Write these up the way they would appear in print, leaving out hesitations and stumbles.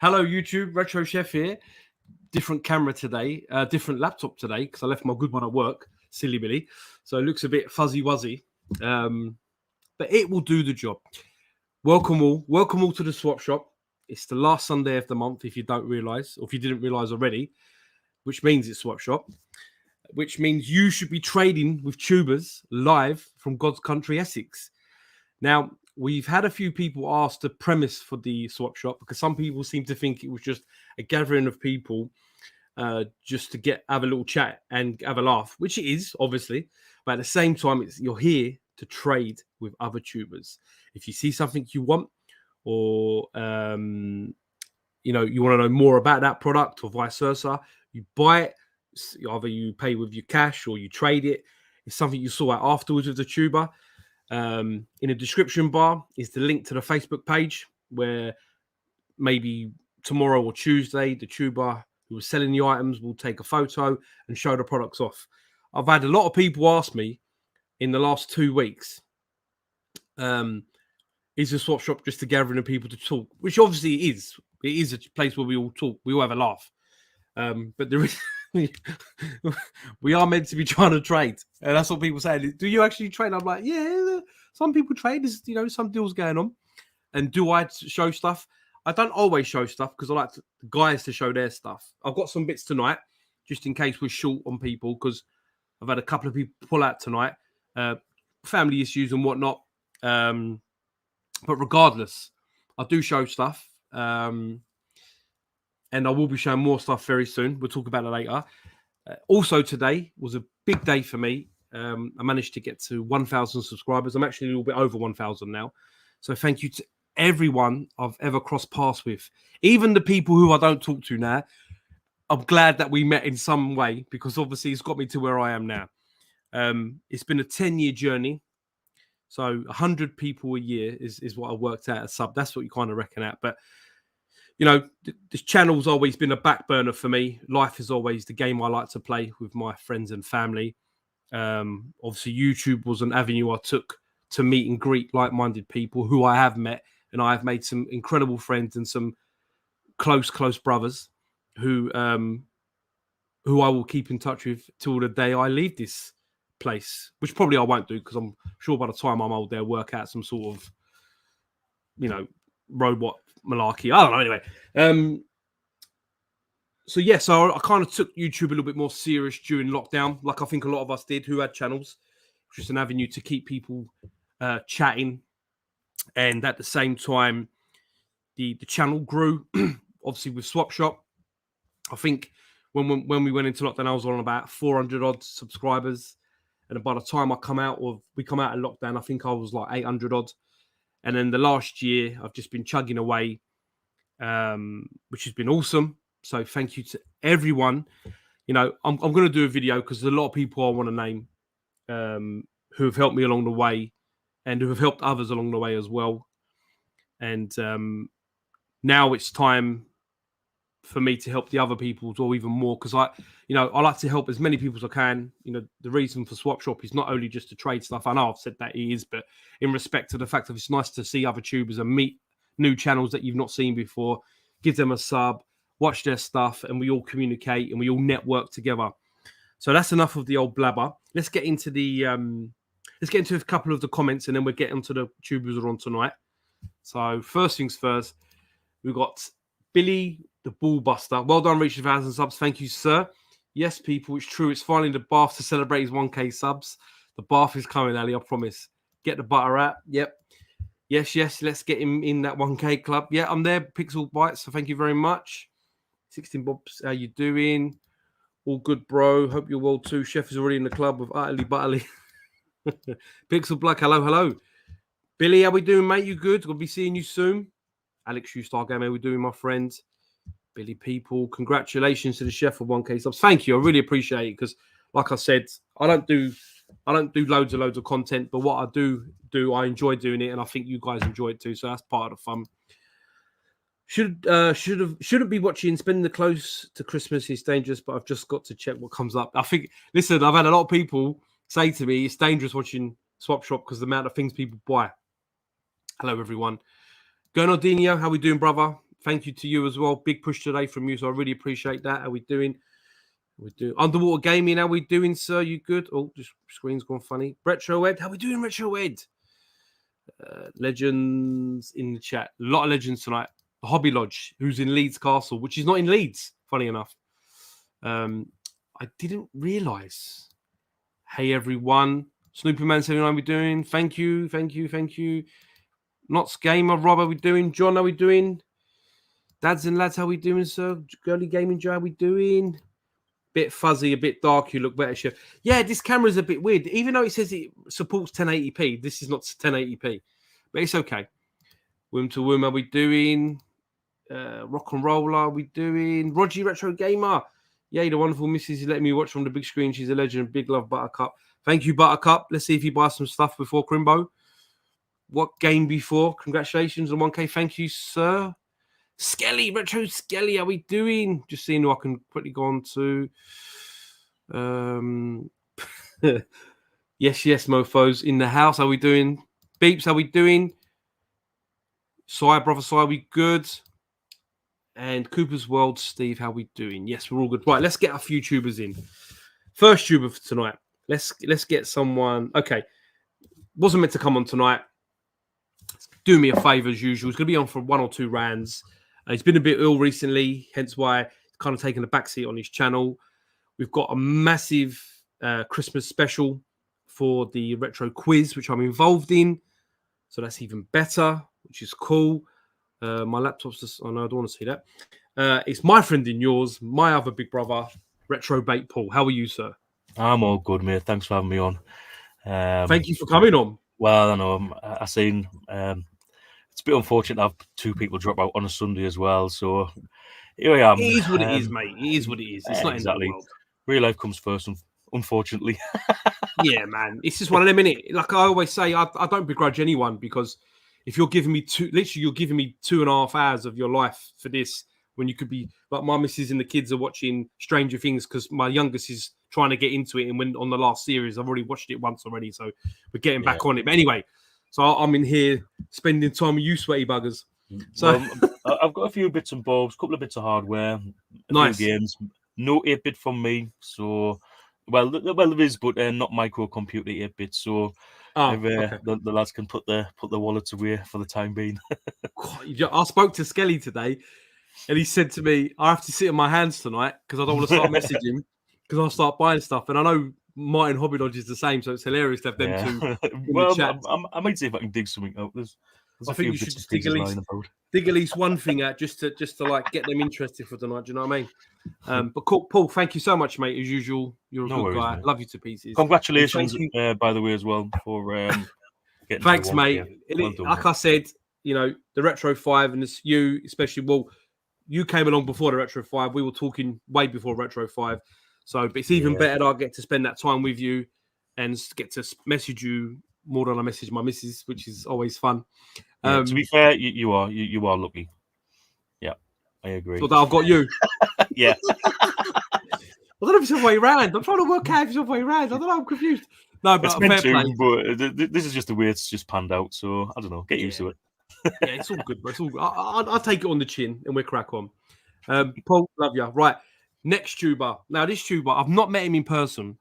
Hello, YouTube. Retro Chef here. Different camera today, different laptop today because I left my good one at work. Silly Billy. So it looks a bit fuzzy wuzzy, but it will do the job. Welcome all to the swap shop. It's the last Sunday of the month. If you don't realise, or if you didn't realise already, which means it's swap shop, which means you should be trading with tubers live from God's country, Essex. Now, we've had a few people ask the premise for the swap shop because some people seem to think it was just a gathering of people just to have a little chat and have a laugh, which it is, obviously. But at the same time, you're here to trade with other tubers. If you see something you want or, you want to know more about that product or vice versa, you buy it. Either you pay with your cash or you trade it. It's something you saw out afterwards with the tuber. In the description bar is the link to the Facebook page where maybe tomorrow or Tuesday, the tuber who was selling the items will take a photo and show the products off. I've had a lot of people ask me in the last 2 weeks, is the swap shop just a gathering of people to talk? Which obviously it is. It is a place where we all talk. We all have a laugh. But there is... we are meant to be trying to trade, and that's what people say. Do you actually trade? I'm like, yeah, some people trade. There's some deals going on. And do I show stuff? I don't always show stuff because I like the guys to show their stuff. I've got some bits tonight just in case we're short on people because I've had a couple of people pull out tonight, family issues and whatnot. But regardless, I do show stuff. And I will be showing more stuff very soon. We'll talk about it later. Also, today was a big day for me. I managed to get to 1,000 subscribers. I'm actually a little bit over 1,000 now. So thank you to everyone I've ever crossed paths with. Even the people who I don't talk to now. I'm glad that we met in some way because obviously it's got me to where I am now. It's been a 10-year journey. So 100 people a year is what I worked out as sub. That's what you kind of reckon at. But this channel's always been a back burner for me. Life is always the game I like to play with my friends and family. Obviously, YouTube was an avenue I took to meet and greet like-minded people who I have met, and I have made some incredible friends and some close brothers who I will keep in touch with till the day I leave this place, which probably I won't do because I'm sure by the time I'm old, they'll work out some sort of, robot malarkey. I don't know. Anyway, so I kind of took YouTube a little bit more serious during lockdown, like I think a lot of us did who had channels. Just an avenue to keep people chatting, and at the same time, the channel grew. Obviously, with Swap Shop, I think when we went into lockdown, I was on about 400 odd subscribers, and by the time we come out of lockdown, I think I was like 800 odd. And then the last year, I've just been chugging away, which has been awesome. So thank you to everyone. I'm going to do a video because there's a lot of people I want to name who have helped me along the way and who have helped others along the way as well. And now it's time for me to help the other people or even more because I like to help as many people as I can. The reason for Swap Shop is not only just to trade stuff. I know I've said that it is, but in respect to the fact that it's nice to see other tubers and meet new channels that you've not seen before, give them a sub, watch their stuff, and we all communicate and we all network together. So that's enough of the old blabber. Let's get into a couple of the comments and then we'll get into the tubers that are on tonight. So first things first, we've got Billy the Ball Buster. Well done, reaching 1,000 subs. Thank you, sir. Yes, people, it's true. It's finally the bath to celebrate his 1K subs. The bath is coming, Ali, I promise. Get the butter out. Yep. Yes. Let's get him in that 1K club. Yeah, I'm there, Pixel Bites. So thank you very much. 16 Bobs, how you doing? All good, bro. Hope you're well too. Chef is already in the club with Utterly Butterly. Pixel Black, hello. Billy, how we doing, mate? You good? We'll be seeing you soon. Alex Shoestar Game, how we doing, my friend? Billy People, congratulations to the chef for 1K subs. Thank you. I really appreciate it because, like I said, I don't do loads of content, but what I do, I enjoy doing it, and I think you guys enjoy it too. So that's part of the fun. Shouldn't be watching Spending the Close to Christmas is dangerous, but I've just got to check what comes up. I think, listen, I've had a lot of people say to me it's dangerous watching Swap Shop because the amount of things people buy. Hello, everyone. Gernardinho, how we doing, brother? thank you to you as well. Big push today from you, so I really appreciate that. How we doing? We're doing Underwater Gaming. How we doing, sir? You good? Oh, just screen's gone funny. Retro Ed, how we doing, Retro Ed? Legends in the chat. A lot of legends tonight. The Hobby Lodge, who's in Leeds Castle, which is not in Leeds, funny enough. I didn't realise. Hey, everyone. Snoopyman79, we doing? Thank you. Nots Gamer, Rob, how we doing? John, how we doing? Dads and lads, how we doing, sir? Girly Gaming Joe, how we doing? Bit fuzzy, a bit dark. You look better, Chef. Yeah, this camera's a bit weird. Even though it says it supports 1080p, this is not 1080p. But it's okay. Womb to Womb, how we doing? Rock and Roll, are we doing? Roger Retro Gamer. Yay, the wonderful missus is letting me watch from the big screen. She's a legend. Big love, Buttercup. Thank you, Buttercup. Let's see if you buy some stuff before Crimbo. What game before? Congratulations on 1K. Thank you, sir. Skelly, Retro Skelly, how we doing? Just seeing who I can quickly go on to. Yes, mofos in the house. How we doing? Beeps, how we doing? Sai, brother Sai, we good? And Cooper's World, Steve, how we doing? Yes, we're all good. Right, let's get a few tubers in. First tuber for tonight. Let's get someone. Okay, wasn't meant to come on tonight. Do me a favour as usual. It's going to be on for 1 or 2 rounds. He's been a bit ill recently, hence why he's kind of taken a backseat on his channel. We've got a massive Christmas special for the retro quiz, which I'm involved in. So that's even better, which is cool. My laptop's just, oh no, I don't want to see that. It's my friend and yours, my other big brother, Retro Bait Paul. How are you, sir? I'm all good, mate. Thanks for having me on. Thank you for coming on. Well, I know. I seen it's a bit unfortunate to have 2 people drop out on a Sunday as well. So here I am. It is what it is, mate. It is what it is. It's not exactly. End of the world. Real life comes first, unfortunately. Yeah, man. It's just one of them, innit? Like I always say, I don't begrudge anyone, because if you're giving me you're giving me 2.5 hours of your life for this, when you could be like, my missus and the kids are watching Stranger Things because my youngest is trying to get into it, and when on the last series, I've already watched it once already, so we're getting back on it. But anyway, so I'm in here spending time with you, sweaty buggers. So I've got a few bits and bobs, a couple of bits of hardware, nice few games. No 8-bit from me, so well there is, but not micro computer 8-bit. So the lads can put their wallets away for the time being. I spoke to Skelly today, and he said to me, I have to sit on my hands tonight because I don't want to start messaging, because I'll start buying stuff. And I know Martin Hobby Lodge is the same, so it's hilarious to have them two in well, the chat. I might see if I can dig something out. There's I think you should just dig at least one thing out just to like get them interested for tonight. Do you know what I mean? But cool, Paul, thank you so much, mate. As usual, you're a good guy. Mate. Love you to pieces. Congratulations, by the way, as well, for getting. Thanks, mate. Well done, like mate. I said, you know, the Retro 5, and it's you especially. Well, you came along before the Retro 5. We were talking way before Retro 5. So, but it's even better that I get to spend that time with you and get to message you more than I message my missus, which is always fun. To be fair, you are lucky. Yeah, I agree. So that I've got you. Yeah. I don't know if it's the way around. I'm trying to work out if it's the way around. I don't know. I'm confused. No, but it's meant to, but this is just the way it's just panned out. So I don't know. Get used to it. Yeah, it's all good, bro. It's all good. I'll take it on the chin and we'll crack on. Paul, love you. Right. Next tuber. Now, this tuber, I've not met him in person,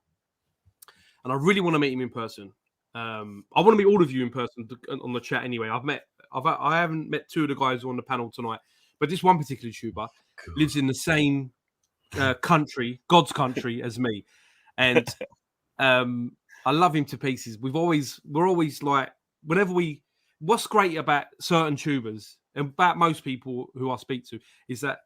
and I really want to meet him in person. I want to meet all of you in person on the chat anyway. I haven't met 2 of the guys who are on the panel tonight, but this one particular tuber lives in the same country, God's country, as me, and I love him to pieces. We're always like, what's great about certain tubers and about most people who I speak to is that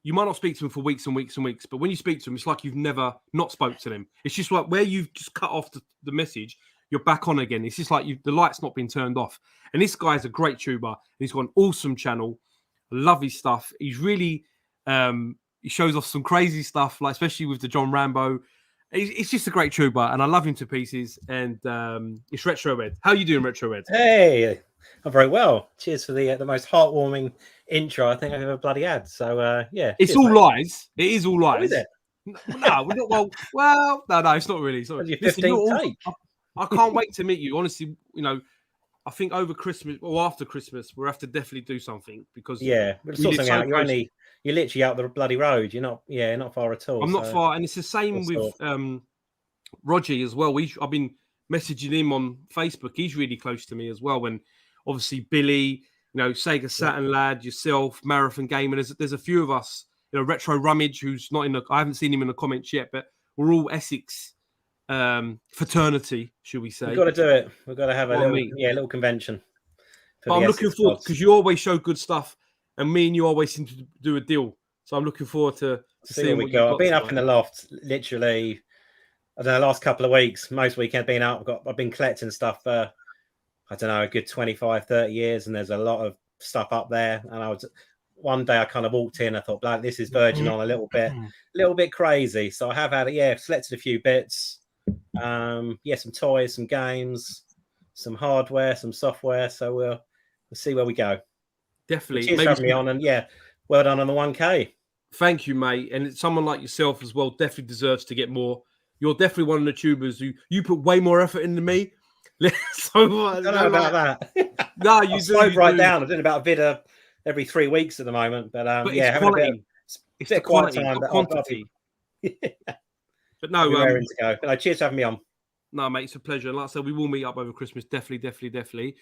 you might not speak to them for weeks and weeks and weeks, but when you speak to them, it's like you've never not spoke to them. It's just like where you've just cut off the message, you're back on again. It's just like the light's not been turned off. And this guy's a great tuber. And he's got an awesome channel. I love his stuff. He's really, he shows off some crazy stuff, like especially with the John Rambo. It's just a great tuber, and I love him to pieces. And it's Retro Ed. How are you doing, Retro Ed? Hey, I'm very well. Cheers for the most heartwarming intro I think I've ever bloody had. So yeah, it's all lies. It is all lies. Is it? No, we're not. Well, no, it's not really. It's not. Your Listen, 15th take. I can't wait to meet you. Honestly, you know, I think over Christmas or after Christmas, we'll have to definitely do something because we'll sort something out. You're literally out the bloody road. You're not far at all. I'm not far, and it's the same with Roger as well. I've been messaging him on Facebook. He's really close to me as well. And obviously Billy, Sega Saturn lad, yourself, Marathon Gamer. There's a few of us. Retro Rummage, who's not in the. I haven't seen him in the comments yet, but we're all Essex fraternity, should we say? We've got to do it. We've got to have a little convention. But I'm looking forward because you always show good stuff, and me and you always seem to do a deal. So I'm looking forward to seeing what we got. I've been up in the loft literally. I don't know, last couple of weeks. Most weekend been out. I've been collecting stuff for I don't know, a good 25, 30 years, and there's a lot of stuff up there. And one day I kind of walked in, I thought, like, this is verging on a little bit crazy. So I have had selected a few bits. Some toys, some games, some hardware, some software. So we'll see where we go. Definitely. Cheers for having me on, and well done on the 1K. Thank you, mate. And someone like yourself as well definitely deserves to get more. You're definitely one of the tubers who you put way more effort in than me. So I don't know about that. No, you slowed right down. I'm doing about a vid every 3 weeks at the moment, but it's quality. It's the quality, not quantity. But no, raring to go. But cheers for having me on. No, mate, it's a pleasure. And like I said, we will meet up over Christmas. Definitely.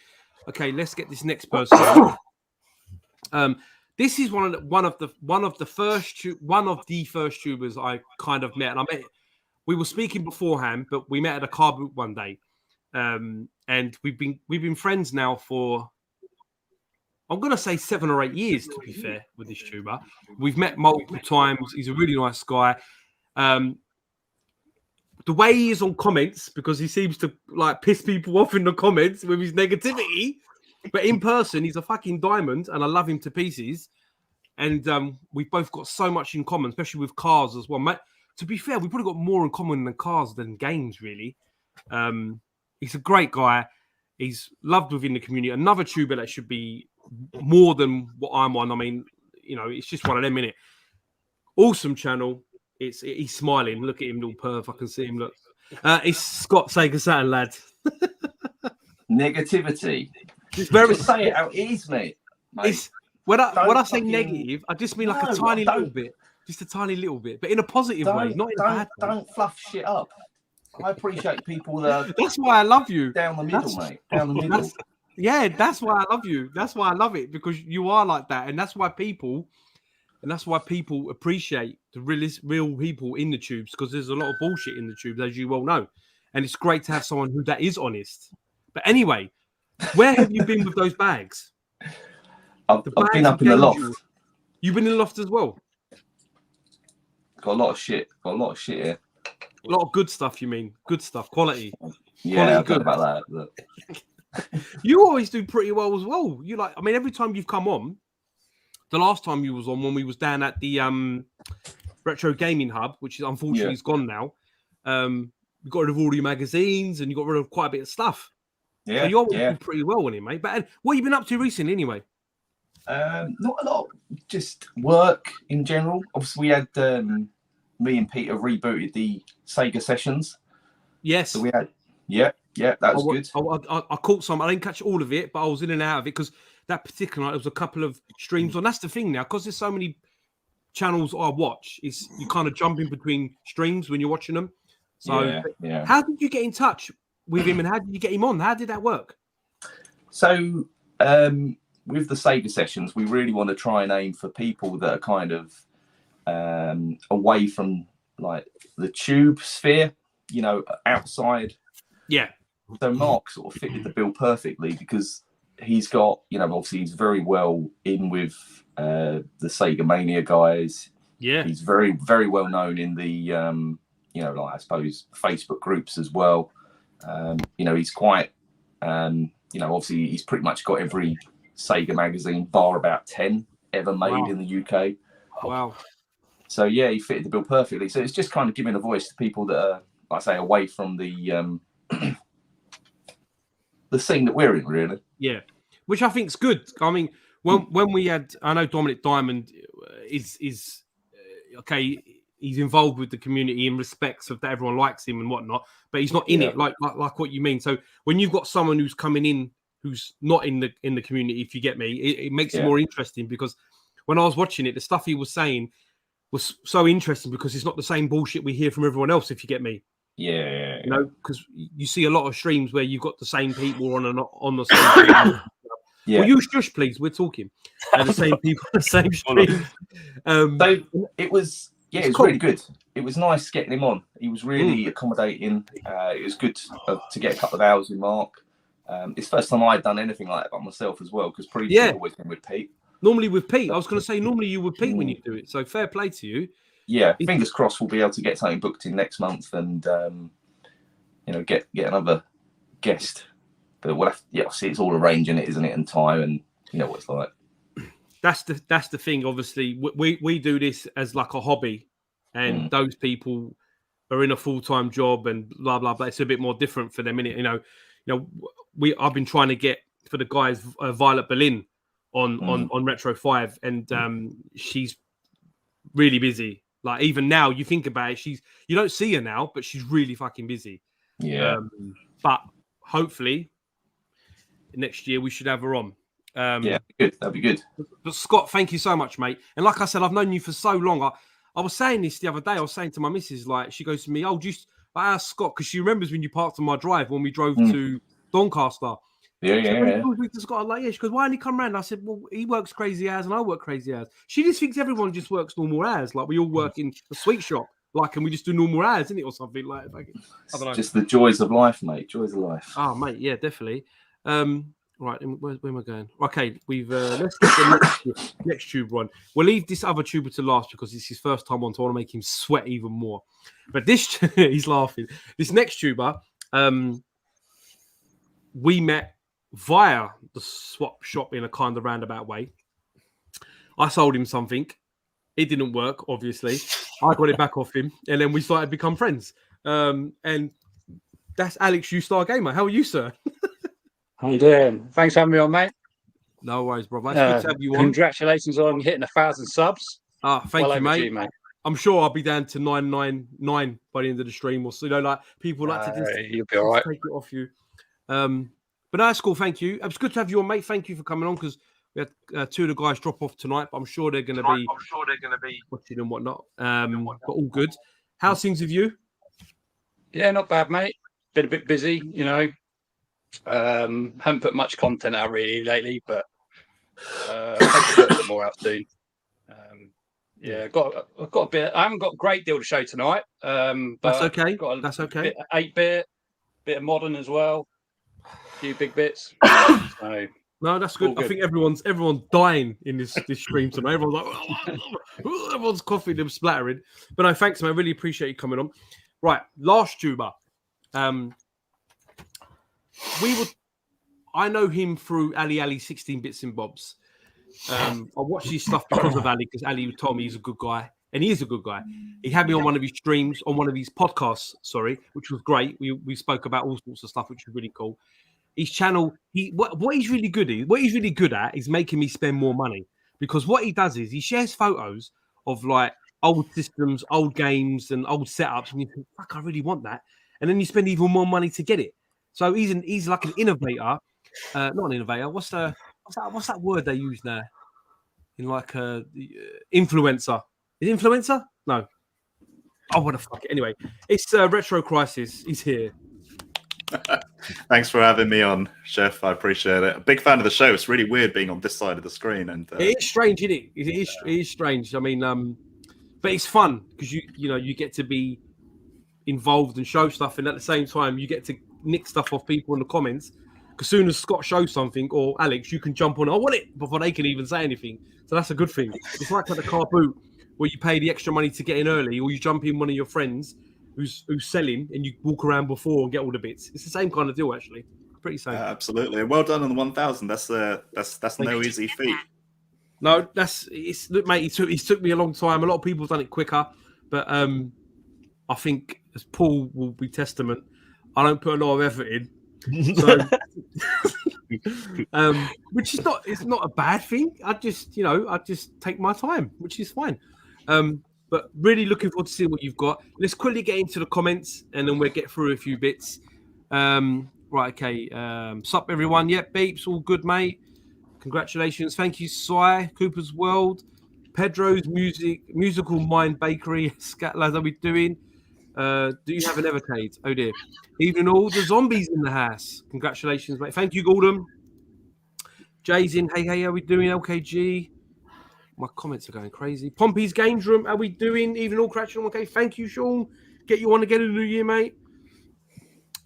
Okay, let's get this next person. This is one of the first tubers I kind of met, and I met. We were speaking beforehand, but we met at a car boot one day, and we've been friends now for, I'm gonna say 7 or 8 years. To be fair, with this tuber, we've met multiple times. He's a really nice guy. The way he is on comments, because he seems to like piss people off in the comments with his negativity, but in person he's a fucking diamond, and I love him to pieces. And we've both got so much in common, especially with cars as well. Mate, to be fair, we've probably got more in common than cars than games, really. He's a great guy. He's loved within the community. Another tuber that should be more than what I'm on. I mean, it's just one of them, innit? Awesome channel. He's smiling. Look at him, little perv. I can see him. Look, it's Scott Sega Saturn, lad. Negativity. It's very. Just say it how it is, mate. It's when I say negative, I just mean like a tiny little bit. Just a tiny little bit, but in a positive way, not in a bad way. Don't fluff shit up. I appreciate people that. That's why I love you. Down the middle, mate. Down the middle. That's why I love you. That's why I love it, because you are like that, and that's why people appreciate the real people in the tubes, because there's a lot of bullshit in the tubes, as you well know, and it's great to have someone that is honest. But anyway, where have you been with those bags? I've been up in the loft. You've been in the loft as well. Got a lot of shit. Here. A lot of good stuff. You mean good stuff, quality? Yeah, good about that. But... You always do pretty well as well. Every time you've come on, the last time you was on when we was down at the Retro Gaming Hub, which is unfortunately is gone now. You got rid of all your magazines and you got rid of quite a bit of stuff. Yeah, so you always do pretty well on it, mate. But what have you been up to recently, anyway? Not a lot, just work in general. Obviously, we had me and Peter rebooted the Sega sessions. Yes. So we had, that was good. I caught some. I didn't catch all of it, but I was in and out of it because that particular night there was a couple of streams on. That's the thing now, because there's so many channels I watch. Is you kind of jump in between streams when you're watching them. So, how did you get in touch with him, and how did you get him on? How did that work? So, with the Sega sessions, we really want to try and aim for people that are kind of away from like the tube sphere, outside. Yeah. So Mark sort of fitted the bill perfectly because he's got, obviously he's very well in with the Sega Mania guys. Yeah. He's very, very well known in the, I suppose Facebook groups as well. He's quite, obviously he's pretty much got every Sega magazine bar about 10 ever made in the UK. Wow. So he fitted the bill perfectly. So it's just kind of giving a voice to people that are, like I say, away from the the scene that we're in, really. Yeah, which I think is good. I mean, when we had, I know Dominic Diamond is okay. He's involved with the community in respects of that everyone likes him and whatnot, but he's not in it like what you mean. So when you've got someone who's coming in who's not in the community, if you get me. It makes it more interesting, because when I was watching it, the stuff he was saying was so interesting because it's not the same bullshit we hear from everyone else, if you get me. Yeah. You know, because you see a lot of streams where you've got the same people on the same. Yeah. Will you shush, please? We're talking. The same people, the same streams. So it was, it was cool. really good. It was nice getting him on. He was really accommodating. It was good to get a couple of hours with Mark. It's the first time I'd done anything like that by myself as well, because previously I've always been with Pete. Normally with Pete, I was going to say normally you with Pete when you do it. So fair play to you. Yeah, fingers crossed we'll be able to get something booked in next month and get another guest. But we'll have to, see, it's all arranging it, isn't it, and time, and you know what it's like. That's the thing. Obviously, we do this as like a hobby, and those people are in a full-time job and blah blah blah. It's a bit more different for them, innit? I've been trying to get for the guys Violet Berlin on Retro 5, and she's really busy. Like even now, you think about it, you don't see her now, but she's really fucking busy. Yeah. But hopefully next year we should have her on. Good. That'd be good. But Scott, thank you so much, mate. And like I said, I've known you for so long. I was saying this the other day. I was saying to my missus, like, she goes to me, "Oh, I asked Scott," because she remembers when you parked on my drive when we drove to Doncaster. Yeah. Scott, I'm like, she goes, "Why didn't he come round?" I said, "Well, he works crazy hours and I work crazy hours." She just thinks everyone just works normal hours, like we all work in a sweet shop, like, and we just do normal hours, isn't it, or something like? I don't know. Just the joys of life, mate. Joys of life. Oh, mate, yeah, definitely. Right, where am I going? Okay, we've let's get the next tube one. We'll leave this other tuber to last because it's his first time on, so I want to make him sweat even more. But this, he's laughing. This next tuber, we met via the swap shop in a kind of roundabout way. I sold him something. It didn't work, obviously. I got it back off him, and then we started to become friends. And that's Alex, U-Star Gamer. How are you, sir? How you doing? Thanks for having me on, mate. No worries, bro. It's good to have you on. Congratulations on hitting 1,000 subs. Thank you, mate. I'm sure I'll be down to 999 by the end of the stream, or so. Like people like to just, you'll be all right. Take it off you. But that's cool. Thank you. It was good to have you on, mate. Thank you for coming on, because we had two of the guys drop off tonight, but I'm sure they're going to be watching and whatnot. But all good. How's things with you? Yeah, not bad, mate. Been a bit busy, haven't put much content out really lately, but I'll put a bit more out soon. I've got a bit. I haven't got a great deal to show tonight. But that's okay. That's okay. 8-bit, bit of modern as well. A few big bits. So, no, that's good. I think everyone's dying in this stream tonight. Everyone's like, everyone's coughing and splattering. But no, thanks, man. I really appreciate you coming on. Right, last tuber. I know him through Ali 16 Bits and Bobs. I watched his stuff because of Ali, because Ali told me he's a good guy, and he is a good guy. He had me on one of his streams, on one of his podcasts, which was great. We spoke about all sorts of stuff, which was really cool. His channel, what he's really good at is making me spend more money, because what he does is he shares photos of like old systems, old games, and old setups, and you think, fuck, I really want that, and then you spend even more money to get it. So he's like an innovator, not an innovator. What's that word they use now? In like influencer. Is it influencer? No. Oh, what the fuck! Anyway, it's Retro Crisis. He's here. Thanks for having me on, Chef. I appreciate it. A big fan of the show. It's really weird being on this side of the screen, and it is strange, isn't it? It is strange. I mean, but it's fun because you get to be involved and show stuff, and at the same time you get to nick stuff off people in the comments. As soon as Scott shows something, or Alex, you can jump on, I want it, before they can even say anything. So that's a good thing. It's like at the car boot where you pay the extra money to get in early, or you jump in one of your friends who's selling, and you walk around before and get all the bits. It's the same kind of deal, actually. Pretty same. Absolutely. Well done on the 1,000. That's no easy feat. No, look, mate. It took me a long time. A lot of people have done it quicker, but I think, as Paul will be testament, I don't put a lot of effort in. So, which is not a bad thing. I just take my time, which is fine. But really looking forward to seeing what you've got. Let's quickly get into the comments, and then we'll get through a few bits. Right, okay. Sup, everyone. Yep, beeps, all good, mate. Congratulations. Thank you, Cy, Cooper's World, Pedro's Musical Mind Bakery. Scat lads, how we doing? Do you have an Evercade? Oh dear. Even all the zombies in the house. Congratulations, mate. Thank you, Gordon. Jay's in. Hey, how we doing? LKG. My comments are going crazy. Pompey's Games Room. How we doing? Even all crashing. Okay. Thank you, Sean. Get you on again in the new year, mate.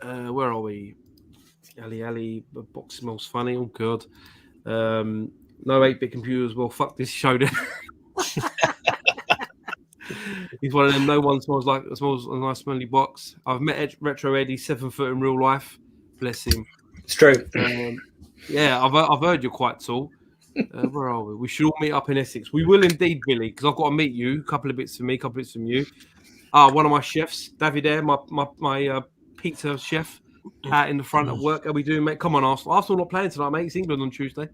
Where are we? Ali, the box smells funny. Oh god. No 8-bit computers. Well, fuck this show then. He's one of them. No one smells a nice smelly box. I've met Retro Eddie 7 foot in real life. Bless him. It's true. Yeah, I've heard you're quite tall. Where are we? We should all meet up in Essex. We will indeed, Billy, because I've got to meet you. A couple of bits from me, a couple of bits from you. One of my chefs, David Air, my pizza chef, out in the front at work. How we doing, mate? Come on, Arsenal. Arsenal not playing tonight, mate. It's England on Tuesday.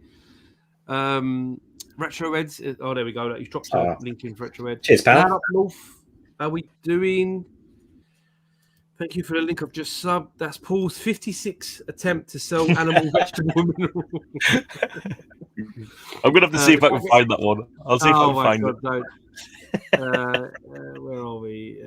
Retro Reds. Oh, there we go. He's dropped a link in for Retro Red. Cheers, pal. Lad Up North. How we doing? Thank you for the link. I've just subbed. That's Paul's 56 attempt to sell animal vegetable mineral. I'm gonna have to see if I can find that one. I'll see if I can find it. Where are we?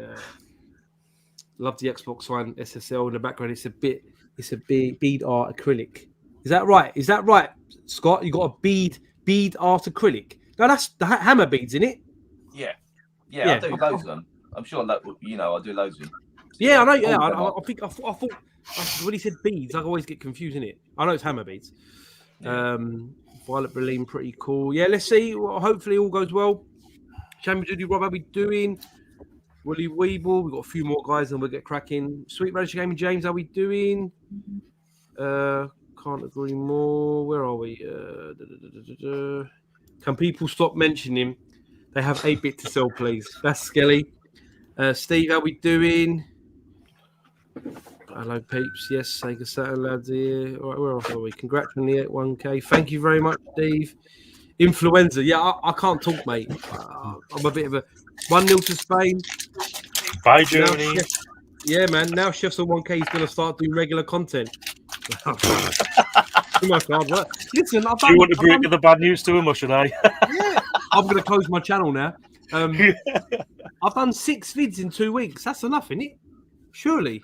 Love the Xbox One SSL in the background. It's a bead art acrylic. Is that right, Scott? You got a bead art acrylic. No, that's the hammer beads in it. Yeah. I do loads of them. I'm sure that I do loads of them. Yeah, I know. Yeah, I thought when he said beads, I always get confused in it. I know it's hammer beads. Yeah. Violet Berlin, pretty cool. Yeah, let's see. Well, hopefully all goes well. Champion Judy Rob, how we doing? Willie Weeble, we've got a few more guys and we'll get cracking. Sweet Radish Gaming James, how we doing? Can't agree more. Where are we? Can people stop mentioning him? They have 8-bit to sell, please. That's Skelly. Steve, how we doing? Hello, peeps. Yes, Sega Saturn lads here. All right, where else are we? Congrats on the 1K. Thank you very much, Steve. Influenza. Yeah, I can't talk, mate. I'm a bit of a 1-0 to Spain. Bye, Germany. Yeah, man. Now Chefs on 1K is going to start doing regular content. Too much hard work. Listen, do you want to break the bad news to him, or should I? Yeah, I'm going to close my channel now. I've done 6 vids in 2 weeks. That's enough, isn't it? Surely.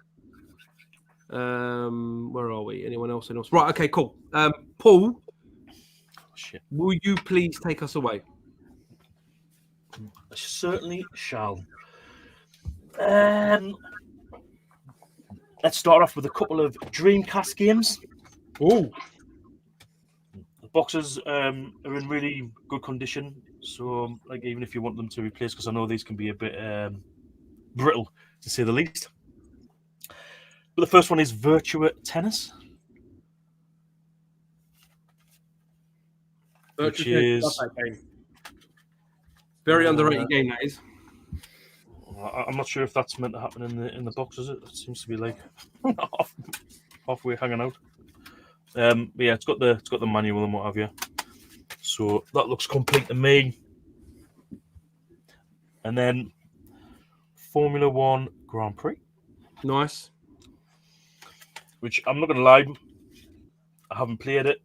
Where are we? Anyone else? Right. Okay. Cool. Paul, will you please take us away? I certainly shall. Let's start off with a couple of Dreamcast games. Oh, the boxes are in really good condition. So, like, even if you want them to replace, because I know these can be a bit brittle, to say the least. But the first one is Virtua Tennis. Which is very underrated game, that is. I'm not sure if that's meant to happen in the box, is it? It seems to be like halfway hanging out. But yeah, it's got the manual and what have you. So that looks complete to me. And then Formula 1 Grand Prix. Nice. Which I'm not gonna lie, I haven't played it.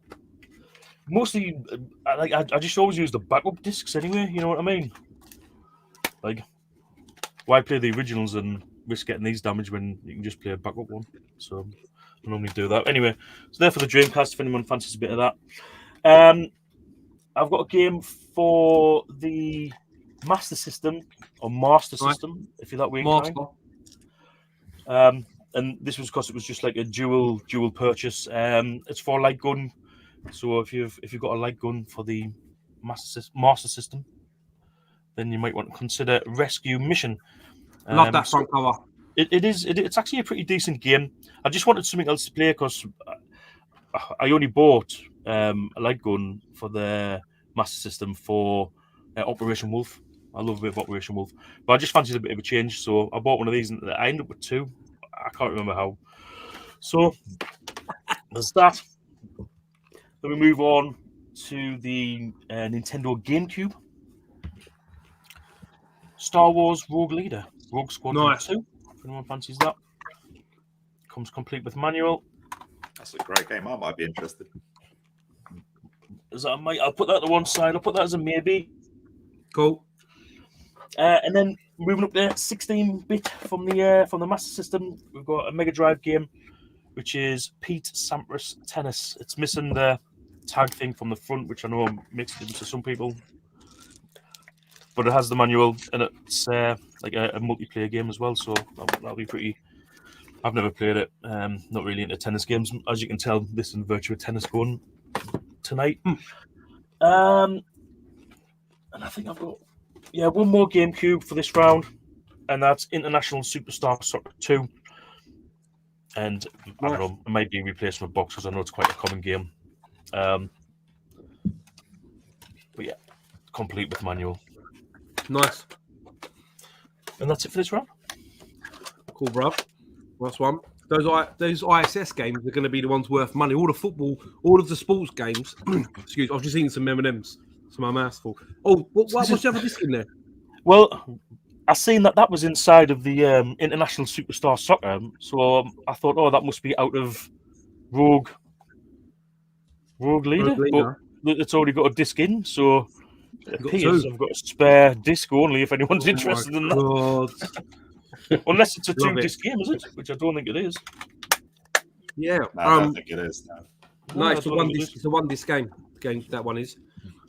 Mostly, I just always use the backup discs anyway. You know what I mean? Like, why play the originals and risk getting these damaged when you can just play a backup one? So I normally do that. Anyway, so there for the Dreamcast, if anyone fancies a bit of that. I've got a game for the Master System, or Master System, if you're that way inclined. And this was because it was just like a dual purchase. It's for a light gun. So if you've got a light gun for the Master System, then you might want to consider Rescue Mission. Love that front cover. It's actually a pretty decent game. I just wanted something else to play because I only bought a light gun for the Master System for Operation Wolf. I love a bit of Operation Wolf, but I just fancied a bit of a change, so I bought one of these, and I ended up with 2. I can't remember how. So there's that. Then we move on to the Nintendo GameCube. Star Wars Rogue Leader, Rogue Squadron 2. If anyone fancies that. Comes complete with manual. That's a great game. I might be interested. I'll put that to one side. I'll put that as a maybe. Cool. And then moving up there, 16-bit from the Master System, we've got a Mega Drive game, which is Pete Sampras Tennis. It's missing the tag thing from the front, which I know makes it to some people. But it has the manual, and it's like a multiplayer game as well, so that'll be pretty... I've never played it. Not really into tennis games. As you can tell, this is Virtua Tennis going tonight. And I think I've got one more GameCube for this round, and that's International Superstar Soccer 2. And I don't know, it might be replaced from a box because I know it's quite a common game. But yeah, complete with manual. Nice. And that's it for this round. Cool, bro. Last one. Those ISS games are going to be the ones worth money. All the football, all of the sports games. Excuse me, I've just eaten some M&Ms. So my mouth's full. Oh, what's the other disc in there? Well, I seen that was inside of the International Superstar Soccer. So I thought, that must be out of Rogue Leader. But it's already got a disc in, so it appears I've got a spare disc only if anyone's interested in that. Unless it's a 2-disc game, is it? Which I don't think it is. Yeah. No, I don't think it is. No, it's a one-disc. It's a one-disc game. That one is.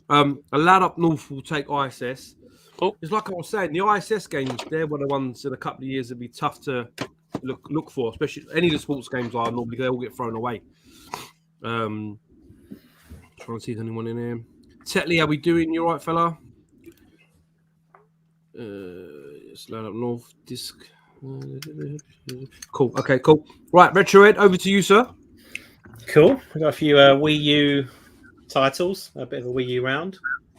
A lad up north will take ISS. Oh. It's like I was saying, the ISS games, they're one of the ones in a couple of years that'd be tough to look for, especially any of the sports games are normally they all get thrown away. Trying to see if there's anyone in here. Tetley, how we doing? You all right, fella? It's load up north disc. Cool. Okay, cool. Right, Retrohead, over to you, sir. Cool. We've got a few Wii U titles, a bit of a Wii U round.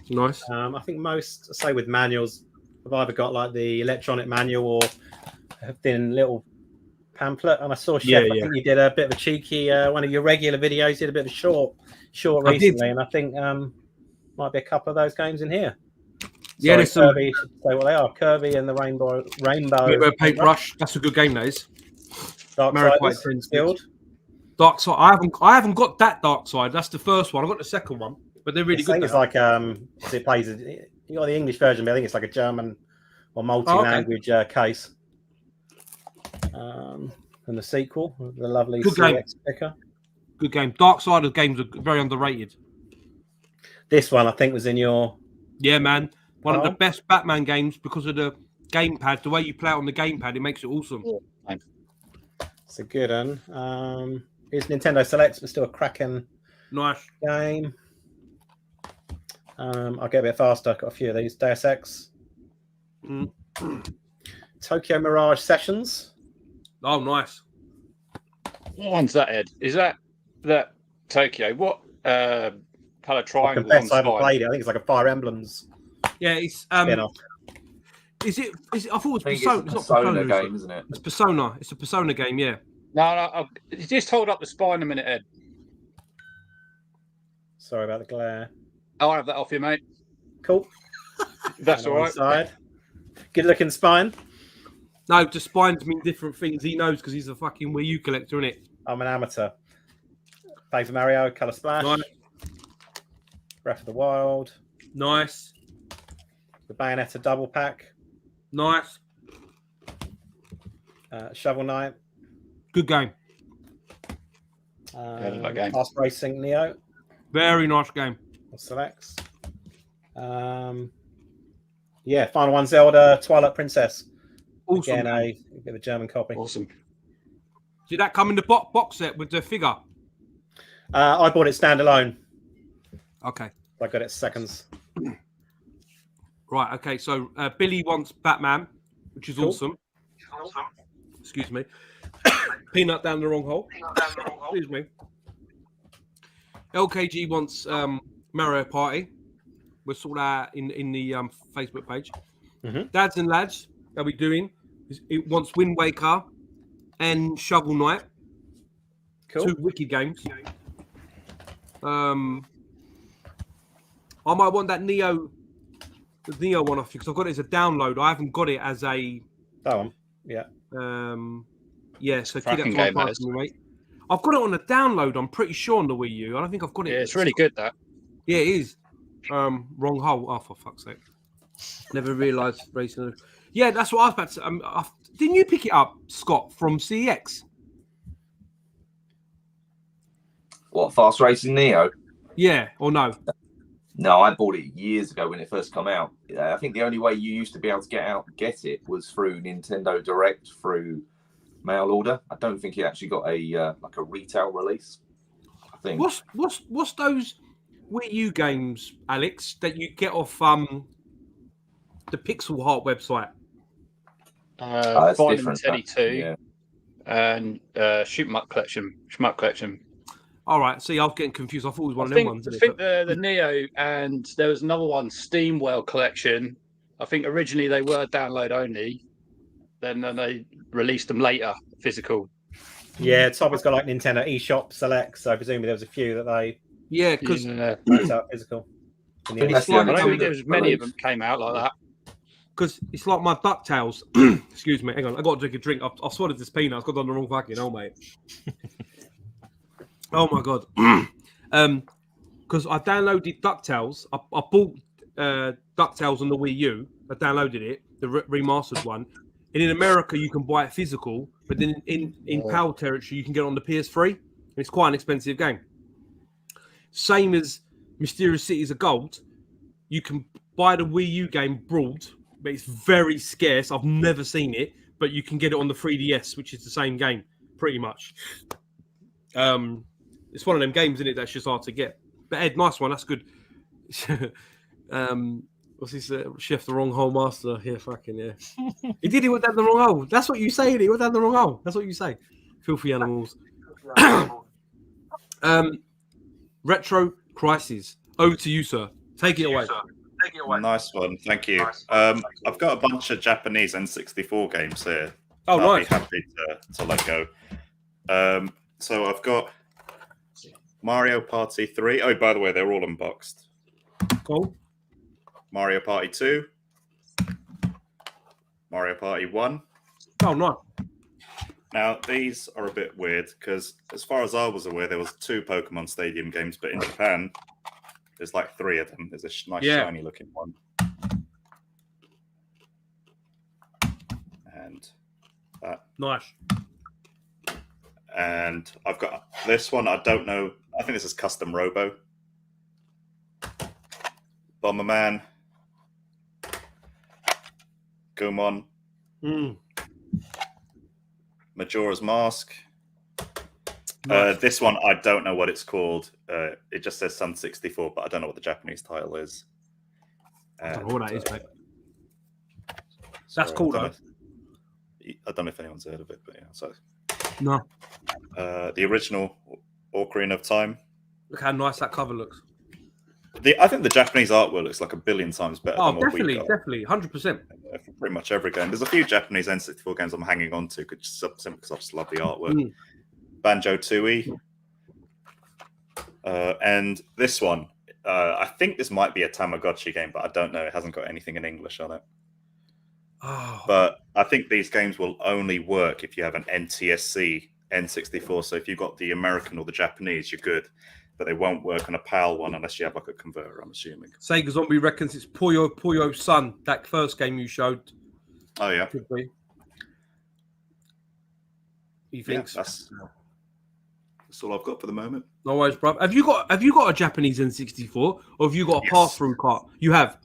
Nice. I think most, say with manuals, I've either got like the electronic manual or a thin little pamphlet. And I saw Chef, I think you did a bit of a cheeky, one of your regular videos, you did a bit of a short recently. And I think might be a couple of those games in here. Yeah, there's some. Kirby, should say what they are. Kirby and the Rainbow Paintbrush. That's a good game, that is. Darksiders Guild. Dark Side. I haven't got that Dark Side. That's the first one. I got the second one, but they're really good. It's like it plays. You got the English version, but I think it's like a German or multi-language case. And the sequel, the lovely good CX game. Picker. Good game. Dark Side of games are very underrated. This one, I think, was in your. Yeah, man. One of the best Batman games because of the gamepad. The way you play it on the gamepad, it makes it awesome. Yeah. It's a good one. It's Nintendo Selects, but still a cracking game. I'll get a bit faster. I've got a few of these. Deus Ex. Tokyo Mirage Sessions. Oh, nice. What one's that, Ed? Is that Tokyo? What colour triangle? The best I ever played it. I think it's like a Fire Emblems. Yeah, it's spin-off. Is it? I thought it's Persona. Persona. It's a Persona game, isn't it? It's Persona. It's a Persona game, yeah. No. Just hold up the spine a minute, Ed. Sorry about the glare. I'll have that off you, mate. Cool. That's all right. Side. Good looking spine. No, the spines mean different things. He knows because he's a fucking Wii U collector, isn't it? I'm an amateur. Paper Mario, Color Splash. Nice. Breath of the Wild. Nice. The Bayonetta double pack. Nice. Shovel Knight. Good game. Fast Racing Neo. Very nice game. Selects. Final one, Zelda Twilight Princess. Awesome. Again, a bit of a German copy. Awesome. Did that come in the box set with the figure? I bought it standalone. Okay. I got it seconds. Right. Okay. So Billy wants Batman, which is awesome. Excuse me. Peanut down the wrong hole. Excuse me. LKG wants Mario Party. We'll sort that out in the Facebook page. Mm-hmm. Dads and Lads, how we doing? It wants Wind Waker and Shovel Knight. Cool. 2 wicked games. I might want that Neo one off you because I've got it as a download. I haven't got it as a. That one. Yeah. Yeah. So cracking game, that is. Me, mate. I've got it on a download. I'm pretty sure on the Wii U. I don't think I've got it. Yeah, it's really good. That. Yeah, it is. Wrong hole. Oh, for fuck's sake! Never realised racing. Yeah, that's what I was about to. Didn't you pick it up, Scott, from CEX? What, Fast Racing Neo? Yeah, or no? No, I bought it years ago when it first came out. I think the only way you used to be able to get it was through Nintendo Direct, through mail order. I don't think it actually got a like a retail release. I think. What's those Wii U games, Alex, that you get off the Pixel Heart website? That's Vitamin different. Teddy 2 Yeah. and Shoot 'em Up Collection. All right. See, I was getting confused. I thought it was one I of them think, ones. I Isn't think it? the Neo, and there was another one, Steamwell Collection. I think originally they were download only. Then they released them later, physical. Yeah, Tommy's got like Nintendo eShop Select, so presumably there was a few that they Yeah, because put out physical. In the It's end. I like- don't think there was many of them came out like that. it's like my DuckTales. Excuse me. Hang on. I got to drink a drink. I've swallowed this peanut. I've got on the wrong fucking hole, mate. Oh my god. Because I downloaded DuckTales. I bought DuckTales on the Wii U. I downloaded it, the remastered one. And in America, you can buy it physical, but then in PAL territory, you can get it on the PS3. And it's quite an expensive game. Same as Mysterious Cities of Gold. You can buy the Wii U game broad, but it's very scarce. I've never seen it, but you can get it on the 3DS, which is the same game, pretty much. It's one of them games, isn't it, that's just hard to get. But Ed, nice one. That's good. What's this? Chef the wrong hole master. Yeah, fucking yeah. He did it with that the wrong hole. That's what you say. He went down the wrong hole. That's what you say. Filthy animals. Retro Crisis. Over to you, sir. Take it away. Nice one, thank you. I've got a bunch of Japanese N64 games here. Oh, I'll nice. be happy to let go. So I've got Mario Party 3. Oh, by the way, they're all unboxed. Cool. Mario Party 2. Mario Party 1. Oh, nice. Now, these are a bit weird because, as far as I was aware, there was 2 Pokemon Stadium games, but in Japan, there's like 3 of them. There's a nice shiny looking one. And that. Nice. And I've got this one. I don't know. I think this is Custom Robo. Bomberman. Gumon. Majora's Mask. Nice. This one, I don't know what it's called. It just says Sun 64, but I don't know what the Japanese title is. I don't know what that is, mate. Sorry, That's cool, I don't know if anyone's heard of it, but yeah. So, No. the original Ocarina of Time. Look how nice that cover looks. I think the Japanese artwork looks like a billion times better Oh, than what definitely, we got. definitely. 100%. For pretty much every game. There's a few Japanese N64 games I'm hanging on to simply because I just love the artwork. Banjo-Tooie. And this one, I think this might be a Tamagotchi game, but I don't know. It hasn't got anything in English on it. Oh. But I think these games will only work if you have an NTSC N64. So if you've got the American or the Japanese, you're good. But they won't work on a PAL one unless you have like a converter, I'm assuming. Sega Zombie reckons it's Puyo Sun, that first game you showed. Oh, yeah. Could be. He thinks. Yeah, that's all I've got for the moment. No worries, bro. Have you got a Japanese N64 or have you got a Yes. pass-through cart? You have.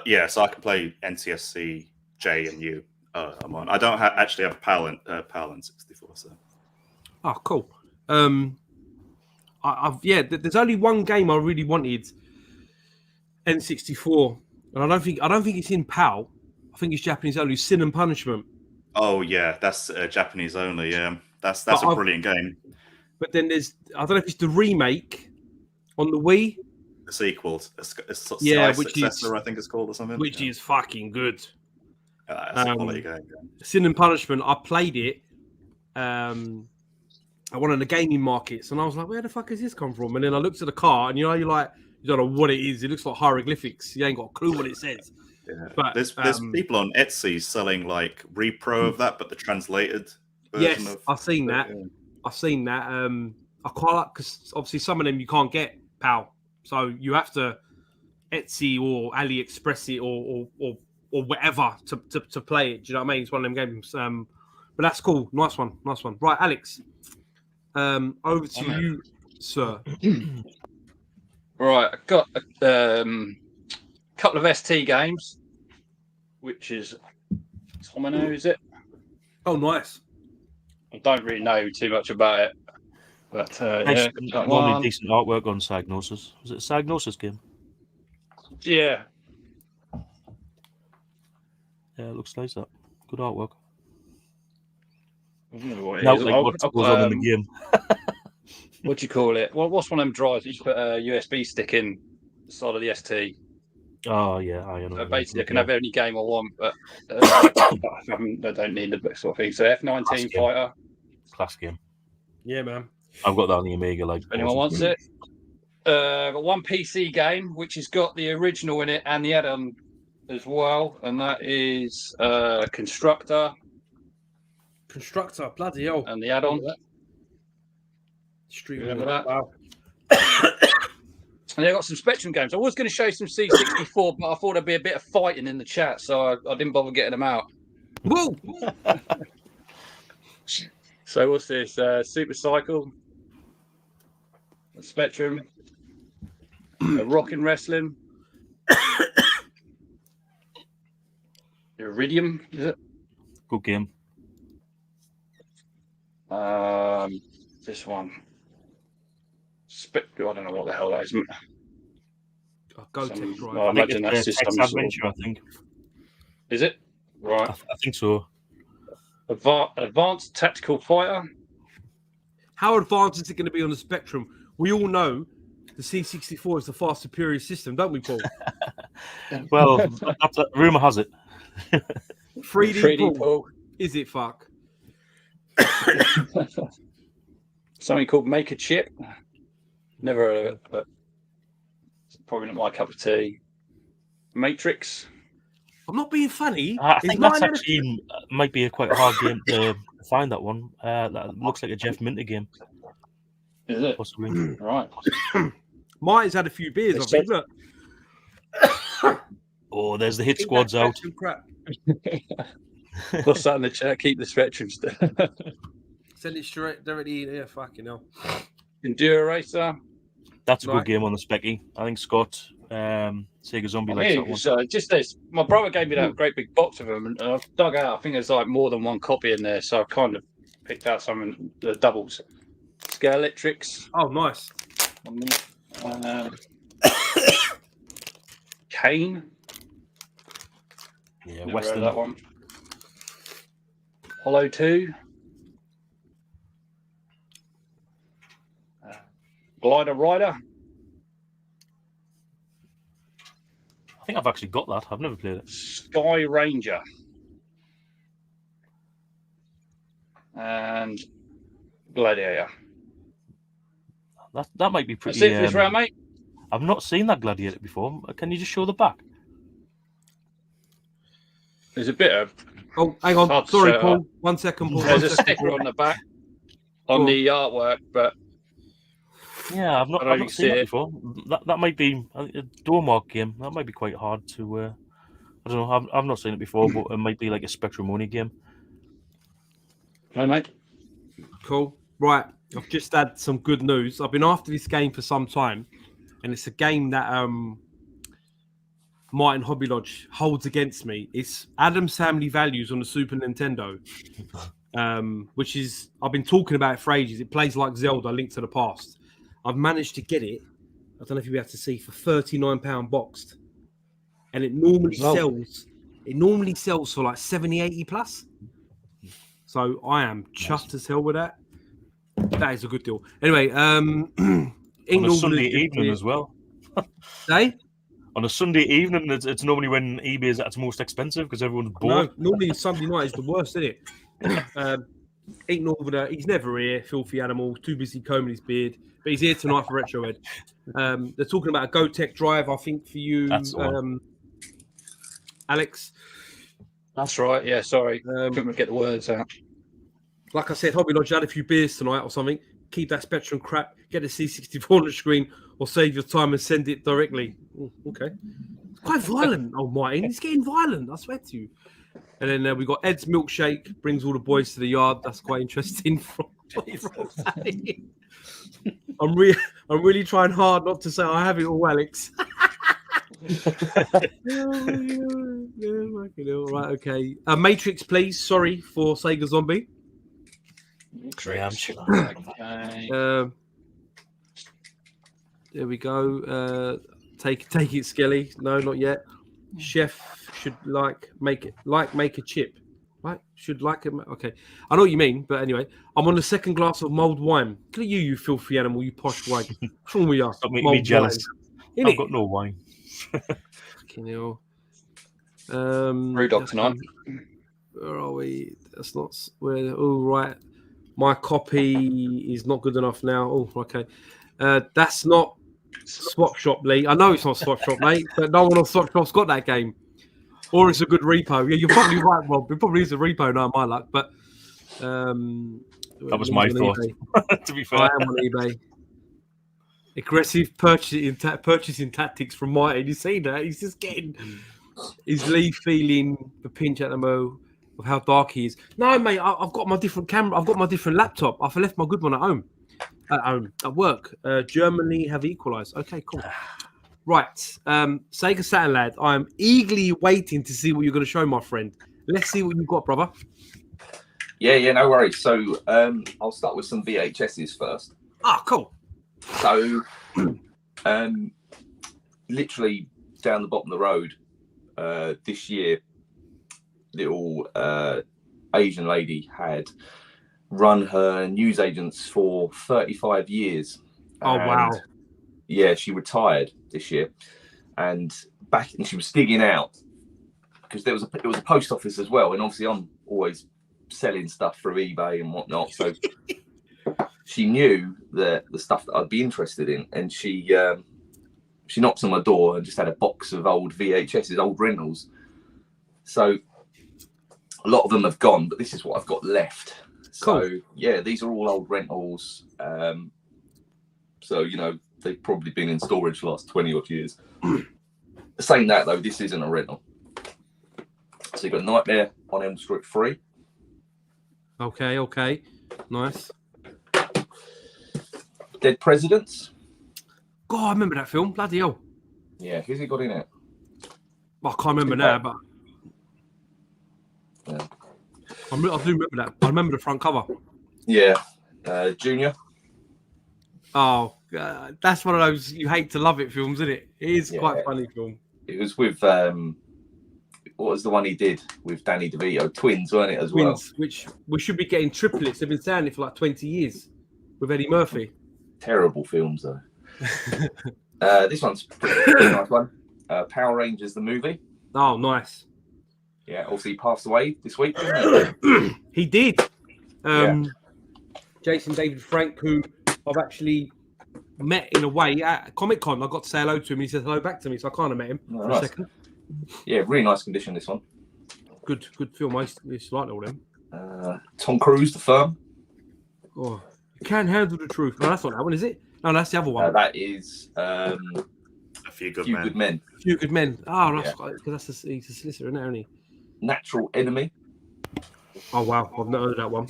Yeah, so I can play NTSC J and U. I'm on. I don't actually have a PAL N64. So. Oh, cool. There's only one game I really wanted N64, and I don't think it's in PAL. I think it's Japanese only. Sin and Punishment. Oh yeah, that's Japanese only. Yeah, that's a brilliant game. But then I don't know if it's the remake on the Wii. The sequel, Yeah, which Successor, I think it's called or something. Which is fucking good. That's a quality game. Sin and Punishment. I played it. At one of the gaming markets, and I was like, "Where the fuck has this come from?" And then I looked at the car, and you don't know what it is. It looks like hieroglyphics. You ain't got a clue what it says. Yeah. But There's people on Etsy selling like repro of that, but the translated version yes, of. I've seen that. I've seen that. I quite like because obviously some of them you can't get PAL, so you have to Etsy or AliExpress it or whatever to play it. Do you know what I mean? It's one of them games. But that's cool. Nice one. Right, Alex. Over to you, sir. Right, I've got a couple of ST games, which is Domino, is it? Oh, nice. I don't really know too much about it, but Nice, yeah, got normally one. decent artwork on Psygnosis. Was it a Psygnosis game? Yeah, Yeah, it looks nice. That good artwork. I don't know what it Now, is. like what I've goes got, on in the game. what do you call it? Well, what's one of them drives? You put a USB stick in the side of the ST. Oh yeah, I know. So basically, I can have any game I want, but I don't need the sort of thing. So F-19 Class game. fighter. Class game. Yeah, man. I've got that on the Amiga. Like, If anyone wants it. Got one PC game which has got the original in it and the add-on as well, and that is Constructor Constructor, bloody hell. and the add-on. Street Remember that? Wow. And I got some Spectrum games. I was going to show some C64, but I thought there'd be a bit of fighting in the chat, so I didn't bother getting them out. Whoa! So what's this? Super Cycle, Spectrum, Rockin' Wrestling, Iridium, is it? good game. This one. I don't know what the hell that is. Go Tech Drive. I imagine that's just Text some sort Adventure. I think. Is it? Right. I think so. Advanced Tactical Fighter. How advanced is it going to be on the Spectrum? We all know the C64 is the far superior system, don't we, Paul? Well, rumor has it. 3D, Paul. Is it fuck? Something called Make a Chip. Never heard of it, but it's probably not my cup of tea. Matrix. I'm not being funny. I Is think mine that's out of- actually might be a quite hard game to find. That one. That looks like a Jeff Minter game, Is it? possibly. Right. Mine's had a few beers. I think. Look, Oh, there's the hit Ain't squads that out. Spectrum crap. What's that in the chat? Keep the Spectrums. Send it straight directly in here. Fucking hell. Enduro Racer. That's a Right. good game on the Specky. I think Scott, Sega Zombie I likes mean, that one. it was, just this. My brother gave me that great big box of them, and I've dug out. I think there's like more than one copy in there, so I kind of picked out some of the doubles. Scale Electrics. Oh, nice. Kane. Yeah, Never heard Western. of that one. Hollow 2. Glider Rider. I think I've actually got that. I've never played it. Sky Ranger. And Gladiator. That might be That's pretty. it for this round, mate. I've not seen that Gladiator before. Can you just show the back? There's a bit of. Oh, hang on. Hard to Sorry, show Paul. up. 1 second, Paul. There's One a second, sticker Paul. on the back on the artwork, but Yeah, I've not, I don't I've not see seen that it. before. That might be a Dormark game. That might be quite hard to. I don't know. I've not seen it before, but it might be like a Spectrum only game. no, mate. Cool. Right. I've just had some good news. I've been after this game for some time, and it's a game that Martin Hobby Lodge holds against me. It's Adam's Family Values on the Super Nintendo, which is, I've been talking about it for ages. It plays like Zelda, Link to the Past. I've managed to get it, I don't know if you'll be able to see, for £39 boxed. And it normally sells for like 70, 80 plus. So I am chuffed as hell with that. That is a good deal. Anyway, On a Sunday evening as well. Hey? On a Sunday evening, it's normally when eBay is at its most expensive because everyone's bored. No, normally Sunday night is the worst, isn't it? Ain't Northerner, he's never here, filthy animal, too busy combing his beard. But he's here tonight for Retrohead. They're talking about a Go Tech drive, I think, for you, That's the one. Alex. That's right. Yeah, sorry. Couldn't get the words out. Like I said, Hobby Lodge, had a few beers tonight or something. Keep that Spectrum crap, get the C64 on the screen, or save your time and send it directly. Ooh, okay. It's quite violent, old Martin. It's getting violent, I swear to you. And then we got Ed's Milkshake, brings all the boys to the yard. That's quite interesting. I'm really trying hard not to say I have it all, Alex. Right, okay. Matrix, please. Sorry for Sega Zombie. Yeah, I'm sure. Okay. There we go. Take it, Skelly. No, not yet. Chef should make a chip. Right? Should like it. Okay, I know what you mean, but anyway, I'm on the second glass of mulled wine. Look at you filthy animal, you posh wag. What's wrong with you? Stop making me jealous. Wine. I've got no wine. Fucking hell. Brewdog tonight. Where are we? That's not where. Oh, right. My copy is not good enough now. Oh, okay. That's not Swap Shop, Lee. I know it's not Swap Shop, mate, but no one on Swap Shop's got that game. Or it's a good repo. Yeah, you're probably right, Rob. It probably is a repo now, my luck. But that was my thought. To be fair, I am on eBay. Aggressive purchasing tactics from Martin. You see that? He's just getting. Is Lee feeling the pinch at the mo of how dark he is? No, mate. I've got my different camera. I've got my different laptop. I've left my good one at home. At work. Germany have equalised. Okay, cool. Right. Sega Saturn lad. I am eagerly waiting to see what you're going to show, my friend. Let's see what you've got, brother. Yeah, no worries. So I'll start with some VHSs first. Ah, cool. So literally down the bottom of the road this year, little Asian lady had run her newsagents for 35 years. Oh, wow. Yeah, she retired this year, and she was digging out because there was a post office as well, and obviously I'm always selling stuff through eBay and whatnot, so she knew the stuff that I'd be interested in, and she knocked on my door and just had a box of old VHSs, old rentals. So a lot of them have gone, but this is what I've got left. Cool. So yeah, these are all old rentals. So you know, they've probably been in storage for the last 20 odd years. Saying that though, this isn't a rental. So you've got Nightmare on Elm Street 3. Okay. Nice. Dead Presidents. God, I remember that film. Bloody hell. Yeah, who's he got in it? I can't remember now, but yeah. I do remember that. I remember the front cover. Yeah. Junior. Oh, that's one of those you hate to love it films, isn't it? It is quite a funny film. It was with what was the one he did with Danny DeVito? Twins, weren't it, as well? Which we should be getting triplets. They've been saying it for like 20 years with Eddie Murphy. Terrible films, though. This one's a pretty nice one. Power Rangers, the movie. Oh, nice. Yeah, also he passed away this week, didn't he? He did. Jason David Frank, who I've actually met in a way at Comic-Con. I got to say hello to him. He said hello back to me, so I kind of met him for a second. Yeah, really nice condition, this one. Good film. I used to like all them. Tom Cruise, The Firm. Oh, you can't handle the truth. No, that's not that one, is it? No, that's the other one. That is A Few Good Men. Few Good Men. Oh, that's because he's a solicitor, isn't he? Natural Enemy. Oh, wow. I've not heard of that one.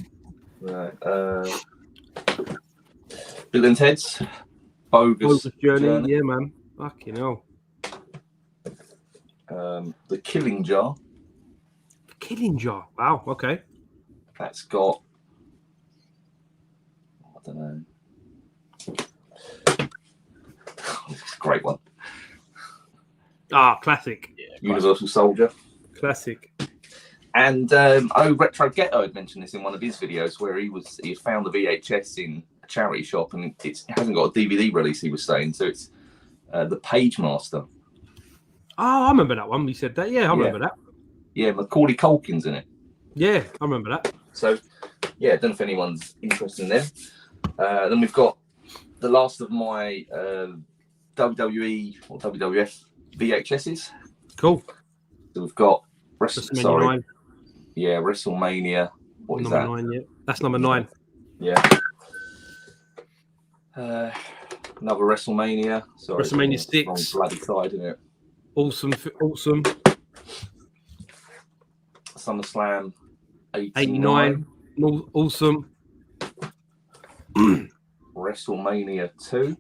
Bill and Ted's Bogus Journey. Yeah, man. Fucking hell. The Killing Jar. The Killing Jar. Wow. Okay. That's got, I don't know. This is a great one. Ah, classic. Yeah, Universal Soldier. Classic. And Retro Ghetto had mentioned this in one of his videos where he had found the VHS in a charity shop, and it hasn't got a DVD release, he was saying. So it's the Page Master. Oh, I remember that one. You said that. Yeah, I remember that. Yeah, Macaulay Culkin's in it. Yeah, I remember that. So, yeah, I don't know if anyone's interested in them. Then we've got the last of my WWE or WWF VHSs. Cool. So we've got WrestleMania. WrestleMania. What is that? 9, yeah. That's number 9. Yeah. Another WrestleMania. Sorry, WrestleMania it's the 6. wrong bloody side, isn't it? Awesome. SummerSlam 89. Awesome. WrestleMania 2.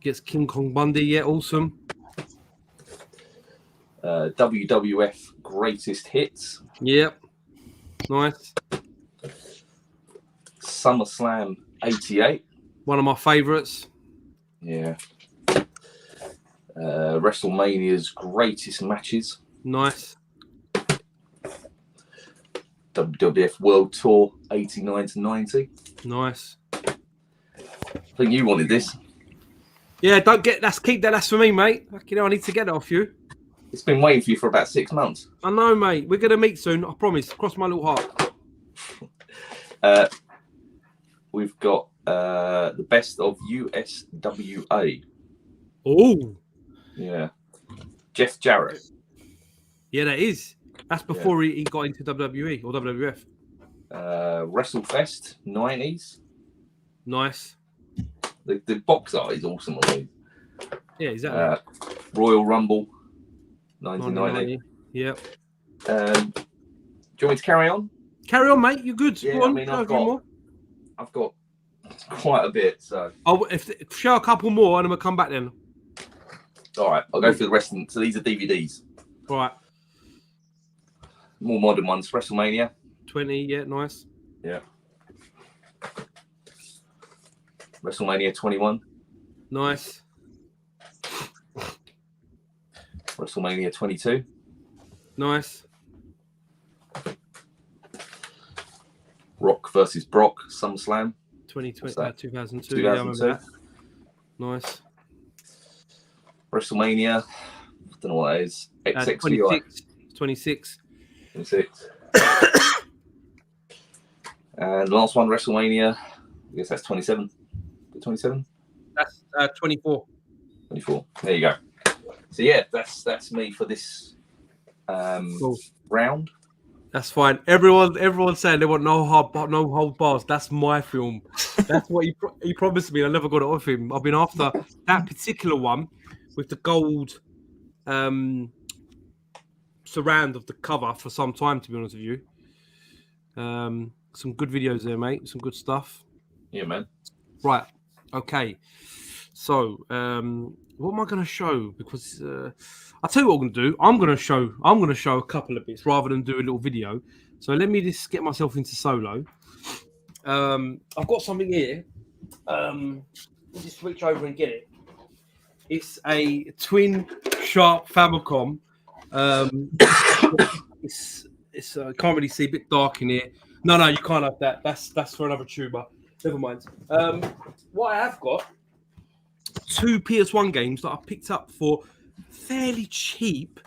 Gets King Kong Bundy. Yeah, awesome. WWF Greatest Hits. Yep. Nice. SummerSlam 88. One of my favourites. Yeah. WrestleMania's Greatest Matches. Nice. WWF World Tour 89 to 90. Nice. I think you wanted this. Yeah, keep that. That's for me, mate. You know, I need to get it off you. It's been waiting for you for about 6 months. I know, mate. We're gonna meet soon. I promise. Cross my little heart. We've got the best of USWA. Oh. Yeah. Jeff Jarrett. Yeah, that is. That's before he got into WWE or WWF. WrestleFest 90s. Nice. The box art is awesome on these. Yeah, exactly. Royal Rumble 1990. Yep. Do you want me to carry on? Carry on, mate. You're good. Yeah, Go on. I mean, I've got quite a bit. So Show a couple more, and then we'll come back then. all right, I'll go through the rest. So these are DVDs. All right. More modern ones. WrestleMania 20. Yeah, nice. Yeah. WrestleMania 21. Nice. WrestleMania 22. Nice. Rock versus Brock, SummerSlam. 2002. 2002. Yeah, I remember that. Nice. WrestleMania. I don't know what that is. XXVI. 26. 26. And the last one, WrestleMania. I guess that's 27. 27? That's 24. 24. There you go. So yeah, that's me for this Cool. round. That's fine. Everyone's saying they want no hold bars. That's my film. That's what he promised me. I never got it off him. I've been after that particular one with the gold surround of the cover for some time, to be honest with you. Some good videos there, mate. Some good stuff. Yeah, man. Right. Okay. So, what am I going to show? Because I'll tell you what I'm going to do. I'm going to show a couple of bits rather than do a little video. So let me just get myself into solo. I've got something here. I'll just switch over and get it. It's a twin sharp Famicom. It's can't really see, a bit dark in here. No, you can't have that. That's for another tuber. Never mind. What I have got, 2 PS1 games that I picked up for fairly cheap.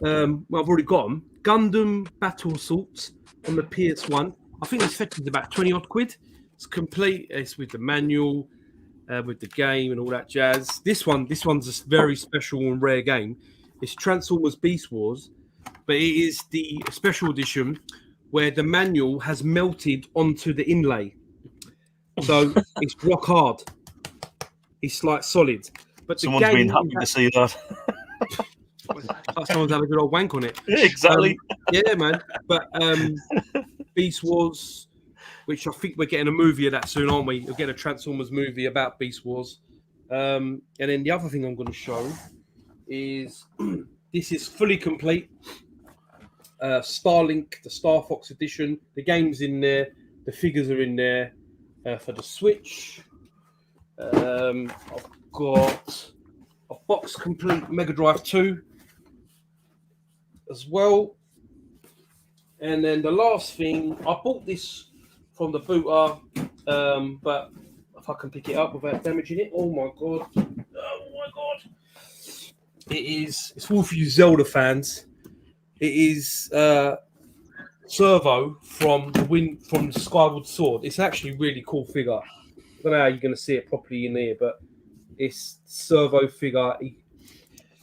Well, I've already got them. Gundam Battle Assault on the PS1. I think this fetches about 20 odd quid. It's complete. It's with the manual, with the game and all that jazz. This one's a very special and rare game. It's Transformers Beast Wars, but it is the special edition where the manual has melted onto the inlay. So it's rock hard. It's like solid. But someone's been happy to see that. Someone's had a good old wank on it. Yeah, exactly. Yeah, man. But Beast Wars, which I think we're getting a movie of that soon, aren't we? We'll get a Transformers movie about Beast Wars. And then the other thing I'm going to show is this is fully complete. Starlink, the Star Fox edition. The game's in there. The figures are in there for the Switch. I've got a box complete Mega Drive 2 as well. And then the last thing, I bought this from the booter, but if I can pick it up without damaging it, oh my god. It's all for you Zelda fans. It is Servo from the Skyward Sword. It's actually a really cool figure. I don't know how you're going to see it properly in here, but it's Servo figure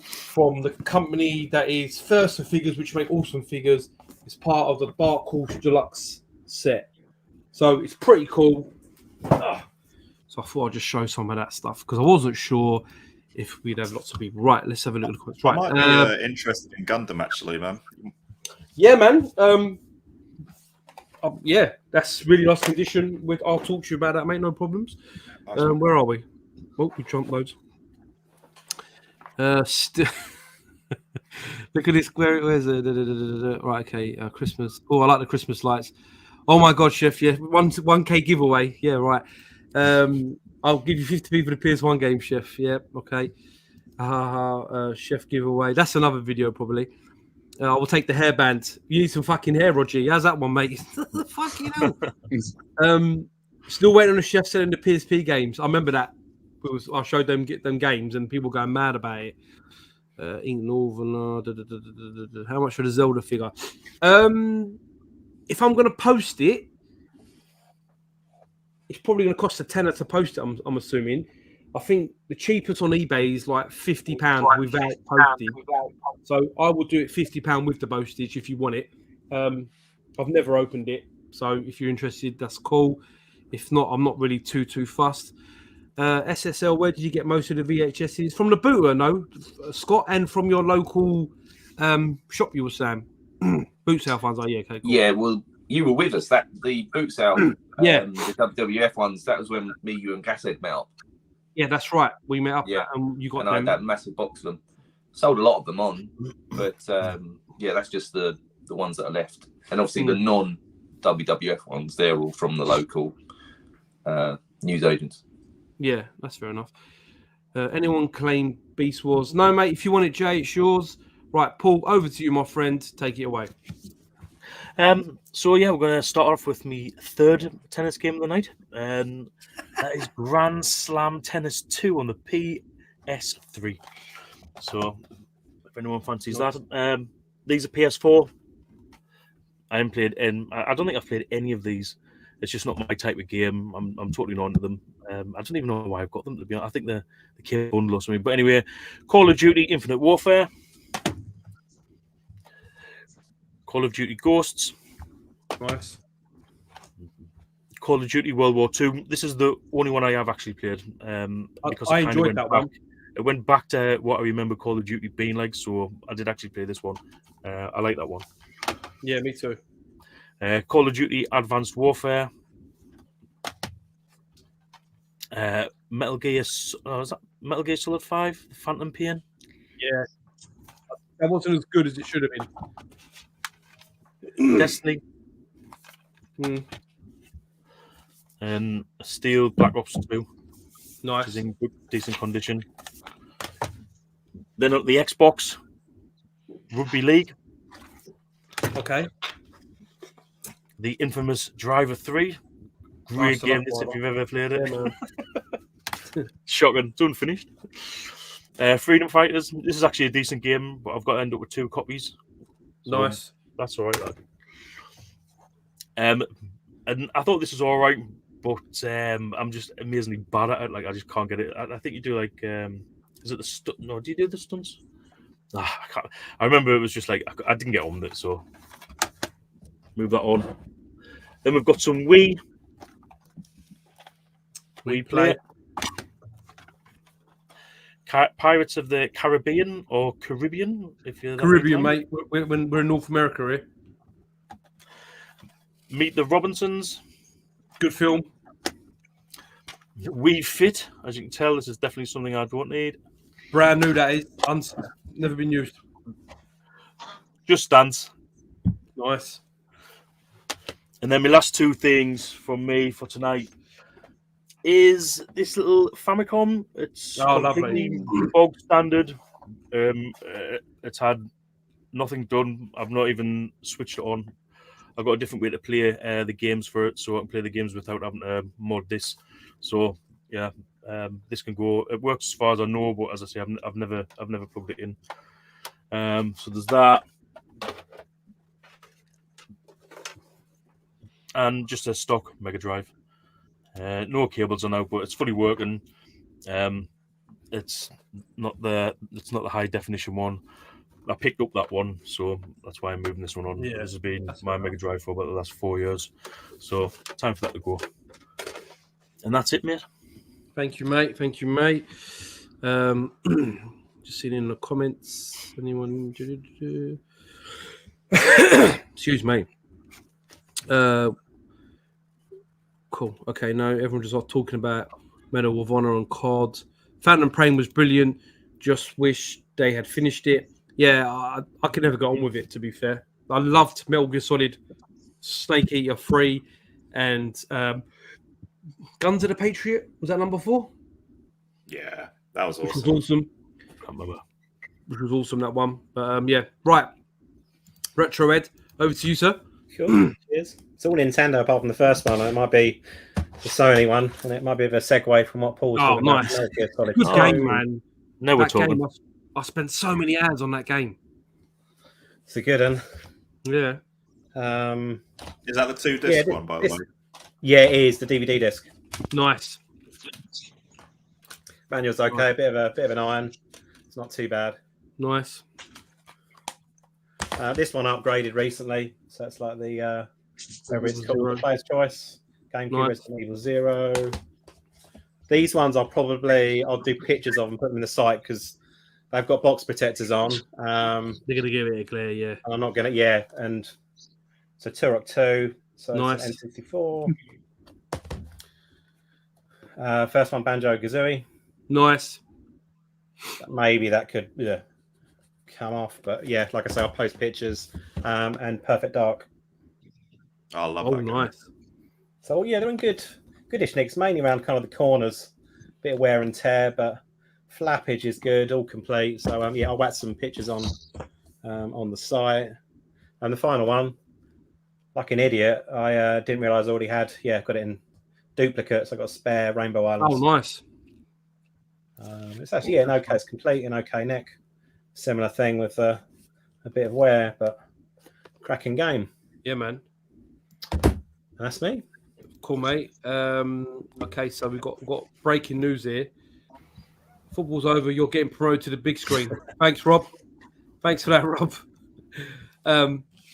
from the company that is First Figures, which make awesome figures. It's part of the Dark Horse Deluxe set. So it's pretty cool. So I thought I'd just show some of that stuff because I wasn't sure if we'd have lots of people. Right, let's have a look. I Right, might be interested in Gundam actually, man. yeah, man. Yeah, that's really nice condition. I'll talk to you about that, mate. No problems. Nice one. Where are we? Oh, we jumped loads. Look at this. Where's it? Right, okay. Christmas. Oh, I like the Christmas lights. Oh my God, Chef. Yeah, 1K giveaway. Yeah, right. I'll give you 50p for the PS1 game, Chef. Yeah, okay. Chef giveaway. That's another video, probably. I will take the hairband. You need some fucking hair, Roger. How's that one, mate? Fucking hell. Still waiting on the chef selling the PSP games. I remember that. I showed them games and people going mad about it. Ink Northern. How much for the Zelda figure? If I'm going to post it, it's probably going to cost a tenner to post it. I'm assuming. I think the cheapest on eBay is like £50 without postage. So I will do it £50 with the postage if you want it. I've never opened it, so if you're interested, that's cool. If not, I'm not really too fussed. SSL, where did you get most of the VHSs? From the booter, no, Scott, and from your local shop you were saying. Boot sale ones, oh yeah, okay, cool. Yeah, well, you were with us. The boot sale, Yeah. the WWF ones. That was when me, you, and Gashead met up. Yeah, that's right. We met up, Yeah. and you got And I had them. that massive box of them. Sold a lot of them on, but yeah, that's just the ones that are left. And obviously the non-WWF ones, they're all from the local news agents. Yeah, that's fair enough. Anyone claim Beast Wars? No, mate. If you want it, Jay, it's yours. Right, Paul, over to you, my friend. Take it away. So yeah, we're going to start off with my third tennis game of the night. That is Grand Slam Tennis 2 on the PS3. So if anyone fancies that, these are PS4. I haven't played I don't think I've played any of these. It's just not my type of game. I'm totally not into them. I don't even know why I've got them, to be honest. I think the came bundle or something. But anyway, Call of Duty Infinite Warfare, Call of Duty Ghosts, Nice. Call of Duty World War II. This is the only one I have actually played. Because I kinda enjoyed went that back. one. It went back to what I remember Call of Duty being like, so I did actually play this one. I like that one. Yeah, me too. Call of Duty Advanced Warfare, Metal Gear. Was that Metal Gear Solid 5? Phantom Pain. Yeah, that wasn't as good as it should have been. Destiny. And Steel Black Ops 2. Which Nice. is in good, decent condition. Then at the Xbox, Rugby League, Okay. the infamous Driver 3. Great Nice, I game love this that if you've ever played it. Yeah, man. Shocking. It's unfinished. Freedom Fighters. This is actually a decent game, but I've got to end up with 2 copies. So Nice. that's all right. And I thought this was all right, but I'm just amazingly bad at it. Like I just can't get it. I think you do like is it the stunt? No, do you do the stunts? I can't. I remember it was just like I didn't get on with it, so move that on. Then we've got some Wii Play. Pirates of the Caribbean or Caribbean, if you're that Caribbean, way mate. We're in North America here. Meet the Robinsons. Good film. Wii Fit. As you can tell, this is definitely something I don't need. Brand new, that is. Never been used. Just Dance. Nice. And then my last 2 things from me for tonight is this little Famicom. It's completely bog standard. It's had nothing done. I've not even switched it on. I've got a different way to play the games for it, so I can play the games without having to mod this. So yeah, this can go. It works as far as I know, but as I say, I've never plugged it in. So there's that, and just a stock Mega Drive. No cables on out, but it's fully working. It's not the high definition one, I picked up that one, so that's why I'm moving this one on. Yeah, This has been that's my fair Mega Drive for about the last 4 years, so time for that to go. And that's it, mate. Thank you, mate. Thank you, mate. Just seeing in the comments. Anyone? Excuse me. Cool. Okay, no, everyone just like talking about Medal of Honor and COD. Phantom Pain was brilliant. Just wish they had finished it. Yeah, I could never get on with it, to be fair. I loved Metal Gear Solid, Snake Eater 3, and Guns of the Patriot. Was that number 4? Yeah, that was Which was awesome. awesome. Can't remember. Which was awesome, that one. But yeah, right. Retro Ed, over to you, sir. Cool. Cheers. It's all Nintendo apart from the first one. It might be the Sony one, and it might be a bit of a segue from what Paul's Oh, talking about. nice. Metal Gear Solid Good 2. game, man. Now we're That talking. game, I spent so many hours on that game. It's a good one. Yeah. Is that the 2-disc Yeah, one, by the this- way? Yeah, it is the DVD disc. Nice. Manual's okay. Bit of an iron. It's not too bad. Nice. This one upgraded recently, so it's like the whatever it's called, Zero. the player's choice. GameCube Nice. Resident Evil 0. These ones I'll do pictures of and put them in the site because they've got box protectors on. They're gonna give it a glare, yeah. And I'm not gonna, and so Turok 2, so Nice. it's an N64. First one, Banjo Kazooie. Nice. Maybe that could come off, but yeah, like I say, I'll post pictures. And Perfect Dark. I love Oh, that game. nice. So yeah, they're in goodish nicks, mainly around kind of the corners, bit of wear and tear, but flappage is good, all complete. So I'll whack some pictures on the site. And the final one, like an idiot, I didn't realize I already had got it in duplicates. I got a spare Rainbow Islands. Oh, nice. It's actually an okay, it's complete and okay neck. Similar thing with a bit of wear, but cracking game. Yeah, man. That's me. Cool, mate. Okay, so we've got breaking news here. Football's over. You're getting promoted to the big screen. Thanks, Rob. Thanks for that, Rob.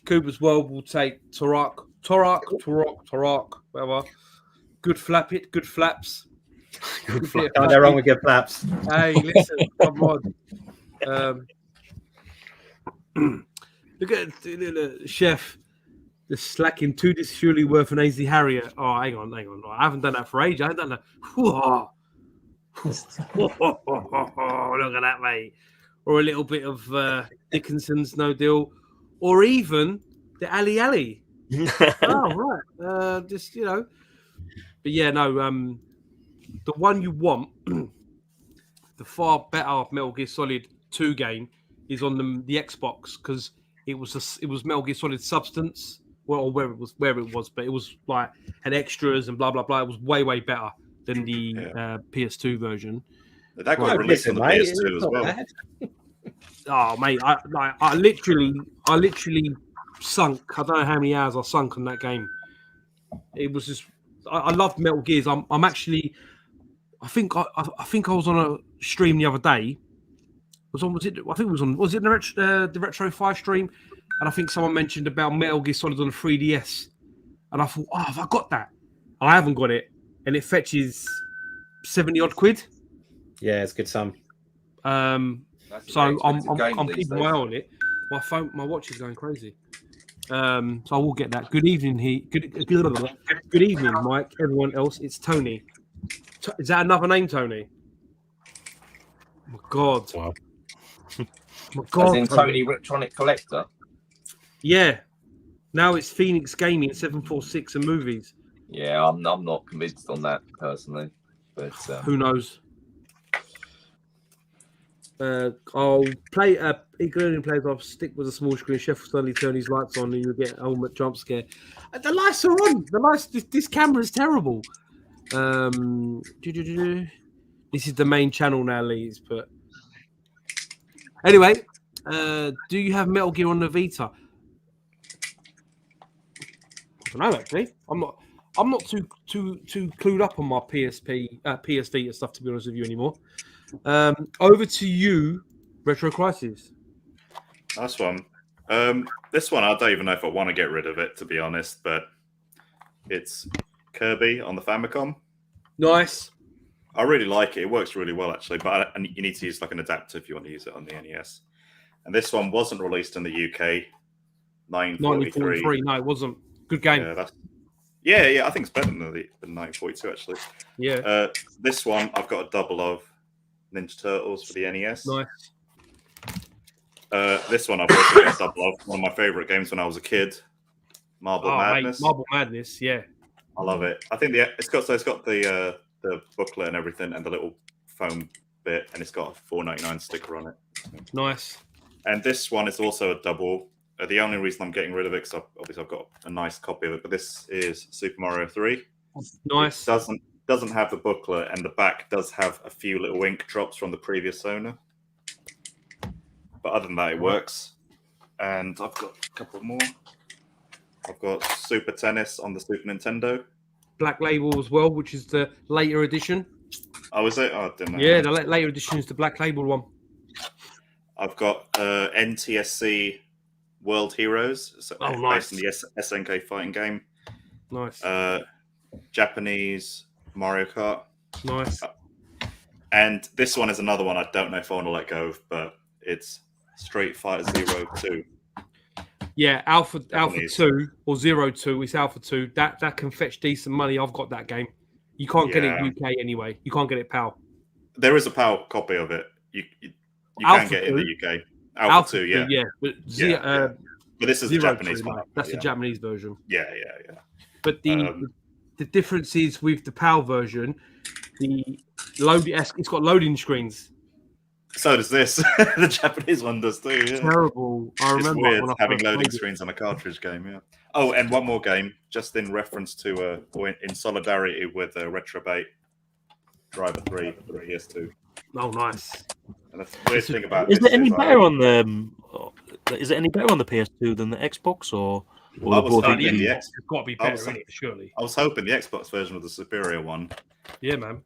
Cooper's World will take Turok, whatever. Good flap it, good flaps. Good flap. Can't go wrong with good flaps. Hey, listen, come on. Look at the chef. The slacking 2 discs surely worth an AZ Harrier. Oh, hang on. I haven't done that for ages. I haven't done that. Whoa. Look at that, mate. Or a little bit of Dickinson's No Deal. Or even the Ali Ali. Oh, right. Just, But yeah, no. The one you want, the far better Metal Gear Solid 2 game is on the Xbox because it was Metal Gear Solid Substance. Well, where it was, but it was like had extras and blah blah blah. It was way better than the PS2 version. That got released on the PS2 as well. Oh mate, I literally sunk. I don't know how many hours I sunk on that game. It was just I loved Metal Gears. I'm actually I think I was on a stream the other day. Was it the Retro 5 stream? And I think someone mentioned about Metal Gear Solid on the 3DS. And I thought, have I got that? I haven't got it. And it fetches 70 odd quid. Yeah, it's good sum. So I'm keeping my eye on it. My watch is going crazy. So I will get that. Good evening, good evening, Mike. Everyone else, it's Tony. Is that another name, Tony? Oh my God. Wow. My God. As in Tony Electronic Collector. Yeah. Now it's Phoenix Gaming 746 and movies. Yeah, I'm not convinced on that personally, but who knows? I'll play. Including plays. I'll stick with a small screen. Chef will suddenly turn his lights on, and you get a helmet jump scare. The lights are on. The lights. This camera is terrible. This is the main channel now, Lee's. But anyway, do you have Metal Gear on the Vita? I don't know actually. I'm not too clued up on my PS Vita stuff, to be honest with you anymore. Over to you, Retro Crisis. Nice one. This one, I don't even know if I want to get rid of it, to be honest, but it's Kirby on the Famicom. Nice. I really like it. It works really well, actually, but you need to use like an adapter if you want to use it on the NES. And this one wasn't released in the UK. 1943. No, it wasn't. Good game. Yeah, I think it's better than 1942, actually. Yeah. This one, I've got a double of Ninja Turtles for the NES. Nice. This one I've also got a double of. One of my favourite games when I was a kid. Marble Madness. Mate, Marble Madness, yeah. I love it. I think it's got the booklet and everything and the little foam bit, and it's got a $4.99 sticker on it. Nice. And this one is also a double. The only reason I'm getting rid of it because obviously I've got a nice copy of it, but this is Super Mario 3. Nice. It doesn't have the booklet, and the back does have a few little ink drops from the previous owner. But other than that, it works. And I've got a couple more. I've got Super Tennis on the Super Nintendo. Black Label as well, which is the later edition. Oh, is it? Oh, I didn't know. Yeah, the later edition is the Black Label one. I've got NTSC World Heroes. So nice. Based on the SNK fighting game. Nice. Japanese Mario Kart. Nice. And this one is another one I don't know if I want to let go of, but it's Street Fighter 02. Yeah, Alpha 2 or 02 is Alpha 2. That can fetch decent money. I've got that game. You can't get it UK anyway. You can't get it PAL. There is a PAL copy of it. You Alpha can get it in the UK. Alpha 2, yeah. 2, yeah. But this is the Japanese 2, one. That's the Japanese version. Yeah. But the difference is with the PAL version, it's got loading screens. So does this. The Japanese one does too. Yeah. Terrible. I remember weird when I having first loading played it. screens on a cartridge game. Yeah. Oh, and one more game, just in reference to or in solidarity with Retrobate Driver 3 for the PS2. Oh, nice. And the weird thing about is this it any better on the? Is it any better on the PS2 than the Xbox, or I was both hoping equally? It's got to be better, innit, surely. I was hoping the Xbox version was the superior one. Yeah, man.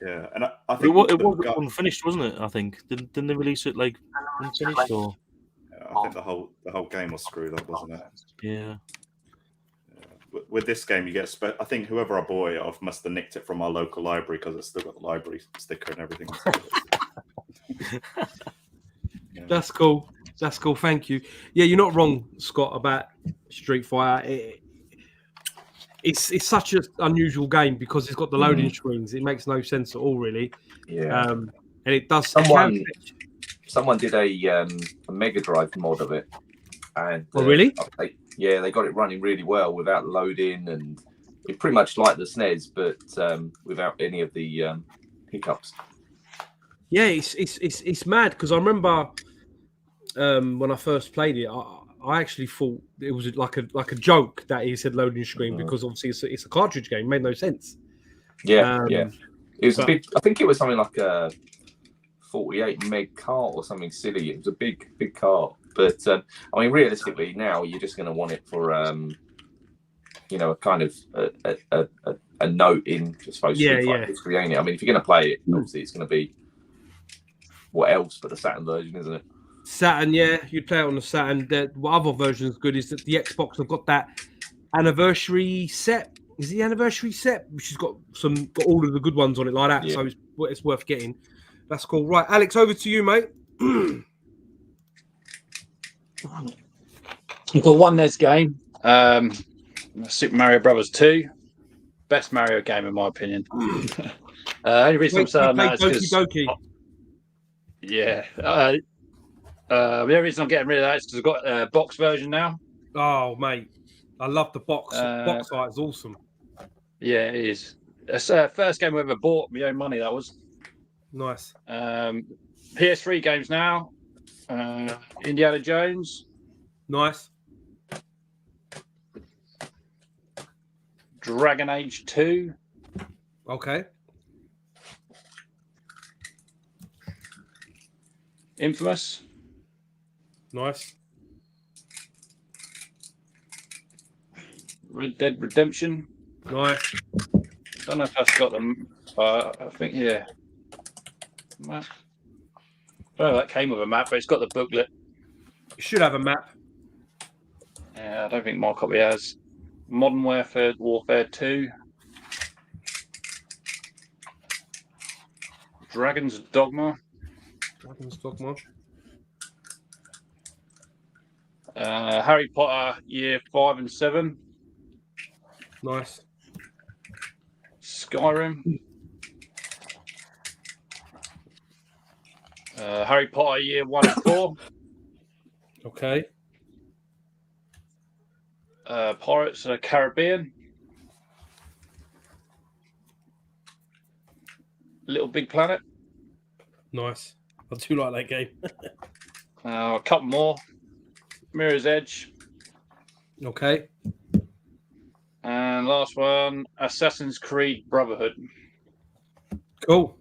Yeah, and I It think was unfinished, wasn't it? I think didn't they release it like unfinished? Or I think the whole game was screwed up, wasn't it? yeah. With this game, you get. I think whoever I bought it off must have nicked it from our local library because it's still got the library sticker and everything. Yeah. That's cool. Thank you. Yeah, you're not wrong, Scott, about Street Fighter. It's such an unusual game because it's got the loading screens. It makes no sense at all, really. Yeah. And it does. Someone did a Mega Drive mod of it, and really? They got it running really well without loading, and it pretty much like the SNES, but without any of the hiccups. Yeah, it's mad because I remember when I first played it, I actually thought it was like a joke that he said loading screen because obviously it's a cartridge game. It made no sense. Yeah. It was a big. I think it was something like a 48 meg cart or something silly. It was a big cart, but I mean, realistically, now you're just going to want it for a kind of a note in, I suppose, history, ain't it? I mean, if you're going to play it, obviously it's going to be what else but the Saturn version, isn't it? Saturn, yeah, you'd play it on the Saturn. What other version is good is that the Xbox have got that anniversary set. Is the anniversary set, which has got all of the good ones on it like that. Yeah. So it's worth getting. That's cool. Right, Alex, over to you, mate. We've got one NES game, Super Mario Brothers 2. Best Mario game in my opinion. Only reason I'm saying that is because the only reason I'm getting rid of that is because I've got a box version now. Oh, mate, I love the box. Box art is awesome. Yeah, it is. It's the first game I ever bought. My own money, that was. Nice. PS3 games now. Indiana Jones. Nice. Dragon Age 2. Okay. Infamous. Nice. Red Dead Redemption. Nice. Don't know if that's got them. I think, yeah. Map. I don't know if that came with a map, but it's got the booklet. You should have a map. Yeah, I don't think my copy has. Modern Warfare 2. Dragon's Dogma. Dragon's Dogma. Harry Potter Year 5 and 7. Nice. Skyrim. Harry Potter Year 1 and 4. Okay. Pirates of the Caribbean. Little Big Planet. Nice. I do like that game. A couple more. Mirror's Edge. Okay. And last one, Assassin's Creed Brotherhood. Cool.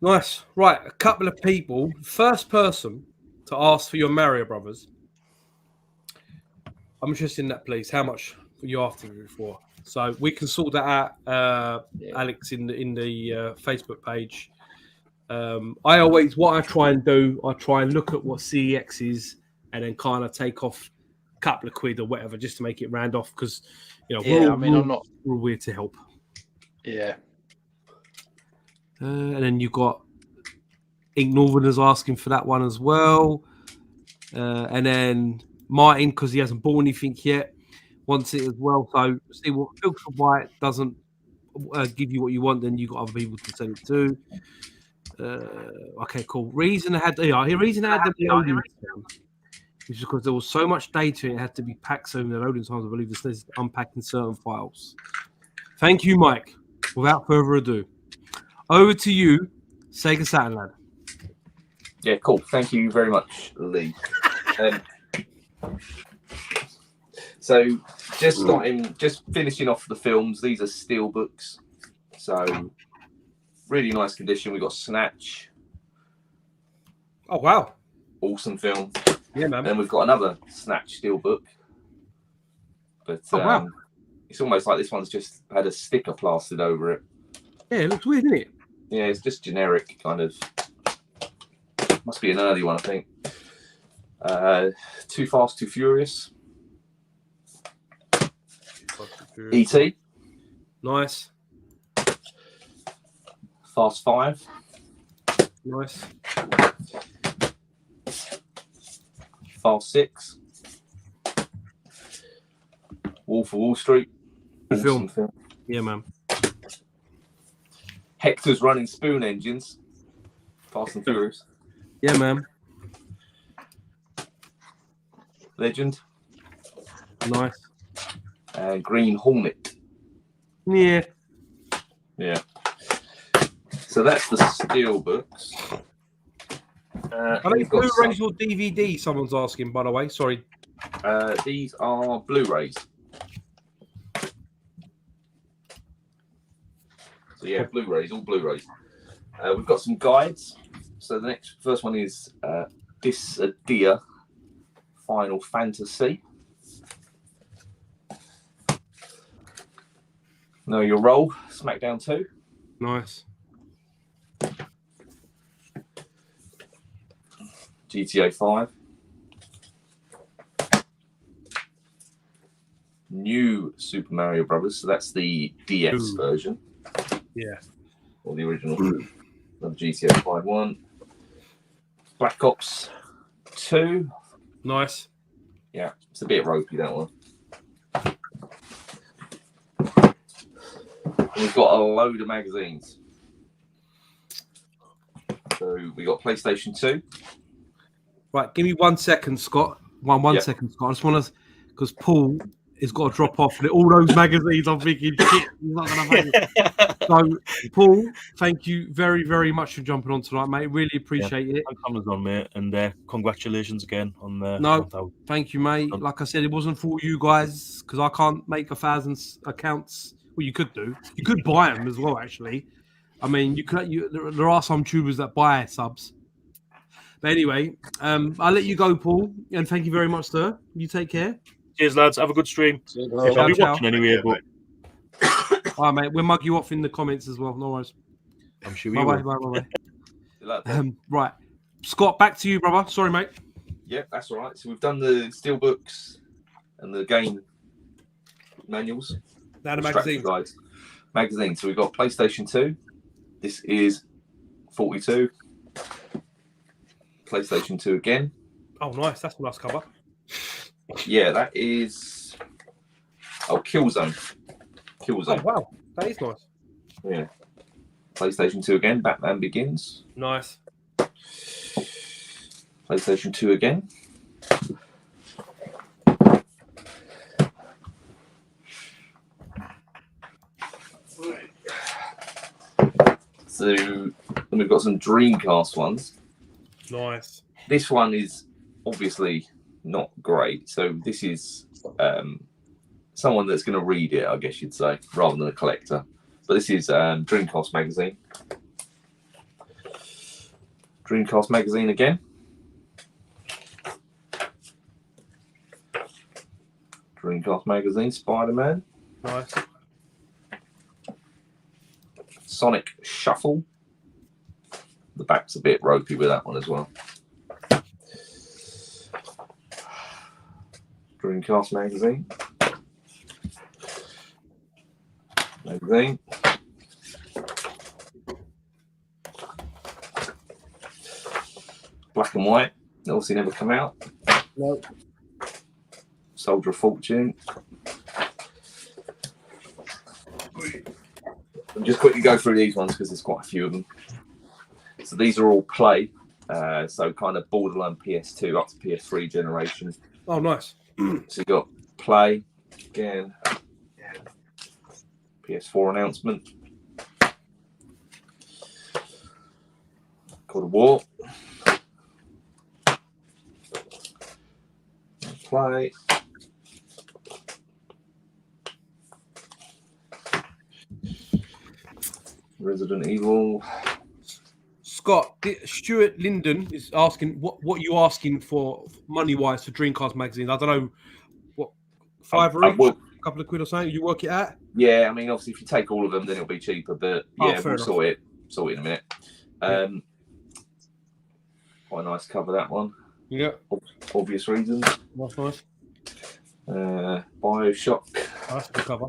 Nice. Right, a couple of people. First person to ask for your Mario Brothers. I'm interested in that, please. How much are you after it for? So we can sort that out, Alex, in the Facebook page. What I try and do, I try and look at what CEX is and then kind of take off a couple of quid or whatever just to make it round off because, we're all here to help. Yeah. And then you've got Ink Northerners asking for that one as well. And then Martin, because he hasn't bought anything yet, wants it as well. So see what Filter White doesn't give you what you want, then you've got other people to sell it to. Okay, cool. Reason I had the loading time is because there was so much data it had to be packed so in the loading times. I believe this is unpacking certain files. Thank you, Mike. Without further ado, over to you, Sega Saturn lad. Yeah, cool. Thank you very much, Lee. So just finishing off the films. These are steel books, so really nice condition. We got Snatch. Oh wow, awesome film. Yeah, man. Then we've got another Snatch steel book, but wow. It's almost like this one's just had a sticker plastered over it. Yeah, it looks weird, doesn't it? Yeah, it's just generic kind of. Must be an early one, I think. Too Fast, Too Furious. E.T. Nice. Fast 5. Nice. Fast 6. Wolf of Wall Street. Awesome film. Yeah, man. Hector's Running Spoon Engines. Fast and Furious. Yeah, man. Legend. Nice. Green Hornet. Yeah. Yeah. So that's the steel books. Are they Blu-rays or DVD? Someone's asking, by the way. Sorry. These are Blu-rays. So yeah, Blu-rays, all Blu-rays. We've got some guides. So the first one is This Dear Final Fantasy. Know Your Role, SmackDown 2. Nice. GTA 5. New Super Mario Brothers, so that's the DS version. Yeah. Or the original. The GTA 5 one. Black Ops 2. Nice. Yeah, it's a bit ropey, that one. We've got a load of magazines. So we got PlayStation 2. Right, give me 1 second, Scott. One second, Scott. I just want to, because Paul has got to drop off. All those magazines, I'm thinking, shit, he's not going to make it. So, Paul, thank you very, very much for jumping on tonight, mate. Really appreciate it. Thanks, on, mate, and congratulations again on the. No, thank you, mate. Like I said, it wasn't for you guys because I can't make 1,000 accounts. Well, you could do. You could buy them as well, actually. I mean, you could. There are some tubers that buy subs. But anyway, I'll let you go, Paul, and thank you very much, sir. You take care. Cheers, lads. Have a good stream. I'll be watching anyway. But... All right, mate. We'll mug you off in the comments as well. No worries. I'm sure Bye. Right. Scott, back to you, brother. Sorry, mate. Yeah, that's all right. So we've done the steel books and the game manuals. Now the strategy magazine. guides. Magazine. So we've got PlayStation 2. This is 42. PlayStation 2 again. Oh, nice. That's a nice cover. Yeah, that is. Oh, Killzone. Oh, wow. That is nice. Yeah. PlayStation 2 again. Batman Begins. Nice. PlayStation 2 again. So then we've got some Dreamcast ones. Nice. This one is obviously not great. So this is someone that's going to read it, I guess you'd say, rather than a collector. But this is Dreamcast magazine. Dreamcast magazine again. Dreamcast magazine, Spider-Man. Nice. Sonic Shuffle. The back's a bit ropey with that one as well. Dreamcast magazine. Magazine. Black and white. Obviously never come out. No. Soldier of Fortune. I'll just quickly go through these ones because there's quite a few of them. So these are all play. So kind of borderline PS2 up to PS3 generation. Oh, nice. So you've got play again. PS4 announcement. God of War. Play. Resident Evil. Scott, Stuart Linden is asking what you asking for money wise for Dreamcast magazines. I don't know what $5 each, a couple of quid or something. You work it out? Yeah, I mean, obviously, if you take all of them, then it'll be cheaper. But yeah, we'll sort it in a minute. Quite a nice cover, that one. Yeah, obvious reasons. That's nice. BioShock. Oh, that's a good cover.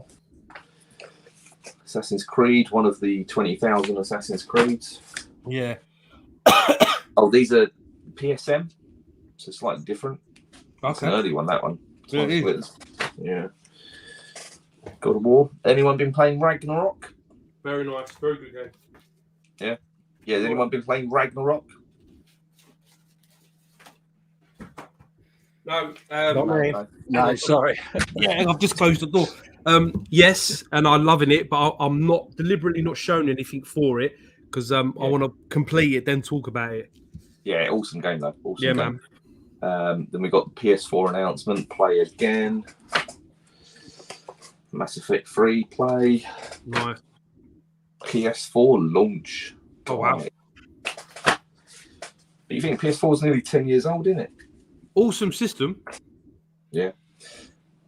Assassin's Creed, one of the 20,000 Assassin's Creeds. Yeah. Oh, these are PSM, so slightly different. Okay. It's an early one, that one. Yeah, it is. Yeah. God of War. Anyone been playing Ragnarok? Very nice. Very good game. Yeah. Yeah, has anyone been playing Ragnarok? No. No, sorry. Yeah, I've just closed the door. Yes, and I'm loving it, but I'm not deliberately not showing anything for it because I want to complete it, then talk about it. Yeah, awesome game though. Awesome yeah, game. Man. Then we got the PS4 announcement. Play again. Mass Effect 3 play. Nice. PS4 launch. Oh wow! But you think PS4 is nearly 10 years old, isn't it? Awesome system. Yeah.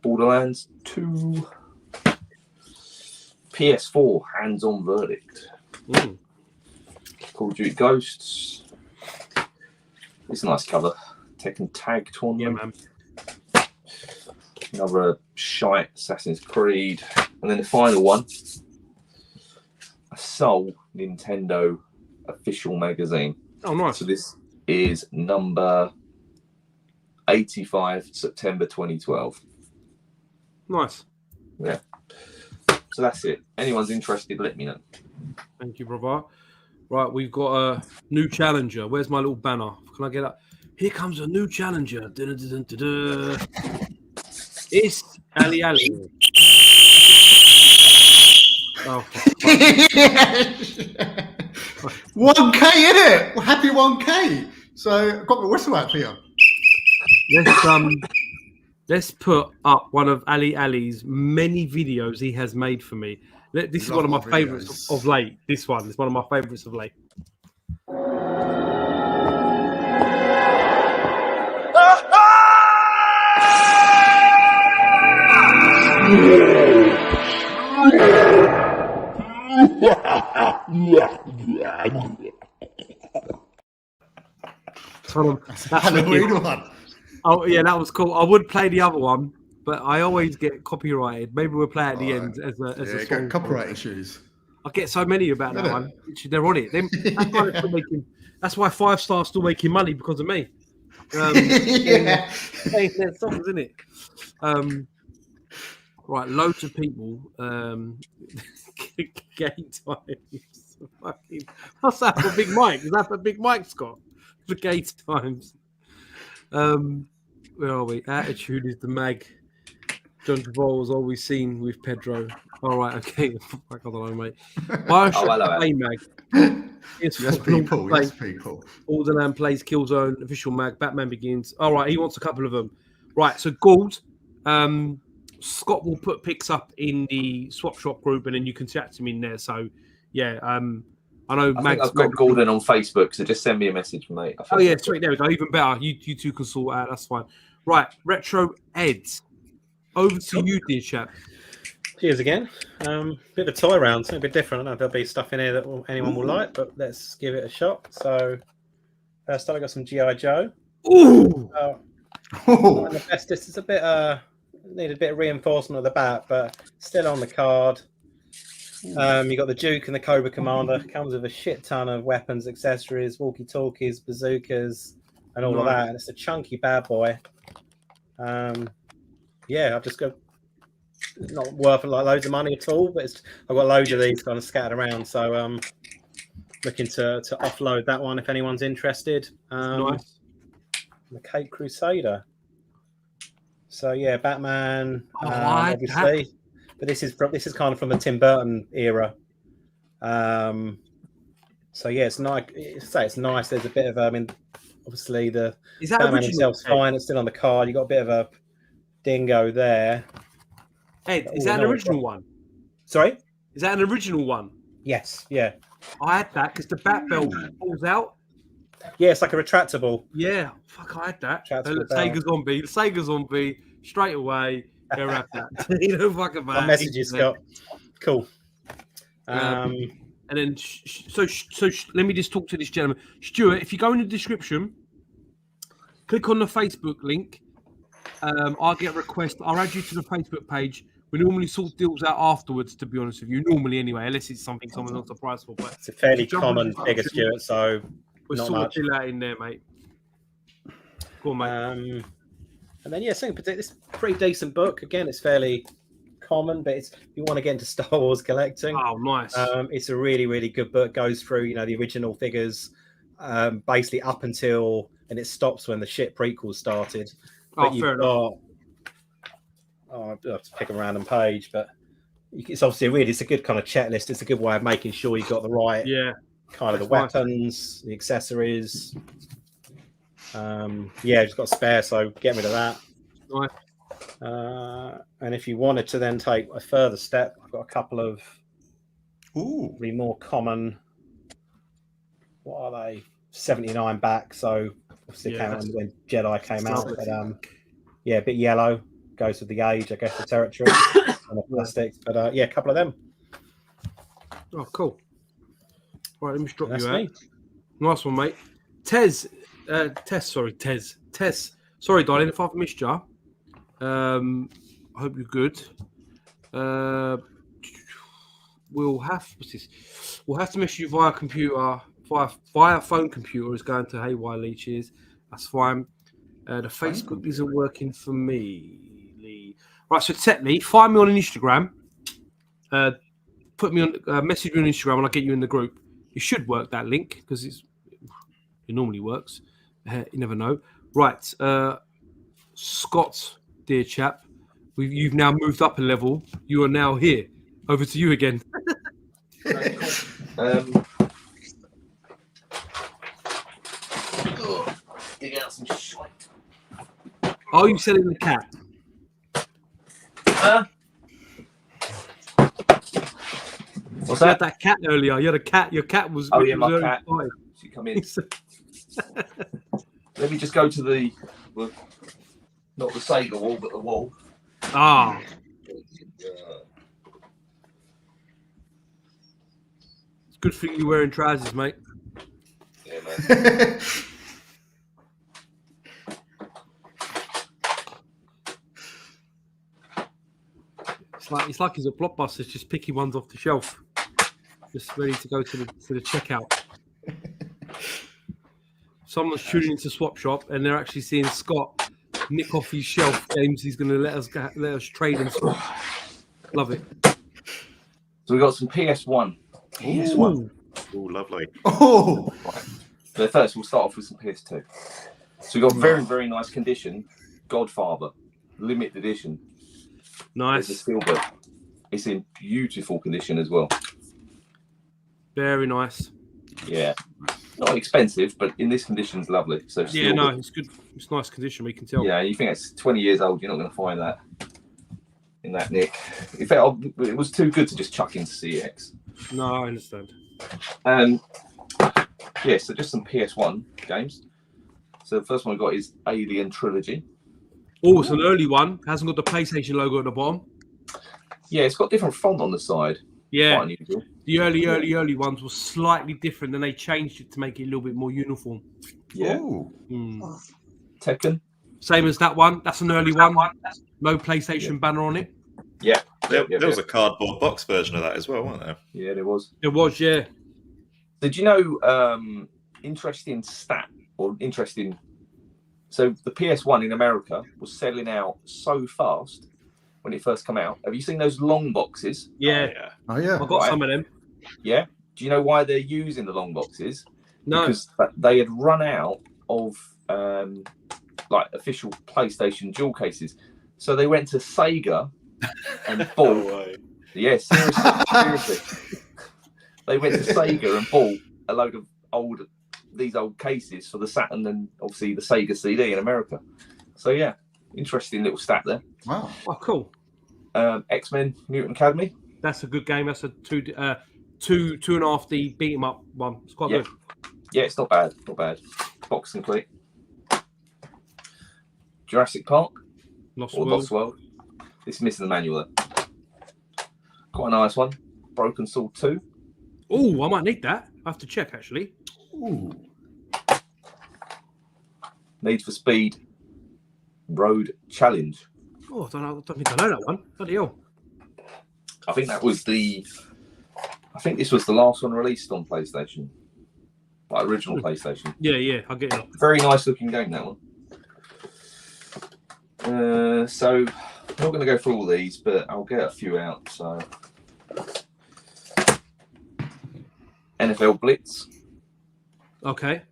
Borderlands 2. PS4 hands-on verdict. Call of Duty Ghosts. It's a nice cover. Tekken Tag Tournament. Yeah, man. Another shite Assassin's Creed. And then the final one. A Soul Nintendo official magazine. Oh, nice. So this is number 85, September 2012. Nice. Yeah. So that's it. Anyone's interested, let me know. Thank you, brother. Right, we've got a new challenger. Where's my little banner? Can I get up? Here comes a new challenger. Da-da-da-da-da-da. It's Ali Ali. Oh, 1K, innit? Well, happy 1K. So I've got my whistle out for you. Let's put up one of Ali Ali's many videos he has made for me. This is one of my favourites of late. This one is one of my favourites of late. Hold on. That's a That's Halloween wicked. one. Oh yeah, that was cool. I would play the other one, but I always get copyrighted. Maybe we'll play at the end as a Got song. copyright issues. I get so many about that Isn't it? one. Literally, they're on it. That's why they're still making. That's why 5 Star's still making money because of me. Yeah. Playing their songs, isn't it? Right, loads of people. Gay times. Fucking- What's that for Big Mike? Is that for Big Mike, Scott? The gay times. Where are we? Attitude is the mag. John Travolta was always seen with Pedro. All right, okay. I don't know, mate. Bioshock hello, Play mag. It's Yes, for launch people. play. Yes, people. Alderman plays Killzone, official mag, Batman Begins. All right, he wants a couple of them. Right, so Gould, Scott will put pics up in the swap shop group, and then you can chat to me in there. So, yeah, I know I think Mag's I've got Gordon on Facebook, so just send me a message, mate. I think Oh yeah, that's sweet. There we go. Even better. You two can sort out. That's fine. Right, Retro Eds. Over to you, dear chap. Cheers again. Bit of a toy round, something a bit different. I don't know if there'll be stuff in here that anyone will like, but let's give it a shot. So, first up, I got some G.I. Joe. Ooh, Not the bestest. It's a bit need a bit of reinforcement of the bat, but still on the card. You got the Duke and the Cobra Commander. Comes with a shit ton of weapons, accessories, walkie-talkies, bazookas, and all of that. And it's a chunky bad boy. Yeah, I've just got not worth like loads of money at all, but I've got loads of these kind of scattered around. So looking to offload that one if anyone's interested. nice. The Cape Crusader. So yeah, Batman, I obviously, but this is kind of from the Tim Burton era. So yeah, it's nice. It's nice. There's a bit of obviously the Is that Batman original? himself's fine. It's still on the card. You got a bit of a dingo there. Ed, is that an original one? Sorry. Is that an original one? Yes. Yeah. I had that because the bat belt falls out. Yeah, it's like a retractable. Yeah, fuck, I had that. Retractable Sega's on B. The Sega's on B. Straight away, go wrap that. You know, fuck about. I'll message you, Scott. Cool. And then, let me just talk to this gentleman, Stuart. If you go in the description, click on the Facebook link. I'll get a request. I'll add you to the Facebook page. We normally sort deals out afterwards, to be honest with you. Normally, anyway, unless it's something someone's not surprised for. But it's a fairly if you jump on common the figure, description, Stuart. So we'll not sort much. of deal out in there, mate. Go on, mate. And then this is a pretty decent book. Again, it's fairly common, but if you want to get into Star Wars collecting, Oh, nice. it's a really, really good book. Goes through, the original figures, basically up until, and it stops when the shit prequels started. But fair enough. I'll have to pick a random page, but it's obviously it's a good kind of checklist. It's a good way of making sure you've got the right kind of the weapons, the accessories. Just got spare, so get rid of that. Nice. And if you wanted to then take a further step, I've got a couple of the more common. What are they? 79 back. So obviously came out when Jedi came out, but a bit yellow. Goes with the age, I guess, the territory and the plastics. But a couple of them. Oh, cool. Right, let me just drop That's you out. me. Nice one, mate. Tez. Sorry, darling, if I've missed you. I hope you're good. We'll have to message you via computer, via phone computer. Is going to haywire leeches. That's fine. The Facebook isn't working for me. Right, so Tetley, find me on Instagram. Put me on, message me on Instagram, and I'll get you in the group. It should work, that link, because it normally works. You never know. Right, Scott, dear chap, you've now moved up a level. You are now here. Over to you again. Dig out some shite. Are you selling the cat? What's You that? had that cat earlier. You had a cat. Your cat was. Oh, yeah, was my cat. early She come in. Let me just go to the not the Sega wall, but the wall. Ah. It's good thing you're wearing trousers, mate. Yeah, man. It's like he's at Blockbusters, just picking ones off the shelf, just ready to go to the checkout. Someone's tuning into Swap Shop, and they're actually seeing Scott nick off his shelf games. He's going to let us trade and swap. Love it. So we got some PS1. PS1. Oh, lovely. Oh, But first, we'll start off with some PS2. So we got very, very nice condition. Godfather, limited edition. Nice. There's a steelbook. It's in beautiful condition as well. Very nice. Yeah, not expensive, but in this condition is lovely. So Yeah, no, it's good. It's nice condition. We can tell. Yeah, you think it's 20 years old? You're not going to find that in that nick. In fact, it was too good to just chuck into CX. No, I understand. Yeah, so just some PS1 games. So the first one I got is Alien Trilogy. Oh, it's an early one. Hasn't got the PlayStation logo at the bottom. Yeah, it's got different font on the side. Yeah, Quite unusual. the early ones were slightly different, and they changed it to make it a little bit more uniform. Yeah. oh. Mm. Tekken. Same as that one. That's an early one. No PlayStation banner on it. Yeah. There was a cardboard box version of that as well, wasn't there? Yeah, there was. It was, yeah. Did you know, interesting stat or interesting... So the PS1 in America was selling out so fast when it first came out. Have you seen those long boxes? Yeah, Yeah. Oh, yeah. I've got some of them. Yeah. Do you know why they're using the long boxes? No. Because they had run out of like official PlayStation dual cases. So they went to Sega and bought... Yeah, seriously. They went to Sega and bought a load of old cases for the Saturn and obviously the Sega CD in America. So yeah, interesting little stat there. Wow. Oh, cool. X-Men Mutant Academy. That's a good game. That's a 2.5D beat 'em up one. It's quite Yeah. good. Yeah, it's not bad. Not bad. Box complete. Jurassic Park Lost or World. Lost World. This is missing the manual there. Quite a nice one. Broken Sword 2. Oh, I might need that. I have to check actually. Ooh. Need for Speed Road Challenge. Oh, I don't think I know that one. Bloody hell. I think this was the last one released on PlayStation. Like original PlayStation. Yeah, I get it. Very nice looking game, that one. So I'm not going to go through all these, but I'll get a few out. So NFL Blitz, Okay.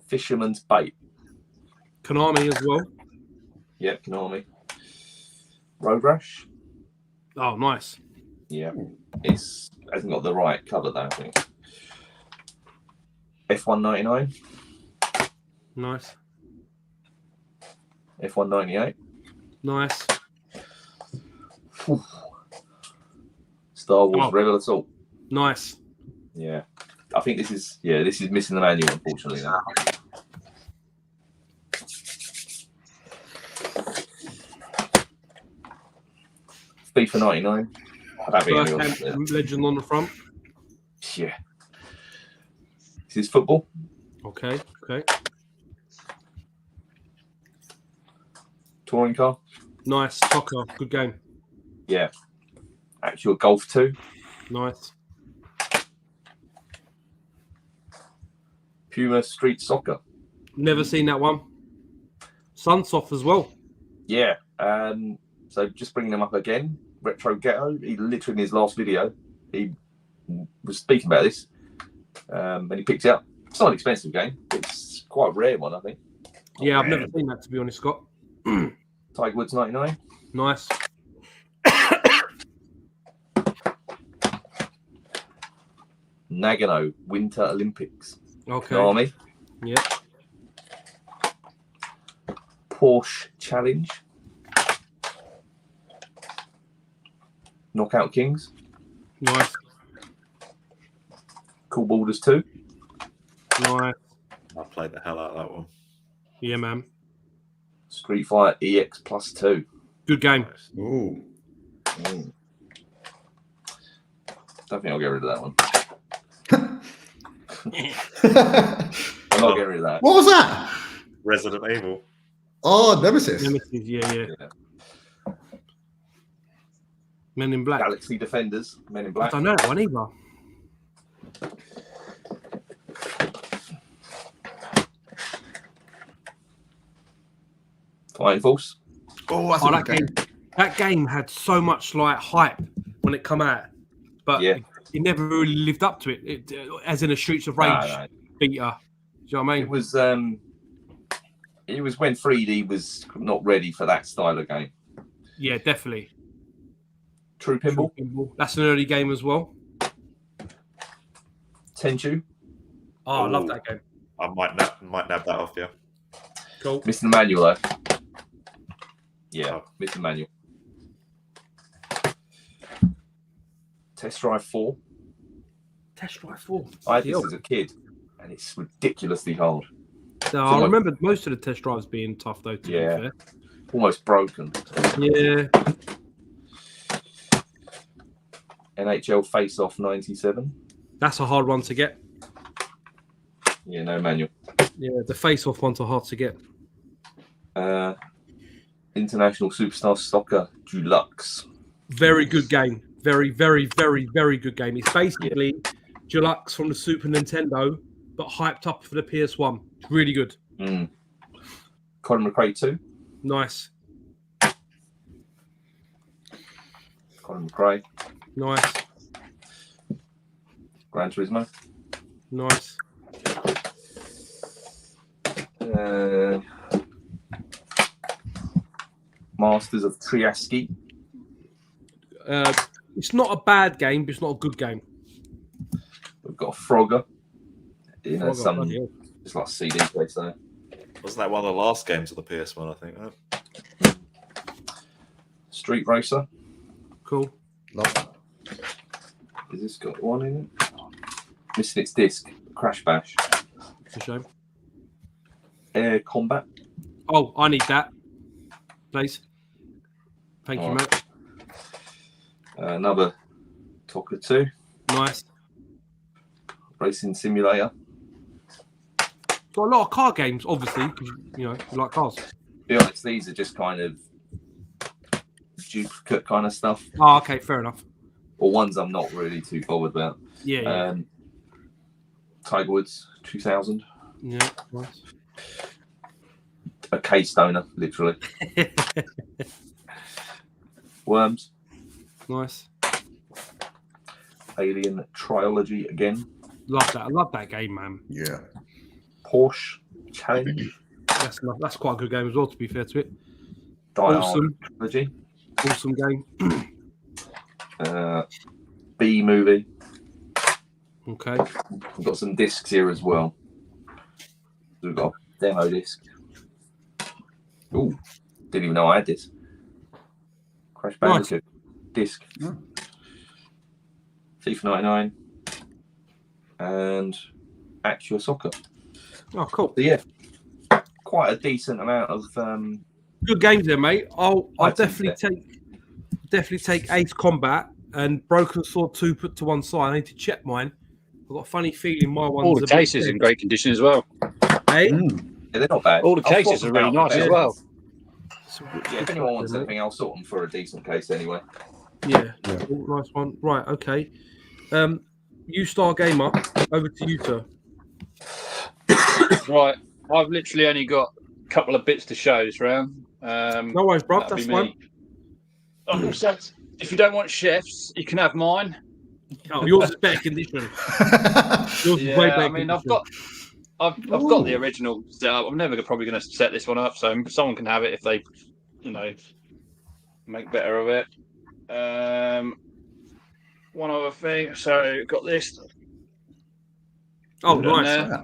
Fisherman's Bait. Konami as well. Yeah, Konami. Road Rash. Oh, nice. Yeah, it's hasn't got the right cover though, I think. F199, Nice. F198. Nice. Star Wars Oh. Rebel Assault. Nice. Yeah, I think this is missing the manual, unfortunately. Now. FIFA 99. That'd be First anyone, game, legend on the front. yeah. This is football. Okay. Touring car. Nice. Soccer. Good game. Yeah. Actual Golf 2. Nice. Puma Street Soccer. Never seen that one. Sunsoft as well. Yeah. So just bringing them up again. Retro Ghetto. He literally in his last video, he was speaking about this, and he picked it up. It's not an expensive game. It's quite a rare one, I think. Yeah, I've never seen that, to be honest, Scott. Tiger Woods 99. Nice. Nagano Winter Olympics. Okay. Army. Yeah. Porsche Challenge. Knockout Kings. Nice. Cool Borders 2. Nice. I played the hell out of that one. Yeah, man. Street Fighter EX Plus 2. Good game. Ooh. Don't think I'll get rid of that one. I'm not getting rid of that. What was that? Resident Evil. Oh, Nemesis. Nemesis, yeah. Men in Black. Galaxy Defenders, Men in I Black. don't know that one either. Fighting Force. Oh, that's Oh, a that good game. game. That game had so much like hype when it come out, but Yeah. it never really lived up to it. As in a Streets of Rage No. beater. Do you know what I mean? It was when 3D was not ready for that style of game. Yeah, definitely. True Pinball, That's an early game as well. Tenchu, Oh, I love Ooh. that game. I might nab that off you. Cool. Mr. Manual though. Yeah, Oh. Mr. Manual. Test Drive 4. Test Drive 4. I had this as a kid, and it's ridiculously hard. No, I remember most of the test drives being tough though, to be fair. Almost broken. Yeah. NHL Face Off 97. That's a hard one to get. Yeah, no manual. Yeah, the face-off ones are hard to get. International Superstar Soccer Deluxe. Very good game. Very, very, very, very good game. It's basically Deluxe from the Super Nintendo, but hyped up for the PS1. It's really good. Colin McRae 2. Nice. Colin McRae. Nice. Gran Turismo. Nice. Masters of Triaski. It's not a bad game, but it's not a good game. We've got a Frogger. You know, Frogger, bloody hell. it's like CD place there. Wasn't that one of the last games of the PS1? I think. Street Racer. Cool. Love that. Has this got one in it? Missing its disc. Crash Bash. It's a shame. Air Combat. Oh, I need that. Please. Thank you, All right. mate. Another Tonka 2. Nice. Racing Simulator. Got a lot of car games, obviously, because you like cars. To be honest, these are just kind of duplicate kind of stuff, Oh, okay, fair enough. or ones I'm not really too bothered about. Yeah, Tiger Woods 2000. yeah. Nice. A K-Stoner, literally. Worms. Nice. Alien Trilogy again. Love that. I love that game, man. Yeah. Porsche Challenge. That's quite a good game as well, to be fair to it. Die Hard Awesome. Trilogy. Awesome game. B movie. Okay. We've got some discs here as well. So we've got a demo disc. Ooh, didn't even know I had this. Crash Bandicoot disc. Yeah. FIFA 99 and Actua Soccer. Oh, cool. So yeah, quite a decent amount of Good games there, mate. I'll items definitely take Ace Combat and Broken Sword 2 put to one side. I need to check mine. I've got a funny feeling my one's All the a bit cases in great condition as well. Hey? Yeah, they're not bad. All the I'll cases swap are really them out nice as for well. Yeah, if anyone wants anything, I'll sort them for a decent case anyway. Yeah. Oh, nice one. Right, okay. You Star Gamer, over to you, sir. Right, I've literally only got a couple of bits to show this round. No worries, bro. that'd That's be fine. me. Also, if you don't want chefs, you can have mine. Oh, yours is better condition. Yours is way better I mean, condition. I've got the original set up. I'm never probably going to set this one up, so someone can have it if they, make better of it. One other thing. So got this. Oh, Put it on nice. there.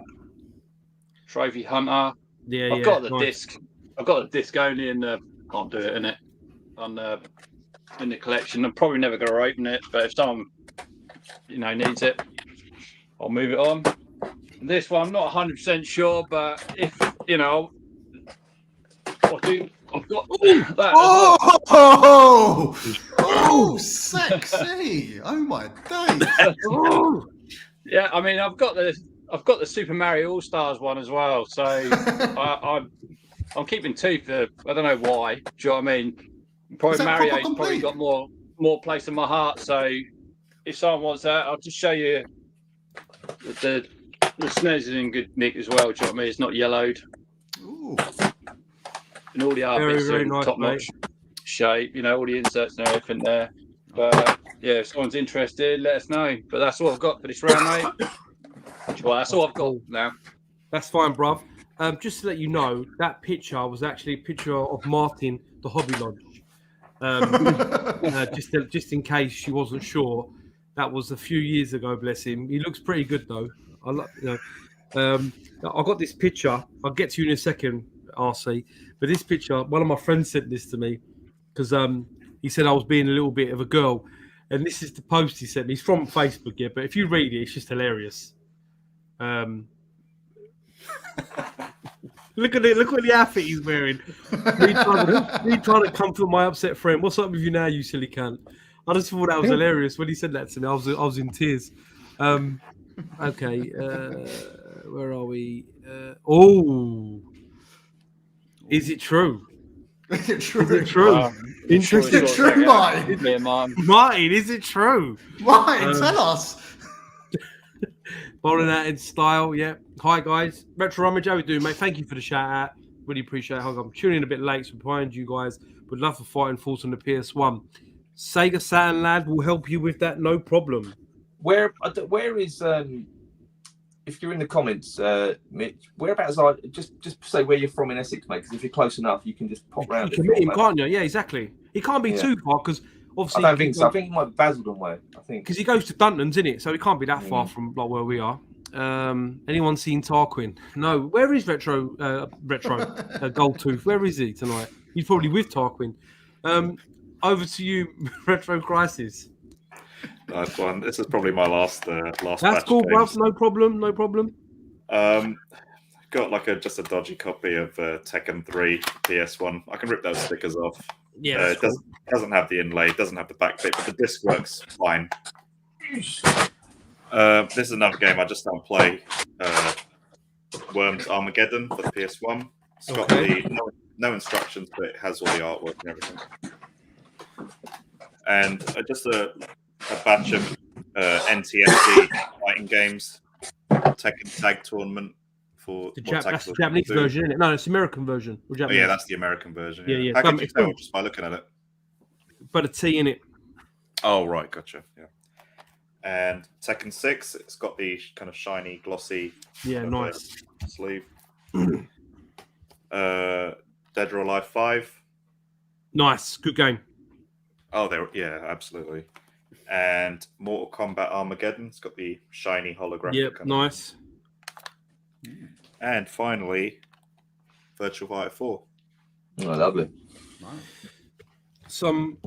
Trophy Hunter. Yeah, I've got the nice. disc. I've got the disc only in the. Can't do it in it. In the collection. I'm probably never going to open it, but if someone needs it, I'll move it on. This one, I'm not 100% sure, but if I've got that. Oh, sexy! Oh my days! Yeah, I mean, I've got the Super Mario All Stars one as well. So I'm keeping two for I don't know why. Do you know what I mean? Is Probably that Mario's proper probably complete? got more. more place in my heart. So if someone wants that, I'll just show you the snares is in good nick as well. Do you know what I mean? It's not yellowed. Ooh. And all the other Very, bits are very in nice, top-notch shape. You know, all the inserts and everything there. But yeah, if someone's interested, let us know. But that's all I've got for this round, mate. Well, that's all I've got now. That's fine, bruv. Just to let you know, that picture was actually a picture of Martin, the Hobby Lodge. Just in case you wasn't sure, that was a few years ago. Bless him. He looks pretty good though. I got this picture. I'll get to you in a second, RC. But this picture, one of my friends sent this to me because he said I was being a little bit of a girl, and this is the post he sent me. He's from Facebook, yeah. But if you read it, it's just hilarious. Look at it. Look what the outfit he's wearing. Me trying to comfort my upset friend. What's up with you now, you silly cunt? I just thought that was hilarious when he said that to me. I was in tears. Okay, where are we? Is it true? Is it true? Is it true? Interesting. Is it true, Martin? Yeah, Martin. Martin, is it true? Martin, tell us. Following that in style, yeah. Hi guys, Retro Rummage, how we doing, mate? Thank you for the shout out. Really appreciate it. I'm tuning in a bit late, so behind you guys. Would love for Fighting Force on the PS1. Sega Saturn lad will help you with that, no problem. Where is if you're in the comments, Mitch, whereabouts are just say where you're from in Essex, mate? Because if you're close enough, you can just pop round. You can meet him, can't you? Yeah, exactly. He can't be too far because obviously I don't think so. I think he might be Basildon way. I think because he goes to Dunton's, isn't it? So he can't be that far from like where we are. Anyone seen Tarquin? No. Where is Retro Goldtooth? Where is he tonight? He's probably with Tarquin. Over to you, Retro Crisis. Nice one. This is probably my last. That's cool, bruv. No problem. No problem. Got like just a dodgy copy of Tekken 3 PS1. I can rip those stickers off. Yeah, it doesn't have the inlay, it doesn't have the back bit, but the disc works fine. This is another game I just don't play. Worms Armageddon for the PS1. It's got no instructions, but it has all the artwork and everything. And just a batch of NTSC fighting games. Tekken Tag Tournament for that's the Japanese version, isn't it? No, it's the American version. Oh, yeah, that's the American version. Yeah. How can you tell just by looking at it? But a T in it. Oh, right, gotcha. Yeah. And Tekken 6, it's got the kind of shiny, glossy. Yeah, nice sleeve. Dead or Alive 5. Nice, good game. Oh, absolutely. And Mortal Kombat Armageddon, it's got the shiny holographic. Yep, nice. And finally, Virtual Fighter 4. Oh, lovely. Some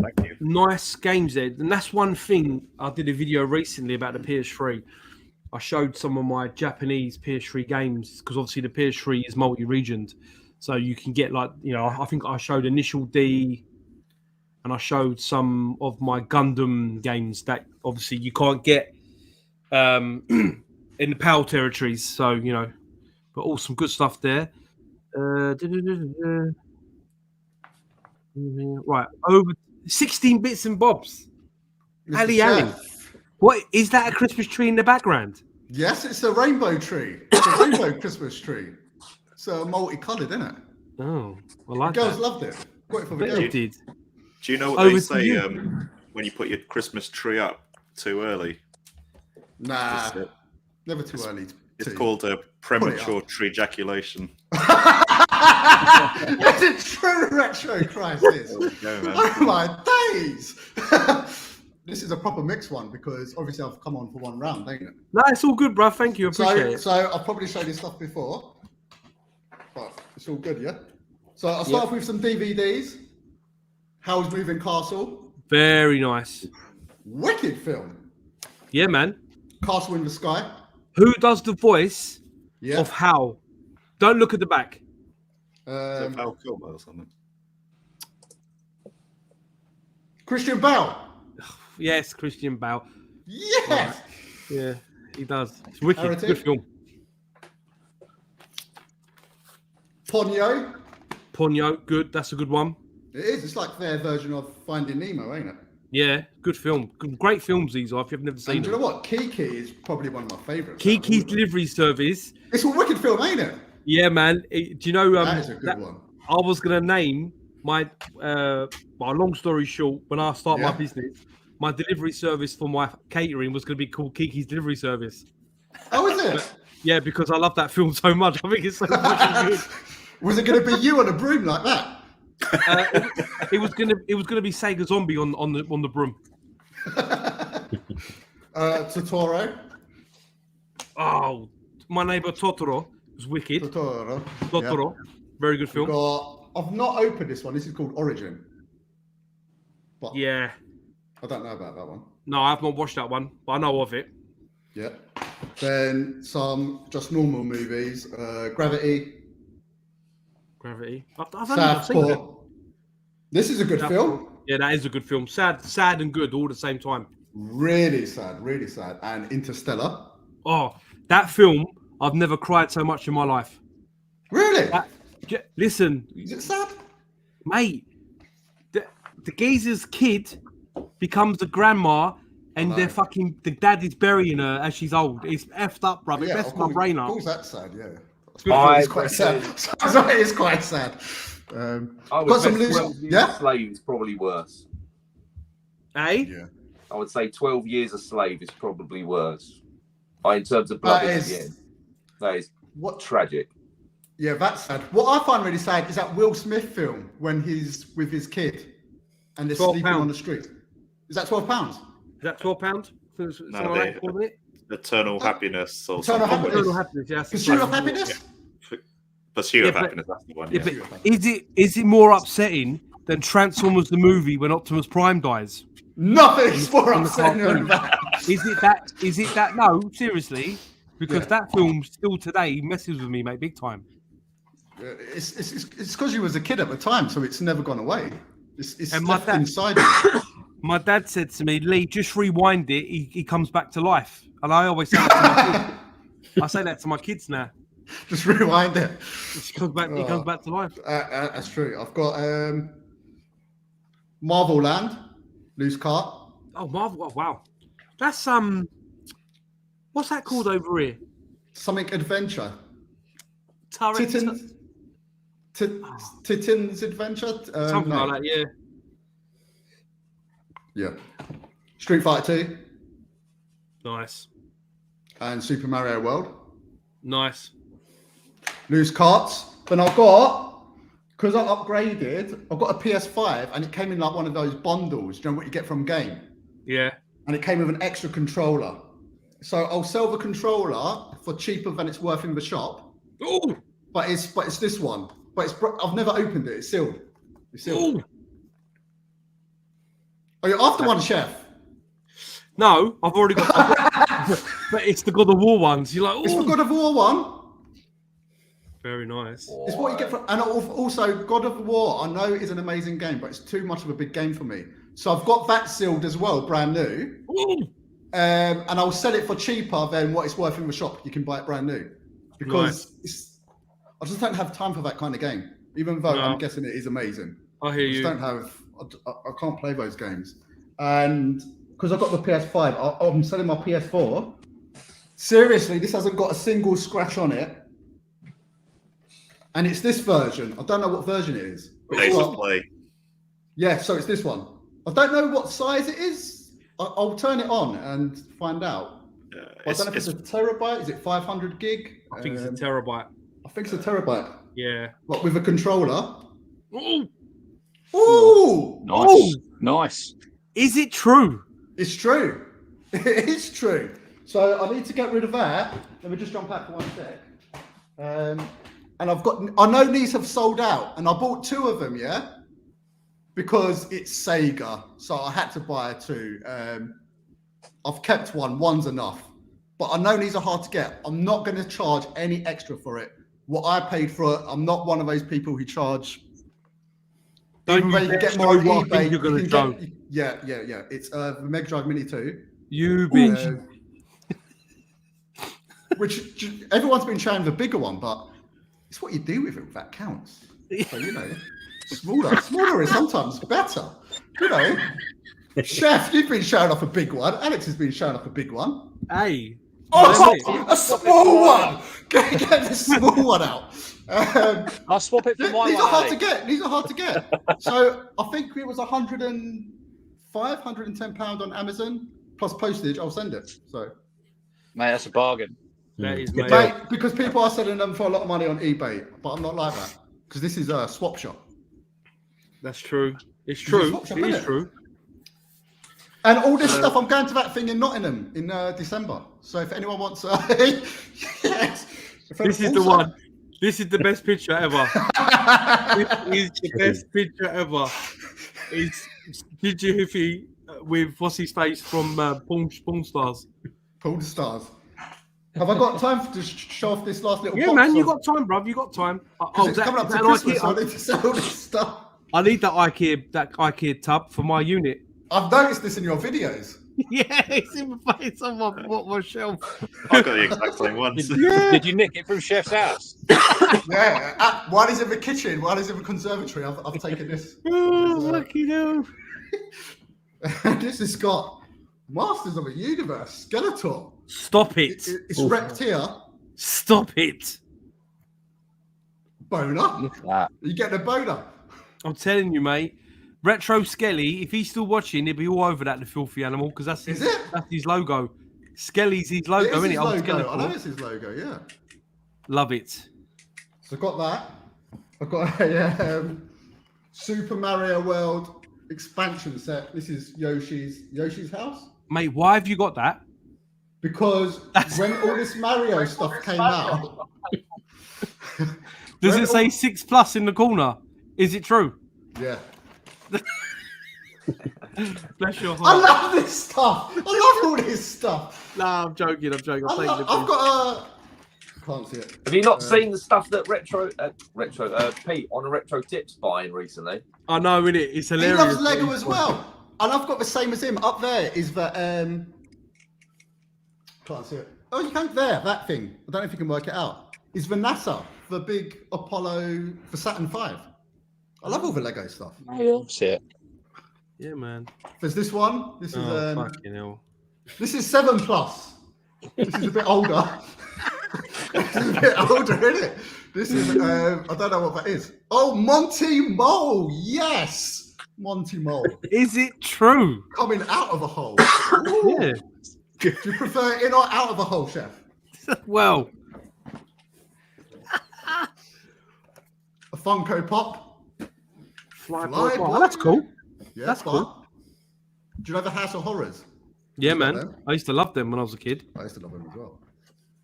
nice games there. And that's one thing I did a video recently about the PS3. I showed some of my Japanese PS3 games because obviously the PS3 is multi-regioned. So you can get I think I showed Initial D and I showed some of my Gundam games that obviously you can't get in the PAL territories. So, but all some good stuff there. Right, over 16 bits and bobs. Ali. What is that? A Christmas tree in the background? Yes, it's a rainbow tree. It's a rainbow Christmas tree. So multicolored, isn't it? Oh, I like the girls that. loved it. Got it for the They girls. did. Do you know what they say when you put your Christmas tree up too early? Nah, never too early. It's called a premature tree ejaculation. Is it true, Retro Crisis? Oh my days! This is a proper mixed one because obviously I've come on for one round, ain't it? No, it's all good, bro. Thank you. Appreciate it. So I've probably showed this stuff before, but it's all good, yeah? So I'll start off with some DVDs. Howl's Moving Castle. Very nice. Wicked film. Yeah, man. Castle in the Sky. Who does the voice of Howl? Don't look at the back. Val Kilmer or something. Christian Bale. Yes, Christian Bale. Yes. Right. Yeah, he does. It's wicked. Heretic. Good film. Ponyo. Ponyo, good. That's a good one. It is. It's like their version of Finding Nemo, ain't it? Yeah, good film. Great films these are. If you've never seen And do them. you know what? Kiki is probably one of my favourites. Kiki's Delivery Service. It's a wicked film, ain't it? Yeah, man. Do you know That is a good one. I was gonna name my long story short, when I start my Yeah. business, my delivery service for my catering was gonna be called Kiki's Delivery Service. Oh, is it? Yeah, because I love that film so much. I think it's so fucking good. Was it going to be you on a broom like that? It was gonna be Sega Zombie on the broom. Totoro. Oh, My Neighbor Totoro was wicked. Totoro. Totoro, very good film. I've not opened this one. This is called Origin. But Yeah. I don't know about that one. No, I've not watched that one, but I know of it. Yeah. Then some just normal movies. Gravity. Gravity. I've seen that. Southpaw. This is a good film. Yeah, that is a good film. Sad and good all at the same time. Really sad, really sad. And Interstellar. Oh, that film, I've never cried so much in my life. Really? Listen, Is it sad? mate, the geezer's kid becomes the grandma and the dad is burying her as she's old. It's effed up, brother. It messed my brain up. Of course, that's sad, yeah. It's quite sad. It is quite sad. I would got some say loose. 12 Years Yeah? a Slave is probably worse. Eh? Yeah. I would say 12 Years a Slave is probably worse. In terms of blood, That is what tragic. Yeah, that's sad. What I find really sad is that Will Smith film when he's with his kid and they're sleeping on the street. Is that £12? Is that £12? No, Eternal Happiness or Eternal something. Eternal Happiness, yes. Pursuit of Happiness? Pursuit of Happiness, that's the one. Yeah, Yeah. but is it more upsetting than Transformers the movie when Optimus Prime dies? Nothing's more On the upsetting cartoon. than that. Is it that? No, seriously, because that film still today messes with me, mate, big time. It's because you was a kid at the time, so it's never gone away. It's And my left dad- inside you. My dad said to me, Lee, just rewind it. He comes back to life, and I always say that to my kids. I say that to my kids now. Just rewind it. He comes back. He comes back to life. That's true. I've got Marvel Land, Loose Cart. Oh, Marvel! Oh, wow, that's what's that called over here? Something Adventure. Turret. Titan's Adventure. Something no. like that. Yeah. Yeah. Street Fighter 2 Nice. and Super Mario World. Nice. Loose carts. Then I've got, because I upgraded, I've got a PS5 and it came in like one of those bundles. Do you know what you get from Game? Yeah. And it came with an extra controller. So I'll sell the controller for cheaper than it's worth in the shop. Ooh. But it's this one. But I've never opened it. It's sealed. It's sealed. Ooh. Are you after one, chef? No, I've already got. But it's the God of War ones. You're like, It's the ooh. God of War one. Very nice. It's what you get from, and also God of War. I know is an amazing game, but it's too much of a big game for me. So I've got that sealed as well, brand new. Ooh. And I'll sell it for cheaper than what it's worth in the shop. You can buy it brand new because I just don't have time for that kind of game. Even though I'm guessing it is amazing. I hear I just you. don't have. I can't play those games, and because I've got the PS5, I'm selling my PS4. Seriously, this hasn't got a single scratch on it, and it's this version. I don't know what version it is. Days of Play. Yeah, so it's this one. I don't know what size it is. I'll turn it on and find out. I don't know if it's a terabyte. Is it 500 gig? I think it's a terabyte. I think it's a terabyte. Yeah. But with a controller. Ooh. Ooh! Nice. Nice. Is it true? It's true. It is true. So I need to get rid of that. Let me just jump back for 1 sec. And I know these have sold out, and I bought 2 of them, yeah? Because it's Sega. So I had to buy 2. I've kept one's enough. But I know these are hard to get. I'm not going to charge any extra for it. What I paid for it, I'm not one of those people who charge. Don't Even you though you dare get more on show what I eBay. think you're going to you show. can get- Yeah. It's the Mega Drive Mini 2. You bitch. Which everyone's been showing the bigger one, but it's what you do with it that counts. So, smaller is sometimes better, Chef, you've been showing off a big one. Alex has been showing off a big one. Hey, Oh, a small one. Get the small one out. I'll swap it for my These one. are hard to Ali. get. These are hard to get. So I think it was £105, £110 on Amazon plus postage. I'll send it. So, Mate, that's a bargain. that is, Good mate. mate, because people are selling them for a lot of money on eBay, but I'm not like that because this is a swap shop. That's true. It's It's a true. swap shop, It isn't is it? true. And all this stuff, I'm going to that thing in Nottingham in December. So if anyone wants, yes. This is the one. This is the best picture ever. This is the best picture ever. It's Gigi Hiffy with what's his face from Porn Stars. Porn Stars. Have I got time to show off this last little Yeah, box? man, you of- got time, bruv. You got time. 'cause it's coming up to that Christmas, IKEA, so I need to sell this stuff. I need that IKEA tub for my unit. I've noticed this in your videos. Yeah, it's in my face on my shelf. I've got the exact same ones. Did you nick it from Chef's house? Yeah, one is in the kitchen, one is in the conservatory. I've taken this. Oh, fucking hell. This has got Masters of the Universe, Skeletor. Stop it. It's wrecked here. Stop it. Boner. That. You get a boner. I'm telling you, mate. Retro Skelly, if he's still watching, he'll be all over that, the filthy animal, because that's Is it? That's his logo. Skelly's his It logo, is isn't his it? Old logo. I know Skeletor. it's his logo, yeah. Love it. So I've got that. I've got a Super Mario World expansion set. This is Yoshi's house. Mate, why have you got that? Because when all this Mario stuff came out, Does When it say 6+ in the corner? Is it true? yeah. Bless your I heart. love this stuff. I love all this stuff. No, I'm joking. I'm taking I've the got a. Can't see it. Have you not seen the stuff that Pete on a Retro Tips buying recently? I know, innit? It's He hilarious. loves Lego as well, and I've got the same as him. Up there is the can't see it. Oh, you can't there. That thing. I don't know if you can work it out. Is the NASA, the big Apollo for Saturn V. I love all the Lego stuff. That's it. Yeah, man. There's this one. This is Oh, fucking hell. this is 7+. This is a bit older. This is a bit older, isn't it? This is I don't know what that is. Oh, Monty Mole. Yes, Monty Mole Is it true? coming out of a hole. Yeah. Do you prefer in or out of a hole, Chef? Well, A Funko Pop. Fly Fly Boy. Boy. Oh, that's cool. Yeah, That's cool. Do you know the House of Horrors? Yeah, You got man. them? I used to love them when I was a kid. I used to love him as well.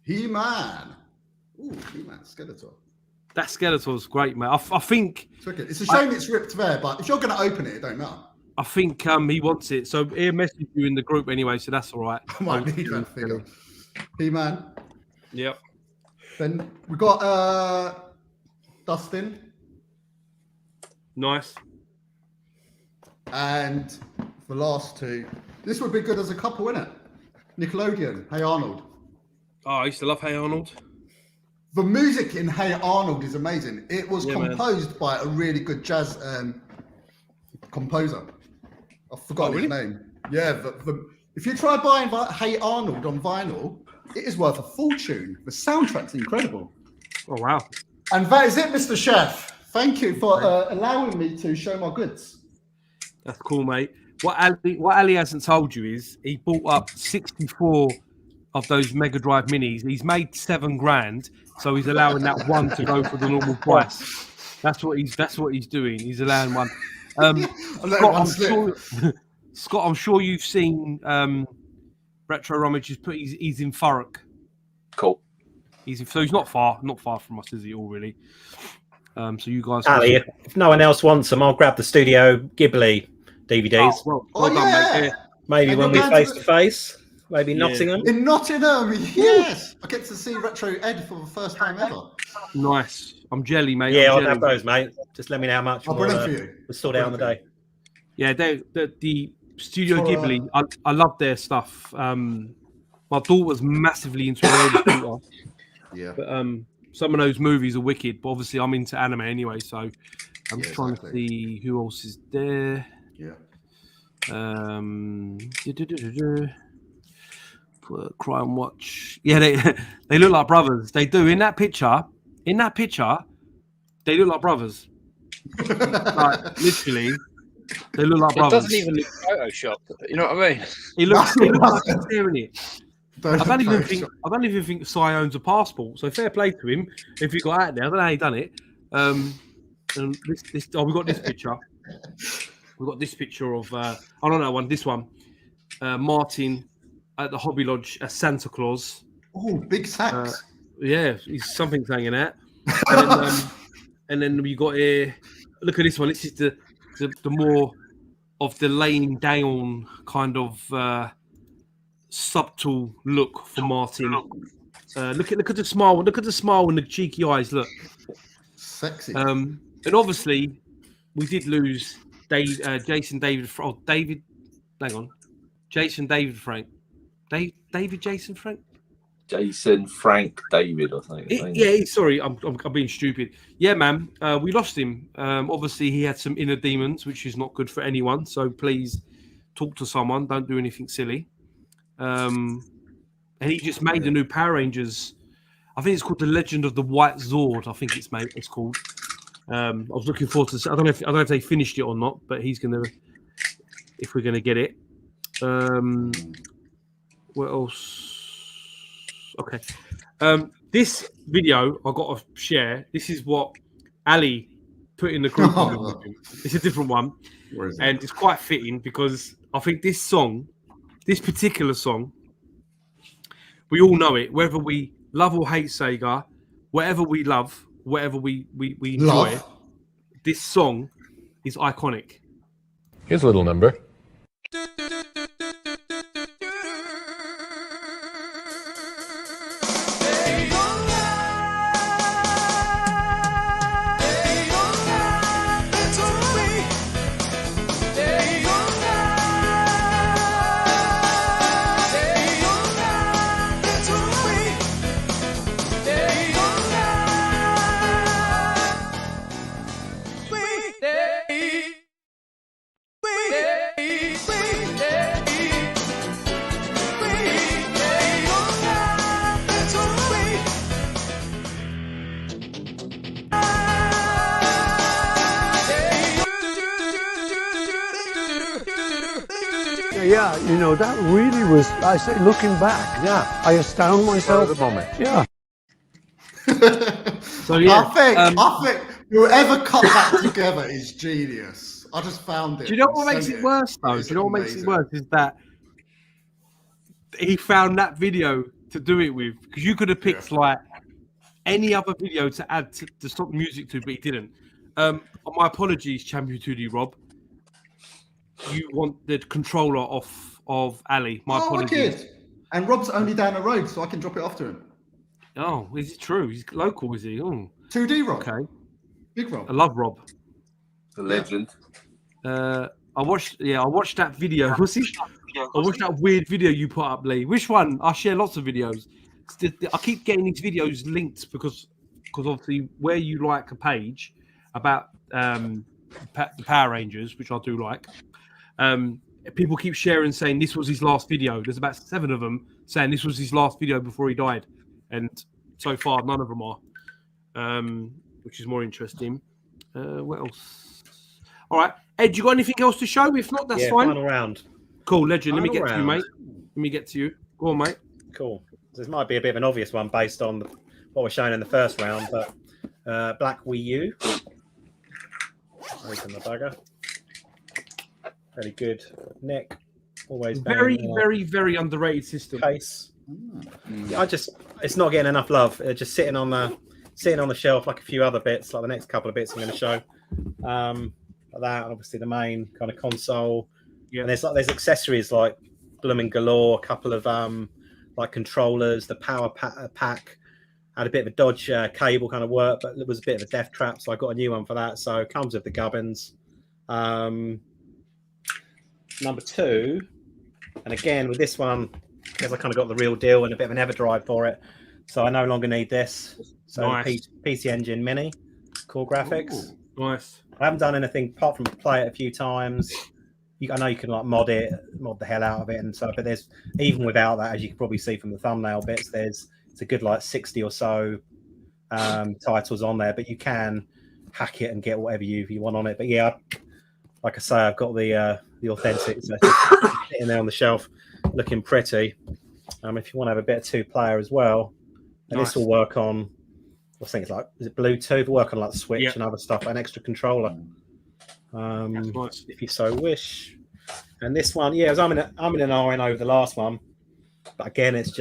He-Man. Ooh, He-Man, Skeletor. That Skeletor's great, mate. I think It's wicked. It's a shame it's ripped there, but if you're going to open it, it don't matter. he wants it. So he'll message you in the group anyway, so that's all right. I might need that figure. He-Man. Yep. Then we got Dustin Nice. and the last two. This would be good as a couple, wouldn't it? Nickelodeon, Hey Arnold. Oh, I used to love Hey Arnold. The music in Hey Arnold is amazing. It was Yeah, man. composed by a really good jazz composer. I've forgotten his name. Yeah, if you try buying Hey Arnold on vinyl, it is worth a fortune. The soundtrack's incredible. Oh, wow. And that is it, Mr. Chef. Thank you for allowing me to show my goods. That's cool, mate. What Ali hasn't told you is he bought up 64 of those Mega Drive minis. He's made $7,000, so he's allowing that one to go for the normal price. That's what he's doing. He's allowing one. Scott, I'm sure you've seen Retro Rummage. He's in Thurrock. Cool. So he's not far from us, is he? All really. So you guys. Ali, if no one else wants them, I'll grab the Studio Ghibli DVDs. Well done, mate. Yeah. Maybe And when you're we going to face to face, maybe Nottingham. In Nottingham, yes. I get to see Retro Ed for the first time ever. Nice. I'm jelly, mate. Yeah, I'm I'll jelly. have those, mate. Just let me know how much. I'll bring them for you. We'll sort it out on the day. Yeah, the Studio For, Ghibli. I love their stuff. My daughter's massively into her own scooter. Yeah. But some of those movies are wicked. But obviously, I'm into anime anyway, so I'm Yeah, just trying exactly. to see who else is there. Yeah. Cry and watch. Yeah, they look like brothers. They do in that picture. In that picture, they look like brothers. Like literally, they look like It brothers. doesn't even look photoshopped. You know what I mean? He looks like he's staring it. Don't I don't look even think Cy owns a passport. So fair play to him if he got out there. I don't know how he done it. And we got this picture. We got this picture of I don't know this one. Martin at the Hobby Lodge as Santa Claus. Oh, big sacks. Yeah, he's something hanging out. And then we got here. Look at this one. This is the more of the laying down kind of subtle look for Martin. Look at the smile. Look at the smile and the cheeky eyes. Look, Sexy. and obviously we did lose Jason David. Oh, David. Hang on, Jason David Frank. David Jason Frank. Jason Frank David or something. Yeah, sorry, I'm being stupid. Yeah, man, we lost him. Obviously, he had some inner demons, which is not good for anyone. So please talk to someone. Don't do anything silly. And he just made the new Power Rangers. I think it's called The Legend of the White Zord. I think it's called. I was looking forward to. I don't know if they finished it or not, but he's gonna. If we're gonna get it. What else? Okay. This video I got to share. This is what Ali put in the group. It's a different one, and it's quite fitting because I think this particular song, we all know it. Whether we love or hate Sega, whatever we love, whatever we enjoy, this song is iconic. Here's a little number. Yeah, you know, that really was, I say, looking back, yeah, I astound myself. At the moment. Yeah. So yeah, I think whoever cut that together is genius. I just found it. Do you know what makes it worse, though? Do you know what makes it worse is that he found that video to do it with, because you could have picked like any other video to add to stop music to, but he didn't. My apologies, Champion 2D Rob. You want the controller off of Ali. My apologies. And Rob's only down the road, so I can drop it off to him. Oh, is it true? He's local, is he? Oh, 2D Rob. okay. Big Rob. I love Rob. The legend. I watched that video. I watched that weird video you put up, Lee. Which one? I share lots of videos. I keep getting these videos linked because obviously where you like a page about the Power Rangers, which I do like. People keep sharing saying this was his last video. There's about 7 of them saying this was his last video before he died, and so far none of them are, which is more interesting. What else? All right, Ed, you got anything else to show? If not, that's fine. Final round. Cool, legend. Let me Final get to you, mate. Let me get to you. Go on, mate. Cool. This might be a bit of an obvious one based on what was shown in the first round, but Black Wii U. Open the bugger. Very good neck. Always very underrated system. Case. It's not getting enough love. It's just sitting on the shelf like a few other bits, like the next couple of bits I'm going to show. Like that, and obviously the main kind of console. Yeah. And there's accessories like blooming galore. A couple of like controllers, the power pack. Had a bit of a dodge cable kind of work, but it was a bit of a death trap, so I got a new one for that. So it comes with the gubbins. Number 2, and again with this one, because I kind of got the real deal and a bit of an Everdrive for it, so I no longer need this. So nice. PC Engine Mini, Core Graphics. Ooh, nice. I haven't done anything apart from play it a few times. I know you can like mod the hell out of it and stuff, but there's even without that, as you can probably see from the thumbnail bits, it's a good like 60 or so titles on there, but you can hack it and get whatever you want on it. But yeah, like I say, I've got the authentic sitting there on the shelf, looking pretty. If you want to have a bit of 2-player as well, and Nice. this will work on, I think it's like, is it Bluetooth? It'll work on like Switch Yeah. and other stuff, an extra controller, Nice. if you so wish. And this one, yeah, I'm in an RN over the last one, but again, it's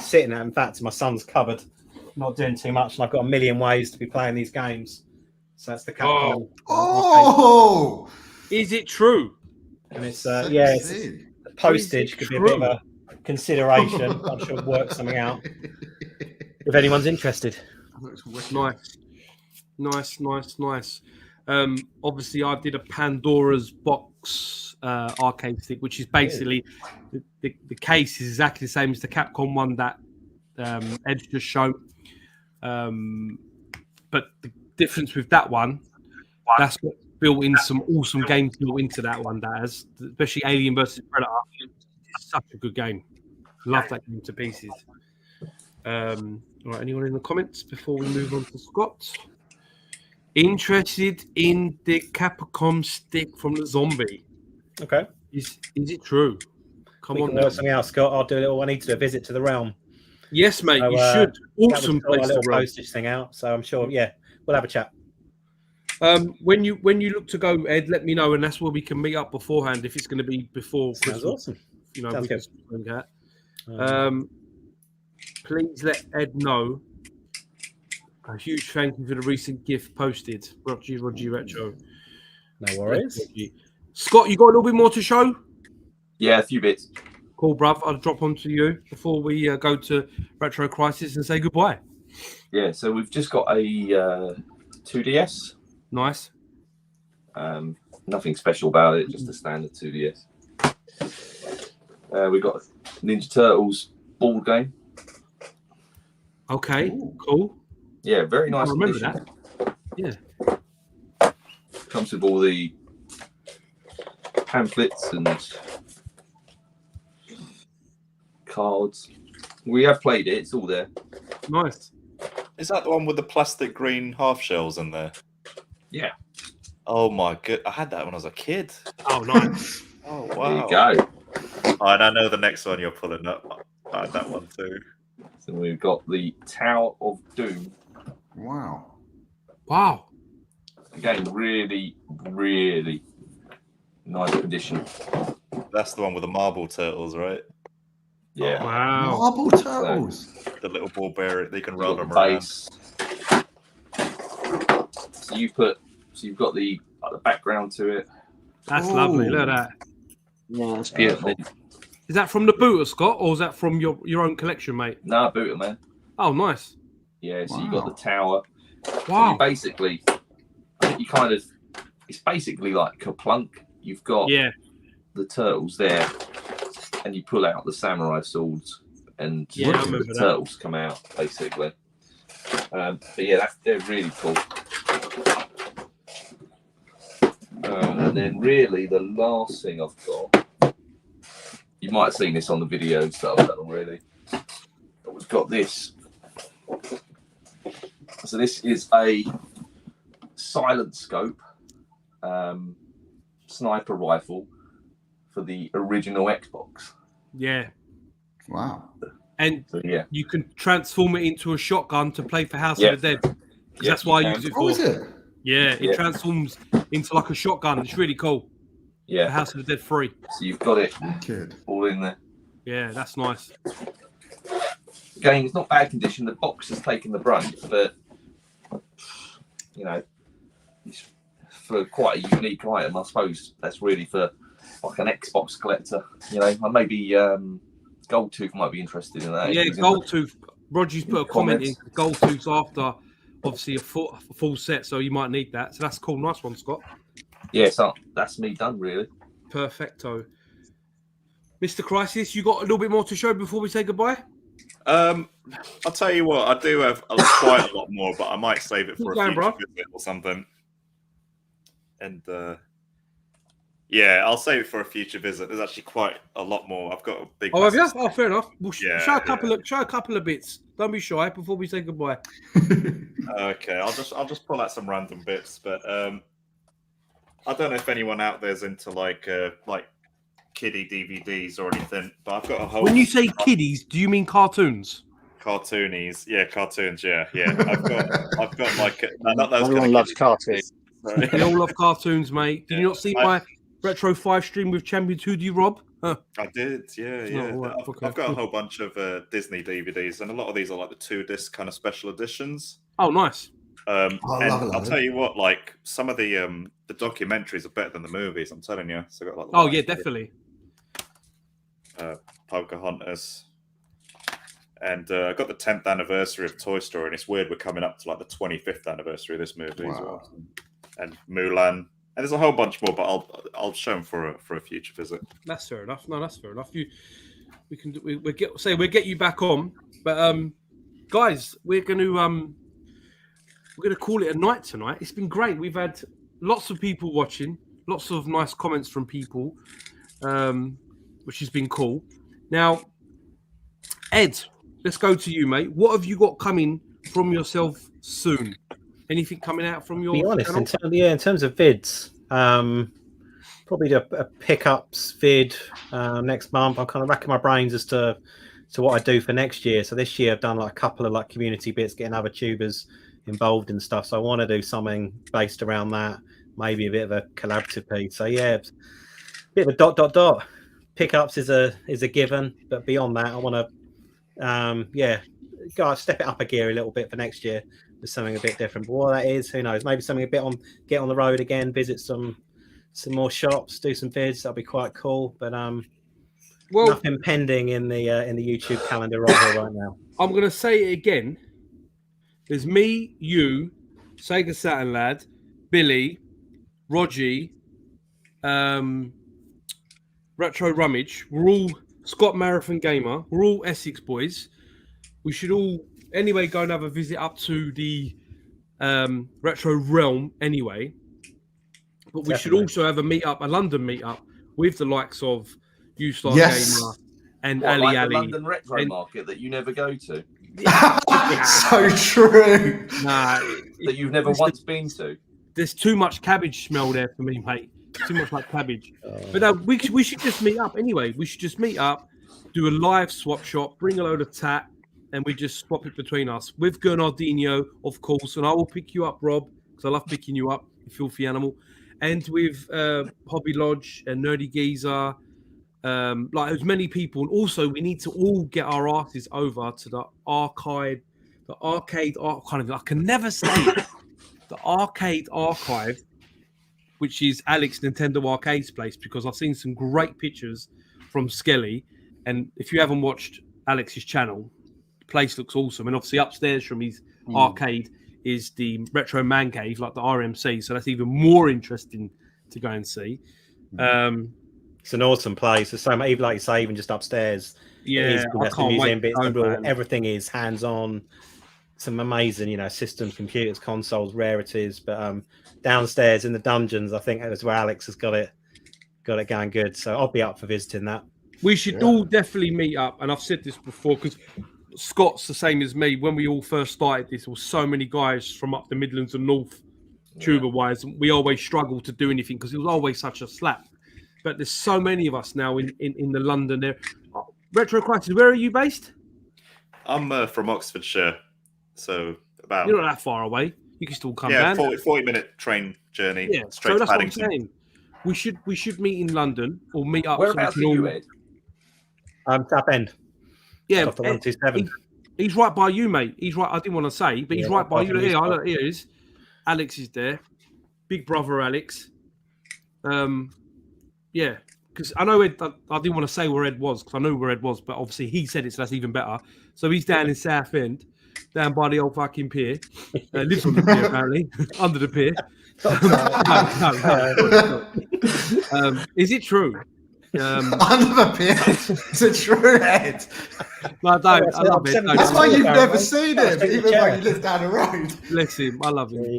sitting there. In fact, my son's cupboard, not doing too much, and I've got a million ways to be playing these games. So that's the Capcom. Oh, Is it true? And it's it's sexy. postage could be a bit of a consideration. I'm sure we'll work something out if anyone's interested. Nice. Obviously, I did a Pandora's Box arcade stick, which is basically the case is exactly the same as the Capcom one that Ed just showed. But the difference with that one, that's what built in some awesome games built into that one. That has, especially Alien vs Predator, it's such a good game. Love that game to pieces. All right, anyone in the comments before we move on to Scott? Interested in the Capcom stick from the zombie? Okay. Is it true? Come We on can now. work something out, Scott. I'll do a little. I need to do a visit to the realm. Yes, mate, So, you should. Awesome that was place a to little run. postage thing out. So I'm sure. Yeah, we'll have a chat. When you look to go, Ed, let me know, and that's where we can meet up beforehand. If it's going to be before Sounds Christmas, awesome. you know, Sounds we good. can look at. Please let Ed know. A huge thank you for the recent gift posted, Roger Retro. No worries. Scott, you got a little bit more to show? Yeah, a few bits. Cool, bruv. I'll drop onto you before we go to Retro Crisis and say goodbye. Yeah, so we've just got a 2DS. Nice. Nothing special about it, just a standard 2DS. We've got a Ninja Turtles board game. Okay, cool. Yeah, very I nice. remember condition. that. Yeah. Comes with all the pamphlets and cards. We have played it, it's all there. Nice. Is that the one with the plastic green half shells in there? Yeah. Oh my god, I had that when I was a kid. Oh, nice. Oh There wow. you go. Oh, and I know the next one you're pulling up. I had that one too. So we've got the Tower of Doom. Wow. Wow. Again, really, really nice condition. That's the one with the marble turtles, right? Yeah. Wow. Marble turtles. The little ball bearer, they can roll You've them got the around. base. So you've got the background to it. That's lovely. Look at that. Yeah, that's beautiful. Is that from the booter, Scott, or is that from your own collection, mate? No, booter, man. Oh, nice. Yeah, so you've Wow. got the tower. So Wow. you basically, I think you kind of, it's basically like Kaplunk. You've got Yeah. the turtles there, and you pull out the samurai swords, and Yeah, I the remember that. turtles come out, basically. But yeah, they're really cool. And then really the last thing I've got, you might have seen this on the videos that I've done already, but we've got this. So this is a silent scope sniper rifle for the original Xbox. Yeah. Wow. And So yeah, you can transform it into a shotgun to play for House Yeah. of the Dead. 'Cause Yeah, that's why you I can. use it Oh, for. is it? Yeah, it Yeah. transforms into like a shotgun. It's really cool. For yeah. House of the Dead 3. So you've got it Kid. all in there. Yeah, that's nice. Again, it's not bad condition. The box has taken the brunt, but you know, it's for quite a unique item. I suppose that's really for like an Xbox collector. You know, and maybe Goldtooth might be interested in that. Yeah, He's in Goldtooth. Roger's put a comment in. comments. Goldtooth's after, obviously, a full set, so you might need that. So that's cool. Nice one, Scott. Yeah, so that's me done, really. Perfecto. Mr. Crisis, you got a little bit more to show before we say goodbye? I'll tell you what, I do have quite a lot more, but I might save it for Keep a going, future bro. visit or something. And Yeah, I'll save it for a future visit. There's actually quite a lot more. I've got a big. Oh, have you? massive Oh, fair enough. We'll Yeah, show a couple of bits. Don't be shy before we say goodbye. Okay, I'll just pull out some random bits, but I don't know if anyone out there's into like kiddie DVDs or anything. But I've got a whole. When you say kiddies, do you mean cartoons? Cartoonies, yeah, cartoons, yeah. I've got like not those. Everyone kind of loves kiddies. cartoons. Sorry. We all love cartoons, mate. Did you not see I- my Retro 5 stream with Champion 2D Rob? Huh. I did, yeah. Oh, right, okay. I've got a whole bunch of Disney DVDs, and a lot of these are like the 2-disc kind of special editions. Oh, nice. I And love it, I'll tell you what, like some of the documentaries are better than the movies. I'm telling you. So I've got, like, Oh, yeah, definitely. Pocahontas, and I got the 10th anniversary of Toy Story, and it's weird we're coming up to like the 25th anniversary of this movie as well. And Mulan, and there's a whole bunch more, but I'll show them for a future visit. That's fair enough. No, that's fair enough. We'll get you back on, but guys, we're gonna call it a night tonight. It's been great. We've had lots of people watching, lots of nice comments from people, which has been cool. Now, Ed, let's go to you, mate. What have you got coming from yourself soon? Anything coming out from your Be honest, channel? in terms of vids, probably do a pickups vid next month. I'm kind of racking my brains as to what I do for next year. So this year I've done like a couple of like community bits, getting other tubers involved and stuff. So I want to do something based around that, maybe a bit of a collaborative piece. So yeah, bit of a ... Pickups is a given, but beyond that, I want to go step it up a gear a little bit for next year with something a bit different. But what that is, who knows? Maybe something get on the road again, visit some more shops, do some vids. That'll be quite cool. But nothing pending in the YouTube calendar right now. I'm going to say it again. There's me, you, Sega Saturn Lad, Billy, Rogie, Retro Rummage. We're all Scott Marathon Gamer. We're all Essex boys. We should all, anyway, go and have a visit up to the Retro Realm anyway. But we should also have a London meetup with the likes of U-Star Gamer and Ali like Ali. the London Retro Market that you never go to. So true. Nah, that you've never once been to. There's too much cabbage smell there for me, mate. Too much like cabbage. But no, we should just meet up anyway. We should just meet up, do a live swap shop, bring a load of tat, and we just swap it between us with Gernardino, of course. And I will pick you up, Rob, because I love picking you up, you filthy animal. And with Hobby Lodge and Nerdy Geezer, like as many people. And also, we need to all get our asses over to the arcade archive. I can never say it. The arcade archive, which is Alex Nintendo Arcade's place, because I've seen some great pictures from Skelly. And if you haven't watched Alex's channel, the place looks awesome. And obviously upstairs from his arcade is the Retro Man Cave, like the RMC. So that's even more interesting to go and see. It's an awesome place. There's so much, even like you say, even just upstairs. Yeah, I can't wait. Everything is hands-on. Some amazing, systems, computers, consoles, rarities. But downstairs in the dungeons, I think that's where Alex has got it going good. So I'll be up for visiting that. We should all definitely meet up. And I've said this before because Scott's the same as me. When we all first started this, there were so many guys from up the Midlands and North, tuber-wise. We always struggled to do anything because it was always such a slap. But there's so many of us now in the London area. Retro Crisis, where are you based? I'm from Oxfordshire, so about... You're not that far away. You can still come down. 40-minute train journey straight so to that's Paddington. What I'm saying. We should meet in London or meet up. Whereabouts are you, Ed? South End. Yeah, off the 127. He's right by you, mate. He's right. I didn't want to say, but he's right by you. Here he is. Alex is there. Big brother Alex. Yeah, because I know Ed. I didn't want to say where Ed was because I knew where Ed was, but obviously he said it, so that's even better. So he's down in South End, down by the old fucking pier. Lives on the pier apparently, under the pier. No. Is it true? I never pierced. It's a true head. No, I don't. I love it. I'm Don't. That's why you've never Apparently. seen That's him, been the even though chair. you live down the road. Bless him. I love him.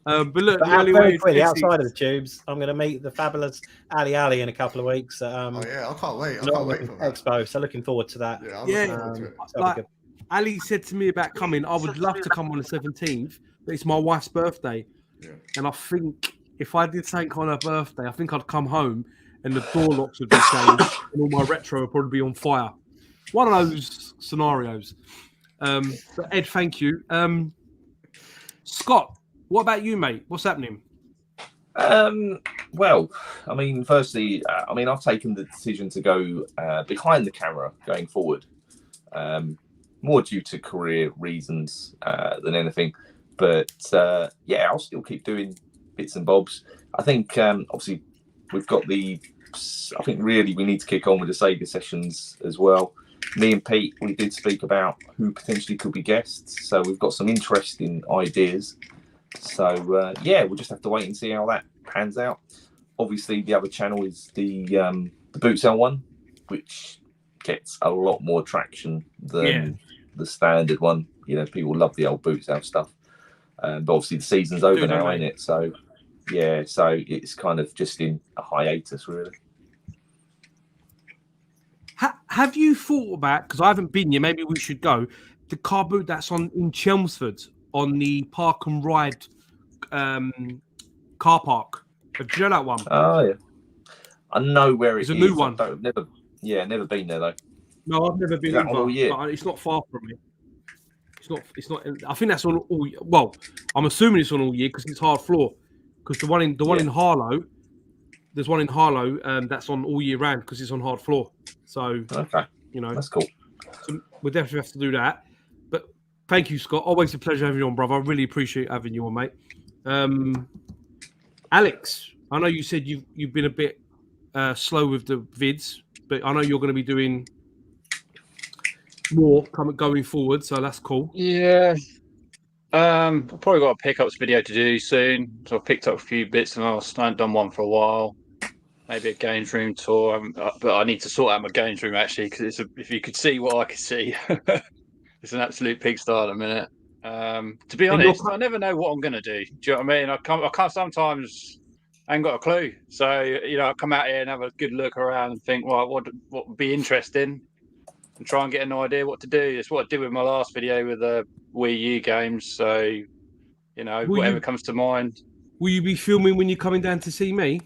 But look, But the only very way quickly, Essex- outside of the tubes, I'm going to meet the fabulous Ali in a couple of weeks at Oh yeah, I can't wait. I can't wait for that. Expo. So looking forward to that. Yeah, I'm Yeah. looking forward to it. That'll be like good. Ali said to me about coming, I would love to come on the 17th, but it's my wife's birthday. Yeah. And I think if I did something on her birthday, I think I'd come home and the door locks would be changed and all my retro would probably be on fire. One of those scenarios. But Ed, thank you. Scott, what about you, mate? What's happening? Well, I mean, firstly, I've taken the decision to go behind the camera going forward, more due to career reasons than anything. But yeah, I'll still keep doing bits and bobs. I think obviously we've got I think really we need to kick on with the Sega sessions as well. Me and Pete, we did speak about who potentially could be guests, so we've got some interesting ideas. So yeah, we'll just have to wait and see how that pans out. Obviously, the other channel is the boot sale one, which gets a lot more traction than the standard one. You know, people love the old boot sale stuff, but obviously the season's over now, ain't it? So yeah, so it's kind of just in a hiatus, really. Have you thought about, because I haven't been here, maybe we should go, the car boot that's in Chelmsford on the Park and Ride car park? Do you know that one? Oh yeah, I know where it It's is. a new one. Never been there though. No, I've never been Is that on all year? but it's not far from me. It's not. I think that's on all. Well, I'm assuming it's on all year because it's hard floor. Because the one in Harlow, there's one in Harlow that's on all year round because it's on hard floor. So okay, you know, that's cool. So we'll definitely have to do that. But thank you, Scott. Always a pleasure having you on, brother. I really appreciate having you on, mate. Alex, I know you said you've been a bit slow with the vids, but I know you're going to be doing more going forward, so that's cool. Yeah. I've probably got a pickups video to do soon. So I've picked up a few bits and I haven't done one for a while. Maybe a games room tour, but I need to sort out my games room actually because if you could see what I could see, it's an absolute pigsty at the minute. To be honest, I never know what I'm going to do. Do you know what I mean? I can't sometimes. I ain't got a clue. So you know, I come out here and have a good look around and think, well, what would be interesting, and try and get an idea what to do. That's what I did with my last video with the Wii U games. So you know, whatever comes to mind. Will you be filming when you're coming down to see me?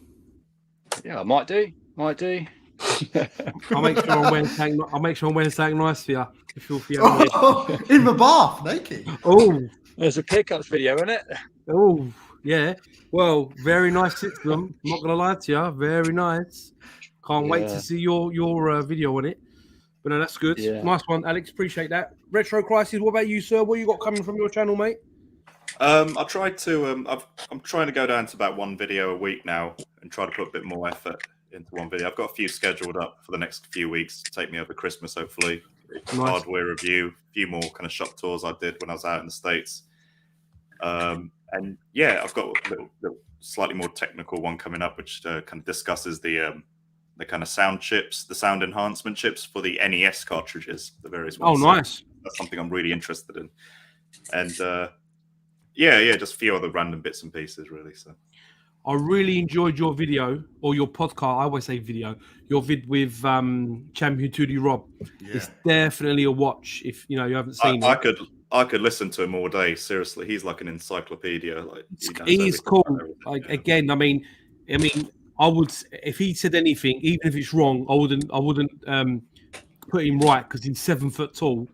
Yeah, I might do. I'll make sure I'm wearing something nice for you. In the bath, naked. Oh, there's a pickups video in it. Oh, yeah. Well, very nice system. I'm not gonna lie to you, very nice. Can't wait to see your video on it. But no, that's good. Yeah. Nice one, Alex. Appreciate that. Retro Crisis. What about you, sir? What you got coming from your channel, mate? I tried to. I'm trying to go down to about one video a week now and try to put a bit more effort into one video. I've got a few scheduled up for the next few weeks to take me over Christmas, hopefully. Nice. Hardware review, a few more kind of shop tours I did when I was out in the States. And yeah, I've got a little slightly more technical one coming up, which kind of discusses the kind of sound chips, the sound enhancement chips for the NES cartridges, the various ones. Oh, nice. So that's something I'm really interested in. And yeah, just a few other random bits and pieces, really. So I really enjoyed your video or your podcast. I always say video. Your vid with Champion 2D Rob. Yeah. It's definitely a watch if you haven't seen it. I could listen to him all day. Seriously, he's like an encyclopedia. Like he's cool. Like again, I mean, I would if he said anything, even if it's wrong, I wouldn't put him right because he's 7 foot tall.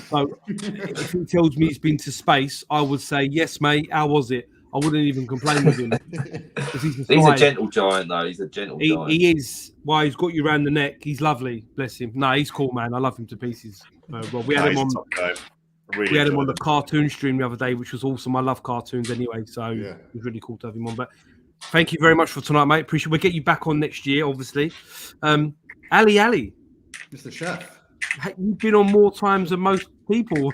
So if he tells me he's been to space, I would say yes, mate. How was it? I wouldn't even complain with him. He's a gentle giant, though. He's a gentle giant. He is. Why he's got you around the neck. He's lovely. Bless him. No, he's cool, man. I love him to pieces. Well, we had him on. We had him on the cartoon stream the other day, which was awesome. I love cartoons anyway, so it was really cool to have him on. But thank you very much for tonight, mate. Appreciate. We'll get you back on next year, obviously. Ali, Mr. Chef. You've been on more times than most people,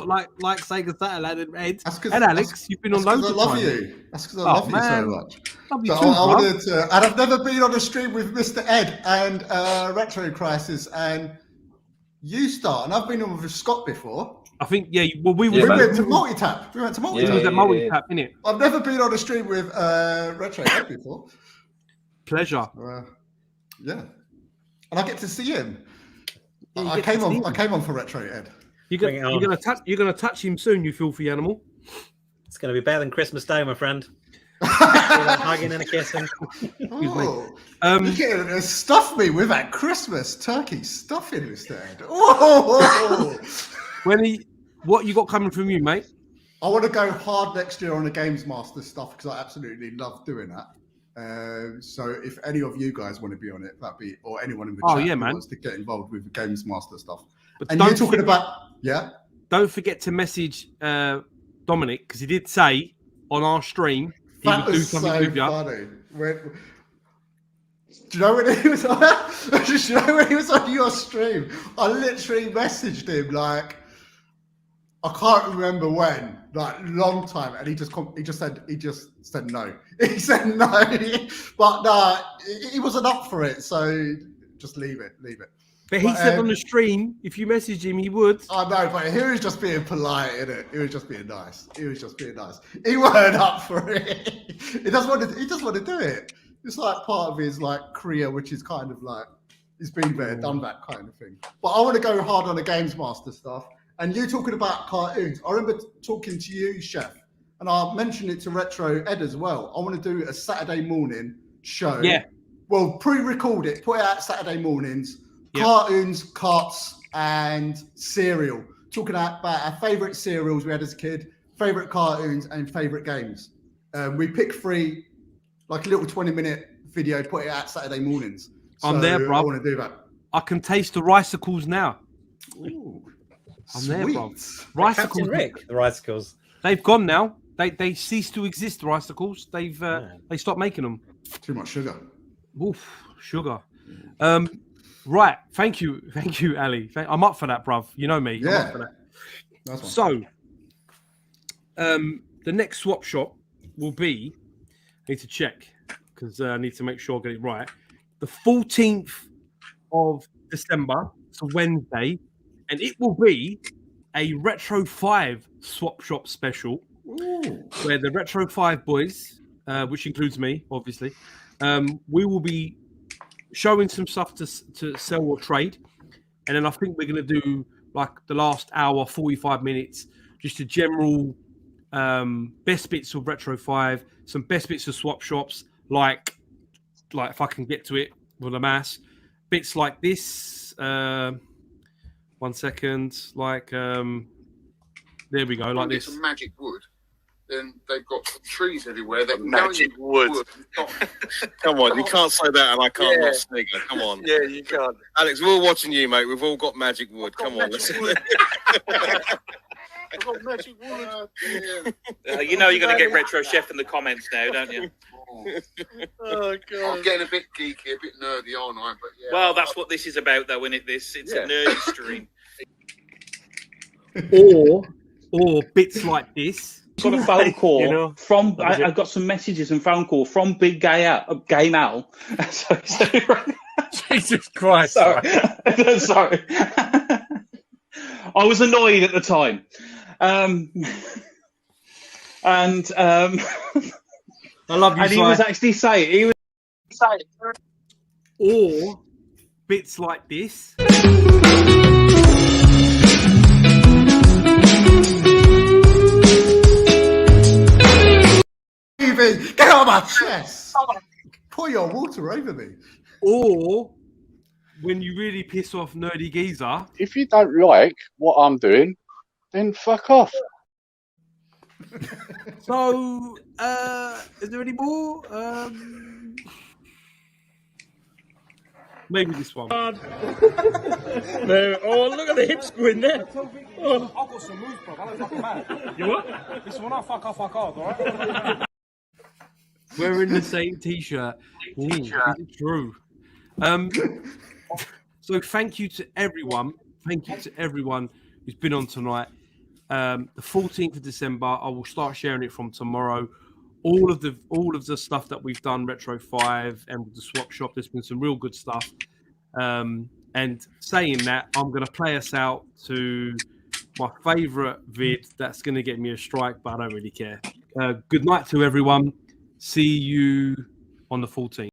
like Sega Satellite and Ed and Alex. You've been on loads of times. I love you. That's because I love you so much. Love you So too, I bruv. wanted to, and I've never been on a stream with Mr. Ed and Retro Crisis and you start, and I've been on with Scott before. I think, yeah. Well, we Yeah, We was. went to multi-tap. We went to We multi-tap. was at Yeah. multi-tap, innit? I've never been on a stream with Retro Ed before. Pleasure. Yeah, and I get to see him. Yeah, you I get to came see on. him. I came on for Retro Ed. Bring it on. You're gonna touch him soon, you filthy animal. It's going to be better than Christmas Day, my friend. Hugging and a kissing. Oh, you're getting stuff me with that Christmas turkey stuffing instead. Oh, What you got coming from you, mate? I want to go hard next year on the Games Master stuff because I absolutely love doing that. So if any of you guys want to be on it, or anyone in the chat who wants to get involved with the Games Master stuff. But and you're talking about Don't forget to message Dominic because he did say on our stream he that would do was something so with you. funny. Do you know when he was on? Do you know when he was on your stream? I literally messaged him like I can't remember when, like long time, and he just said no. He said no, but no, he wasn't up for it. So just leave it. But he said on the stream, if you message him, he would. I know, but he was just being polite, innit? He was just being nice. He weren't up for it. He doesn't want to do it. It's like part of his like career, which is kind of like he's been there, done that kind of thing. But I want to go hard on the Games Master stuff. And you talking about cartoons, I remember talking to you, Chef, and I'll mention it to Retro Ed as well. I want to do a Saturday morning show. Yeah. Well, pre-record it, put it out Saturday mornings. Yep. Cartoons, carts, and cereal. Talking about our favourite cereals we had as a kid, favourite cartoons, and favourite games. We pick 3, like a little 20-minute video, put it out Saturday mornings. I'm there, bro. I want to do that. I can taste the ricicles now. Ooh, I'm there, bro. Captain Rick, the Ricicles. They've gone now. They ceased to exist. The Ricicles. They stopped making them. Too much sugar. Oof, sugar. Right. Thank you, Ali. I'm up for that, bruv. You know me. Yeah. I'm up for that. Nice one. So, the next swap shop will be. I need to check because I need to make sure I get it right. The 14th of December. It's a Wednesday, and it will be a Retro 5 swap shop special. Ooh. Where the Retro 5 boys, which includes me, obviously, we will be showing some stuff to sell or trade. And then I think we're going to do like the last hour, 45 minutes, just a general best bits of Retro 5, some best bits of swap shops, like if I can get to it with a mass, bits like this. 1 second, like there we go, like this. Some magic wood. Then they've got trees everywhere. That Magic wood. Come on, you can't say that and I can't not snigger. Come on. Yeah, you can't. Alex, we're all watching you, mate. We've all got magic wood. Come on. I've got magic wood. You know you're going to get Retro Chef in the comments now, don't you? Oh, God. I'm getting a bit geeky, a bit nerdy, aren't I? But yeah. Well, that's what this is about, though, isn't it? It's a nerdy stream. Or bits like this. Got a phone call from. I got some messages and phone call from Big Game Al. Jesus Christ! Sorry. Sorry. I was annoyed at the time, and I love you. And he was actually saying, or bits like this. Get out of my chest! Pour your water over me. Or when you really piss off Nerdy Geezer. If you don't like what I'm doing, then fuck off. So, is there any more? Maybe this one. No. Oh, look at the hips going there. Oh. I've got some moves, bro. I'm fucking mad. You what? Listen, when I fuck off, alright? We're in the same t-shirt. Is it true? So thank you to everyone. Thank you to everyone who's been on tonight. The 14th of December, I will start sharing it from tomorrow. all of the stuff that we've done, Retro 5 and with the swap shop, there's been some real good stuff. And saying that, I'm going to play us out to my favorite vid that's going to get me a strike, but I don't really care. Good night to everyone. See you on the 14th.